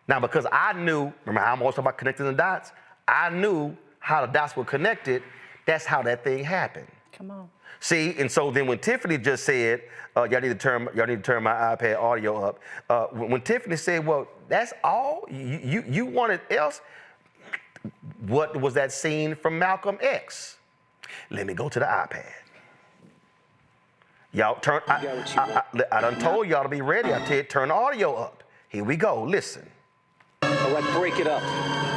Now, because I knew, remember how I'm always talking about connecting the dots? I knew how the dots were connected. That's how that thing happened. Come on. See, and so then when Tiffany just said, y'all need to turn my iPad audio up. When Tiffany said, well, that's all? You wanted else? What was that scene from Malcolm X? Let me go to the iPad. Y'all turn, I done told y'all to be ready. I tell you, turn the audio up. Here we go, listen. All right, break it up.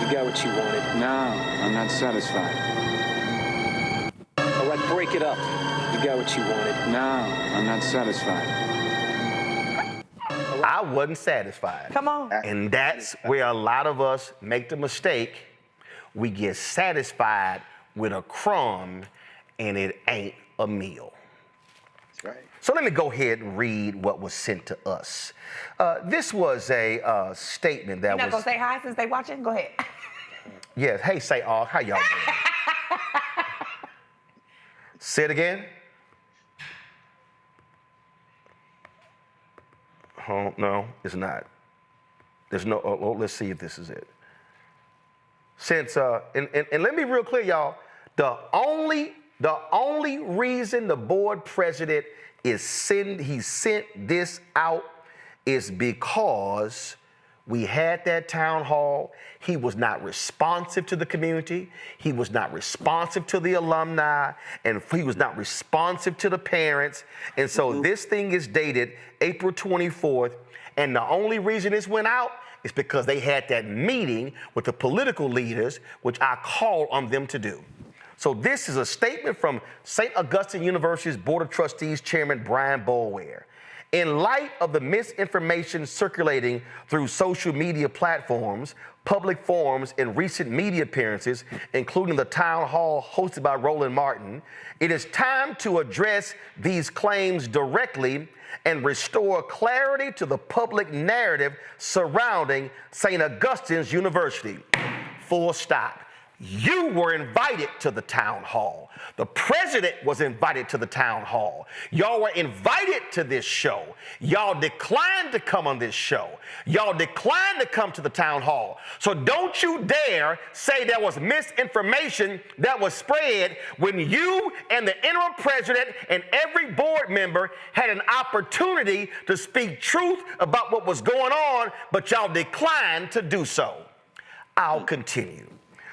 You got what you wanted. No, I'm not satisfied. All right, break it up. You got what you wanted. No, I'm not satisfied. I wasn't satisfied. Come on. And that's where a lot of us make the mistake. We get satisfied with a crumb and it ain't a meal. Right. So let me go ahead and read what was sent to us. This was a statement that was... You're not going to say hi since they watching? Go ahead. Yes. Hey, say, how y'all doing? Say it again. Oh, no, it's not. There's no... let's see if this is it. Since... and let me be real clear, y'all. The only reason the board president he sent this out is because we had that town hall. He was not responsive to the community. He was not responsive to the alumni, and he was not responsive to the parents. And so this thing is dated April 24th, and the only reason this went out is because they had that meeting with the political leaders, which I called on them to do. So this is a statement from St. Augustine University's Board of Trustees Chairman Brian Boulware. In light of the misinformation circulating through social media platforms, public forums, and recent media appearances, including the town hall hosted by Roland Martin, it is time to address these claims directly and restore clarity to the public narrative surrounding St. Augustine's University. Full stop. You were invited to the town hall. The president was invited to the town hall. Y'all were invited to this show. Y'all declined to come on this show. Y'all declined to come to the town hall. So don't you dare say there was misinformation that was spread when you and the interim president and every board member had an opportunity to speak truth about what was going on, but y'all declined to do so. I'll continue.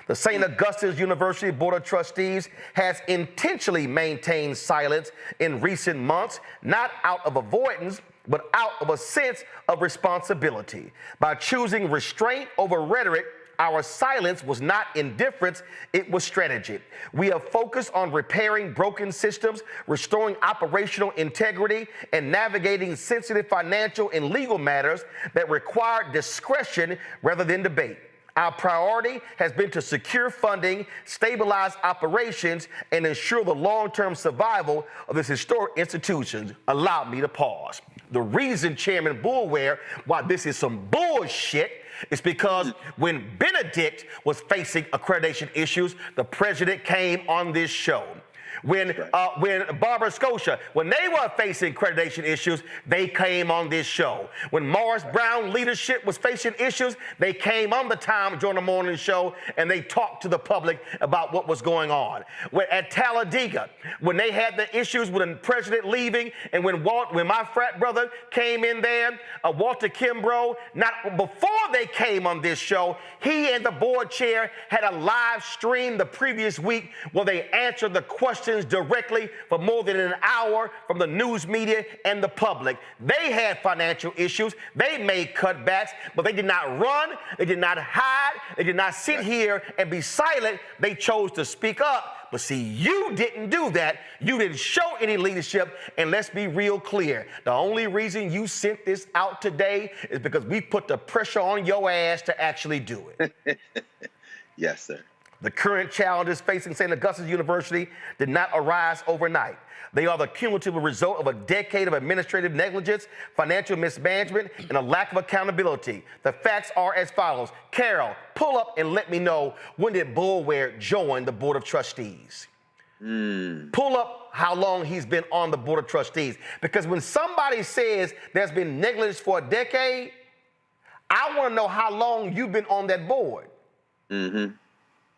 The St. Augustine's University Board of Trustees has intentionally maintained silence in recent months, not out of avoidance, but out of a sense of responsibility. By choosing restraint over rhetoric, our silence was not indifference, it was strategy. We have focused on repairing broken systems, restoring operational integrity, and navigating sensitive financial and legal matters that require discretion rather than debate. Our priority has been to secure funding, stabilize operations, and ensure the long-term survival of this historic institution. Allow me to pause. The reason, Chairman Boulware, why this is some bullshit is because when Benedict was facing accreditation issues, the president came on this show. When Barbara Scotia, when they were facing accreditation issues, they came on this show. When Morris Brown leadership was facing issues, they came on the Tom Joyner Morning Show and they talked to the public about what was going on. At Talladega, when they had the issues with the president leaving, and when my frat brother came in there, Walter Kimbrough, not before they came on this show, he and the board chair had a live stream the previous week where they answered the questions directly for more than an hour from the news media and the public. They had financial issues. They made cutbacks, but they did not run. They did not hide. They did not sit here and be silent. They chose to speak up. But see, you didn't do that. You didn't show any leadership. And let's be real clear. The only reason you sent this out today is because we put the pressure on your ass to actually do it. Yes, sir. The current challenges facing St. Augustine's University did not arise overnight. They are the cumulative result of a decade of administrative negligence, financial mismanagement, and a lack of accountability. The facts are as follows. Carol, pull up and let me know, when did Boulware join the Board of Trustees? Pull up how long he's been on the Board of Trustees. Because when somebody says there's been negligence for a decade, I want to know how long you've been on that board.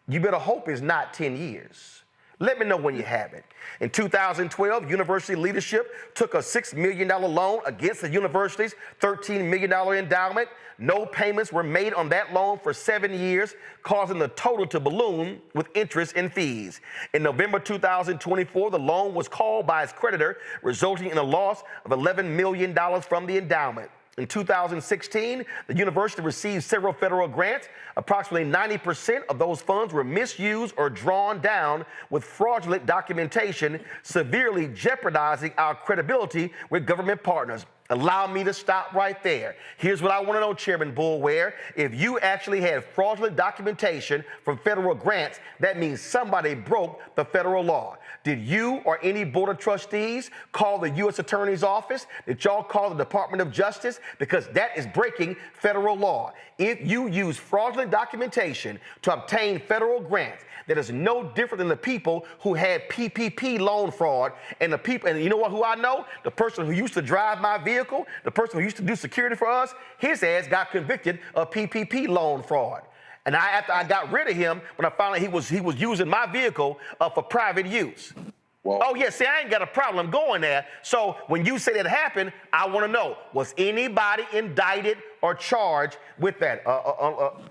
You better hope it's not 10 years. Let me know when you have it. In 2012, university leadership took a $6 million loan against the university's $13 million endowment. No payments were made on that loan for 7 years, causing the total to balloon with interest and fees. In November 2024, the loan was called by its creditor, resulting in a loss of $11 million from the endowment. In 2016, the university received several federal grants. Approximately 90% of those funds were misused or drawn down with fraudulent documentation, severely jeopardizing our credibility with government partners. Allow me to stop right there. Here's what I want to know, Chairman Boulware. If you actually had fraudulent documentation from federal grants, that means somebody broke the federal law. Did you or any Board of Trustees call the U.S. Attorney's Office? Did y'all call the Department of Justice? Because that is breaking federal law. If you use fraudulent documentation to obtain federal grants, that is no different than the people who had PPP loan fraud, and the people, and you know what, who I know? The person who used to drive my vehicle, the person who used to do security for us, his ass got convicted of PPP loan fraud. And after I got rid of him, when I found out he was using my vehicle for private use. Whoa. Oh, yeah, see, I ain't got a problem going there. So when you say that happened, I want to know, was anybody indicted or charged with that?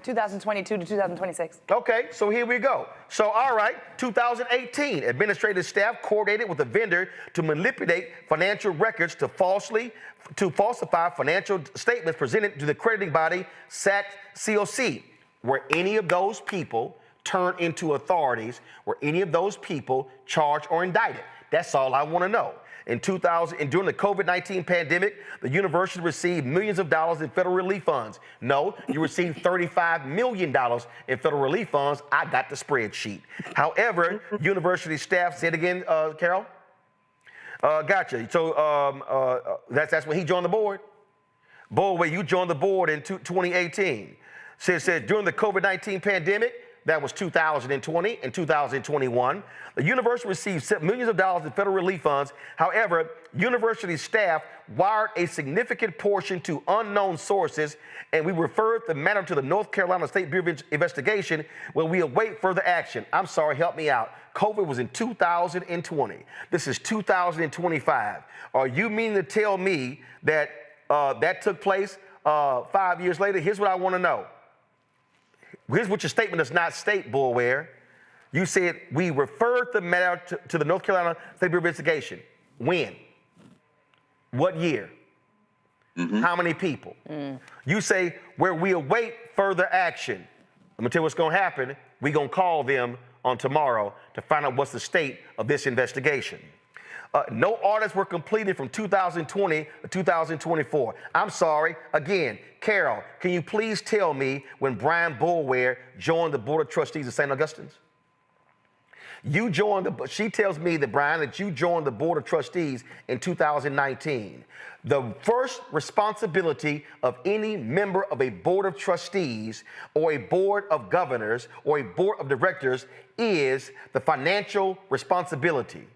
2022 to 2026. Okay, so here we go. So, all right, 2018, administrative staff coordinated with a vendor to manipulate financial records to falsify financial statements presented to the crediting body, SAC-COC. Were any of those people turned into authorities? Were any of those people charged or indicted? That's all I want to know. In 2000, and during the COVID-19 pandemic, the university received millions of dollars in federal relief funds. No, you received $35 million in federal relief funds. I got the spreadsheet. However, university staff, say it again, Carol? Gotcha. So that's when he joined the board. Boy, you joined the board in 2018. Said during the COVID-19 pandemic, that was 2020 and 2021. The university received millions of dollars in federal relief funds. However, university staff wired a significant portion to unknown sources, and we referred the matter to the North Carolina State Bureau of Investigation where we await further action. I'm sorry, help me out. COVID was in 2020. This is 2025. Are you meaning to tell me that that took place 5 years later? Here's what I want to know. Here's what your statement does not state, Bullware. You said we referred the matter to the North Carolina State Bureau of Investigation. When? What year? How many people? You say where we await further action. Let me tell you what's going to happen. We're going to call them on tomorrow to find out what's the state of this investigation. No audits were completed from 2020 to 2024. I'm sorry. Again, Carol, can you please tell me when Brian Bullware joined the Board of Trustees of St. Augustine's? She tells me that, Brian, that you joined the Board of Trustees in 2019. The first responsibility of any member of a Board of Trustees or a Board of Governors or a Board of Directors is the financial responsibility.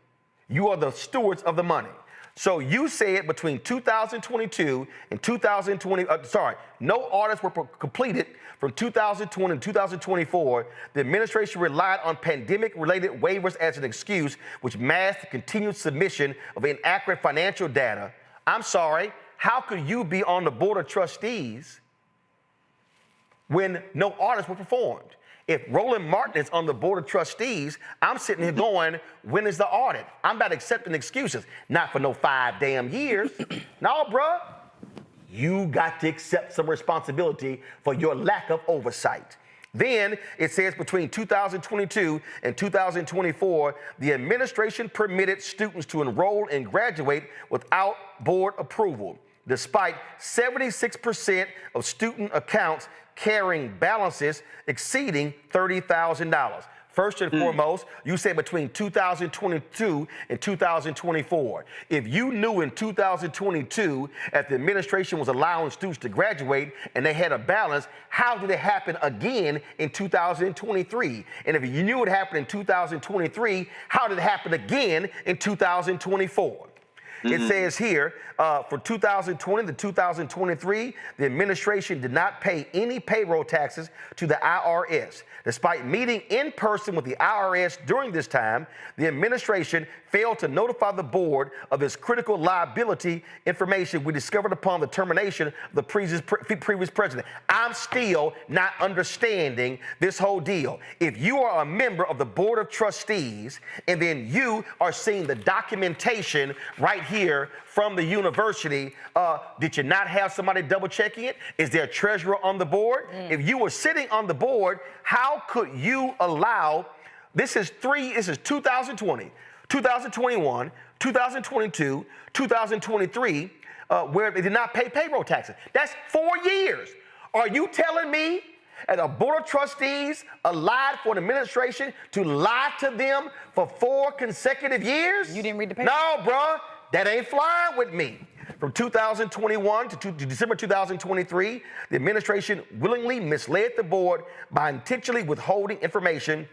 You are the stewards of the money. So you said between 2022 and 2020, no audits were completed from 2020 and 2024. The administration relied on pandemic-related waivers as an excuse, which masked the continued submission of inaccurate financial data. I'm sorry, how could you be on the Board of Trustees when no audits were performed? If Roland Martin is on the Board of Trustees, I'm sitting here going, when is the audit? I'm not accepting excuses. Not for no 5 damn years. No, bruh. You got to accept some responsibility for your lack of oversight. Then it says between 2022 and 2024, the administration permitted students to enroll and graduate without board approval, despite 76% of student accounts carrying balances exceeding $30,000. First and foremost, you said between 2022 and 2024. If you knew in 2022 that the administration was allowing students to graduate and they had a balance, how did it happen again in 2023? And if you knew it happened in 2023, how did it happen again in 2024? It says here, for 2020 to 2023, the administration did not pay any payroll taxes to the IRS. Despite meeting in person with the IRS during this time, the administration failed to notify the board of its critical liability information we discovered upon the termination of the previous president. I'm still not understanding this whole deal. If you are a member of the Board of Trustees and then you are seeing the documentation right here from the university, did you not have somebody double checking it? Is there a treasurer on the board? If you were sitting on the board, how could you allow, this is 2020, 2021, 2022, 2023, where they did not pay payroll taxes. That's 4 years. Are you telling me that a Board of Trustees allowed for an administration to lie to them for 4 consecutive years? You didn't read the paper? No, bruh. That ain't flying with me. From 2021 to December 2023, the administration willingly misled the board by intentionally withholding information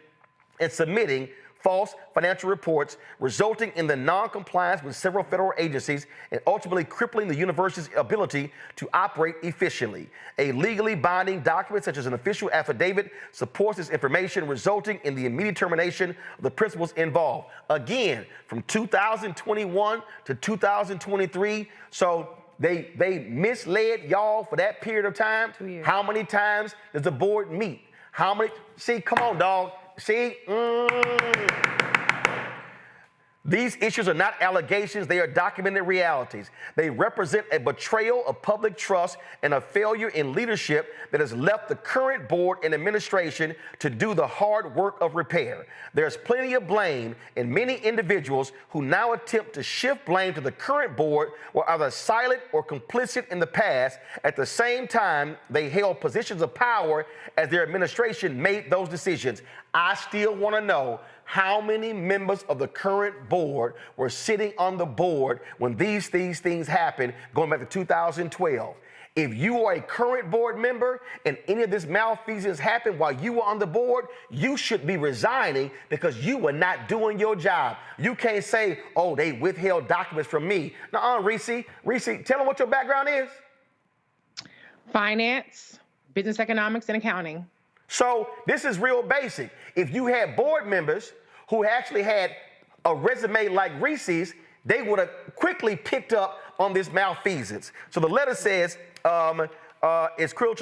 and submitting false financial reports, resulting in the non-compliance with several federal agencies and ultimately crippling the university's ability to operate efficiently. A legally binding document such as an official affidavit supports this information, resulting in the immediate termination of the principals involved. Again, from 2021 to 2023, so they misled y'all for that period of time. 2 years. How many times does the board meet? How many? See, come on, dog. See? These issues are not allegations, they are documented realities. They represent a betrayal of public trust and a failure in leadership that has left the current board and administration to do the hard work of repair. There's plenty of blame, and many individuals who now attempt to shift blame to the current board were either silent or complicit in the past. At the same time, they held positions of power as their administration made those decisions. I still want to know how many members of the current board were sitting on the board when these things happened going back to 2012. If you are a current board member and any of this malfeasance happened while you were on the board, you should be resigning because you were not doing your job. You can't say, oh, they withheld documents from me. Nuh-uh, Reese, tell them what your background is. Finance, business economics, and accounting. So this is real basic. If you had board members who actually had a resume like Reese's, they would have quickly picked up on this malfeasance. So the letter says, it's critical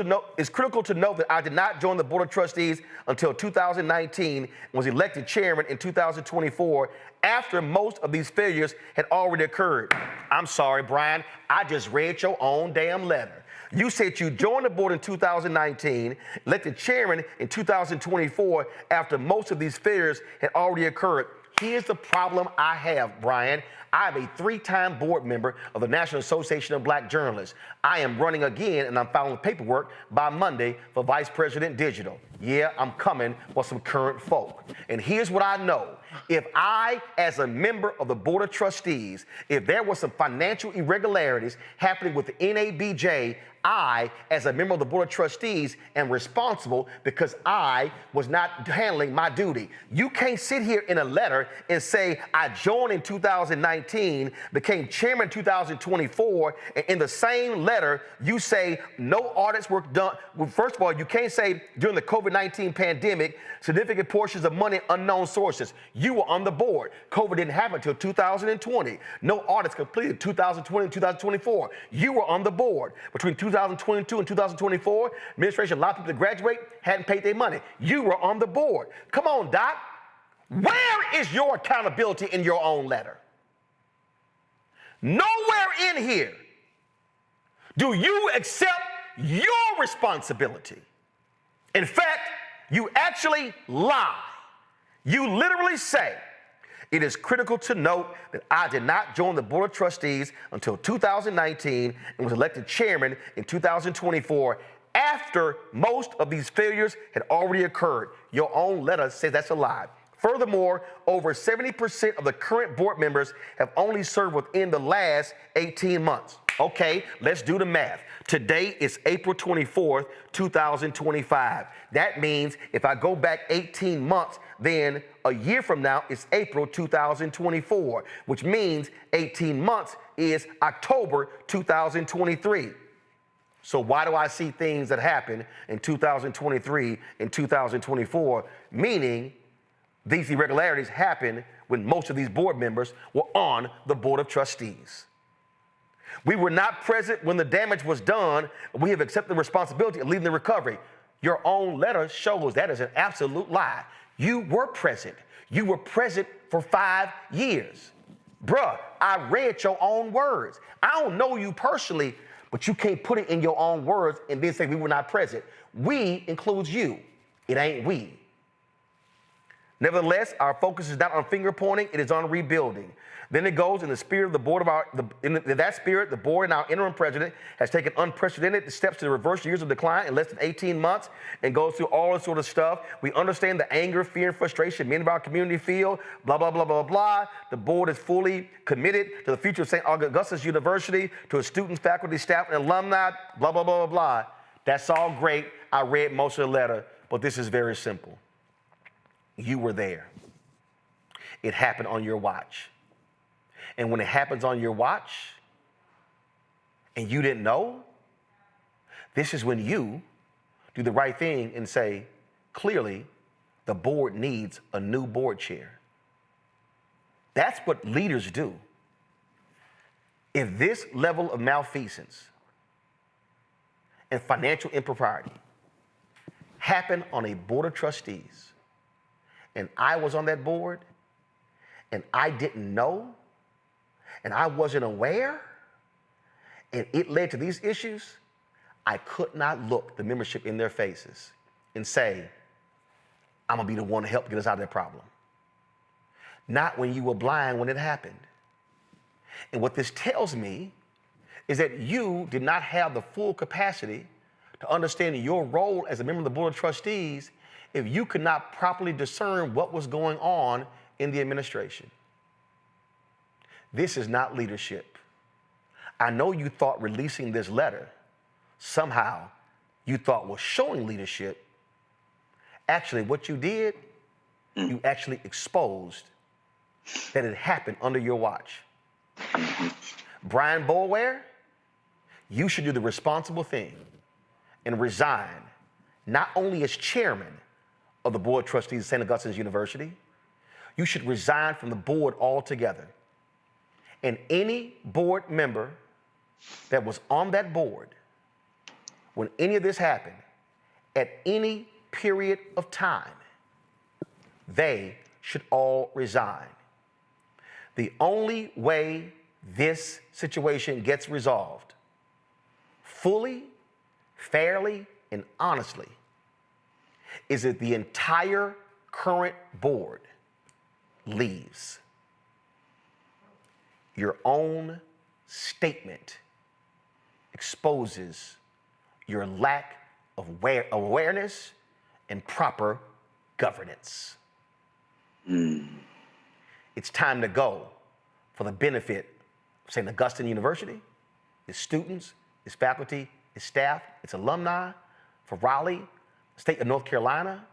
to note that I did not join the Board of Trustees until 2019 and was elected chairman in 2024 after most of these failures had already occurred. I'm sorry, Brian, I just read your own damn letter. You said you joined the board in 2019, elected chairman in 2024 after most of these failures had already occurred. Here's the problem I have, Brian. I'm a 3-time board member of the National Association of Black Journalists. I am running again, and I'm filing paperwork by Monday for Vice President Digital. Yeah, I'm coming for some current folk. And here's what I know. If I, as a member of the Board of Trustees, if there were some financial irregularities happening with the NABJ, I, as a member of the Board of Trustees, am responsible because I was not handling my duty. You can't sit here in a letter and say, I joined in 2019, became chairman in 2024, and in the same letter, you say no audits were done. Well, first of all, you can't say during the COVID-19 pandemic, significant portions of money, unknown sources. You were on the board. COVID didn't happen until 2020. No audits completed 2020 and 2024. You were on the board. Between 2022 and 2024, administration allowed people to graduate, hadn't paid their money. You were on the board. Come on, Doc. Where is your accountability in your own letter? Nowhere in here do you accept your responsibility. In fact, you actually lie. You literally say, it is critical to note that I did not join the Board of Trustees until 2019 and was elected chairman in 2024 after most of these failures had already occurred. Your own letter says that's a lie. Furthermore, over 70% of the current board members have only served within the last 18 months. Okay, let's do the math. Today is April 24th, 2025. That means if I go back 18 months, then a year from now it's April 2024, which means 18 months is October 2023. So why do I see things that happen in 2023 and 2024, meaning these irregularities happen when most of these board members were on the Board of Trustees? We were not present when the damage was done. We have accepted the responsibility of leading the recovery. Your own letter shows that is an absolute lie. You were present. You were present for 5 years. Bruh, I read your own words. I don't know you personally, but you can't put it in your own words and then say we were not present. We includes you. It ain't we. Nevertheless, our focus is not on finger pointing, it is on rebuilding. Then it goes in the spirit of the board in that spirit, the board and our interim president has taken unprecedented steps to reverse years of decline in less than 18 months and goes through all this sort of stuff. We understand the anger, fear, and frustration many of our community feel, blah, blah, blah, blah, blah. The board is fully committed to the future of St. Augustine University, to its students, faculty, staff, and alumni, blah, blah, blah, blah, blah. That's all great. I read most of the letter, but this is very simple. You were there. It happened on your watch. And when it happens on your watch and you didn't know, this is when you do the right thing and say, clearly, the board needs a new board chair. That's what leaders do. If this level of malfeasance and financial impropriety happened on a board of trustees, and I was on that board, and I didn't know, and I wasn't aware, and it led to these issues, I could not look the membership in their faces and say, I'm gonna be the one to help get us out of that problem. Not when you were blind when it happened. And what this tells me is that you did not have the full capacity to understand your role as a member of the Board of Trustees if you could not properly discern what was going on in the administration. This is not leadership. I know you thought releasing this letter somehow you thought was showing leadership, actually what you did, you actually exposed that it happened under your watch. Brian Boulware, you should do the responsible thing and resign, not only as chairman of the Board of Trustees of St. Augustine's University, you should resign from the board altogether. And any board member that was on that board when any of this happened, at any period of time, they should all resign. The only way this situation gets resolved fully, fairly, and honestly is that the entire current board leaves. Your own statement exposes your lack of awareness and proper governance. It's time to go for the benefit of St. Augustine University, its students, its faculty, its staff, its alumni, for Raleigh, the state of North Carolina,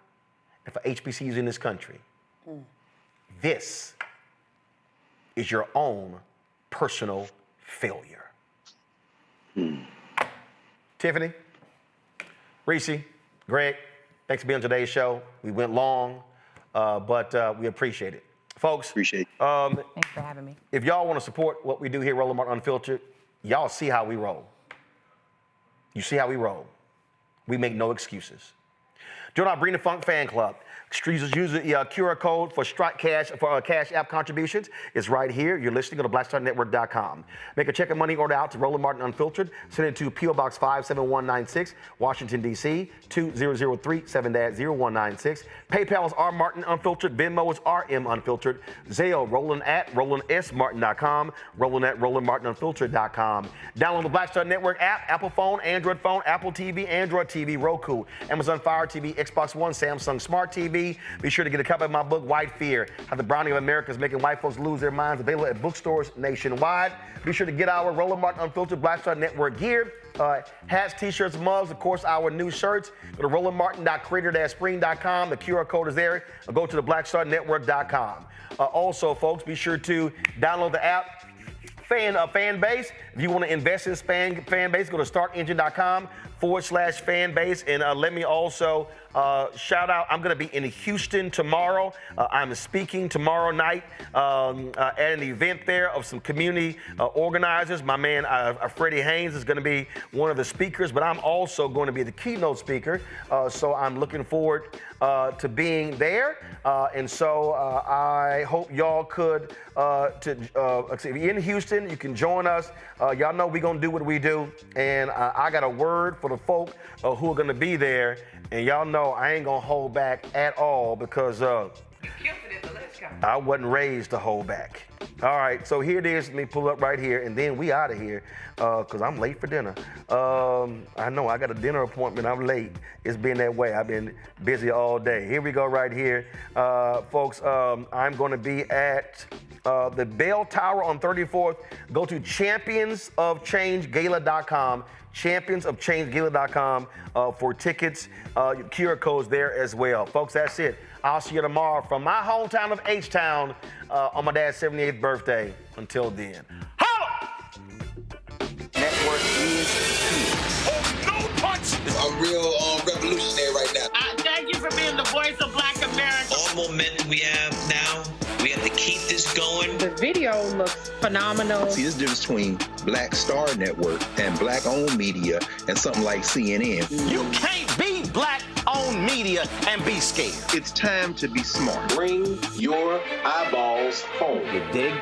and for HBCUs in this country. This is your own personal failure. Tiffany, Reese, Greg, thanks for being on today's show. We went long, but we appreciate it. Folks, appreciate it. Thanks for having me. If y'all want to support what we do here, Roland Martin Unfiltered, y'all see how we roll. You see how we roll. We make no excuses. Join our Bring the Funk fan club. Use the QR code for Cash App contributions. It's right here. You're listening. Go to blackstarnetwork.com. Make a check and money order out to Roland Martin Unfiltered. Send it to P.O. Box 57196, Washington, D.C. 20037-0196. PayPal is R Martin Unfiltered. Venmo is RM Unfiltered. Zelle, Roland at RolandSMartin.com. Roland at RolandMartinUnfiltered.com. Download the Black Star Network app, Apple phone, Android phone, Apple TV, Android TV, Roku, Amazon Fire TV, Xbox One, Samsung Smart TV. Be sure to get a copy of my book, White Fear, How the Browning of America is Making White Folks Lose Their Minds, available at bookstores nationwide. Be sure to get our Roland Martin Unfiltered Black Star Network gear, hats, t-shirts, mugs, of course, our new shirts. Go to rolandmartin.creator-spring.com. The QR code is there. Or go to the blackstarnetwork.com. Also, folks, be sure to download the app, Fanbase. If you want to invest in Fanbase, go to startengine.com/Fanbase. And let me also shout out, I'm going to be in Houston tomorrow. I'm speaking tomorrow night at an event there of some community organizers. My man, Freddie Haynes, is going to be one of the speakers, but I'm also going to be the keynote speaker. So I'm looking forward to being there. And so I hope y'all could, if you're in Houston, you can join us. Y'all know we're going to do what we do. And I got a word for the folk who are going to be there. And y'all know I ain't going to hold back at all because I wasn't raised to hold back. All right, so here it is. Let me pull up right here, and then we out of here because I'm late for dinner. I know I got a dinner appointment. I'm late. It's been that way. I've been busy all day. Here we go right here. Folks, I'm going to be at the Bell Tower on 34th. Go to championsofchangegala.com. championsofchangegala.com for tickets. QR codes there as well. Folks, that's it. I'll see you tomorrow from my hometown of H-Town on my dad's 78th birthday. Until then. Holla! Network is here. Oh, no punch! I'm real revolutionary right now. Thank you for being the voice of Black America. All the momentum we have now, we have to keep this going. The video looks phenomenal. See, this difference between Black Star Network and Black-owned media and something like CNN. You can't be Black-owned media and be scared. It's time to be smart. Bring your eyeballs home. You dig?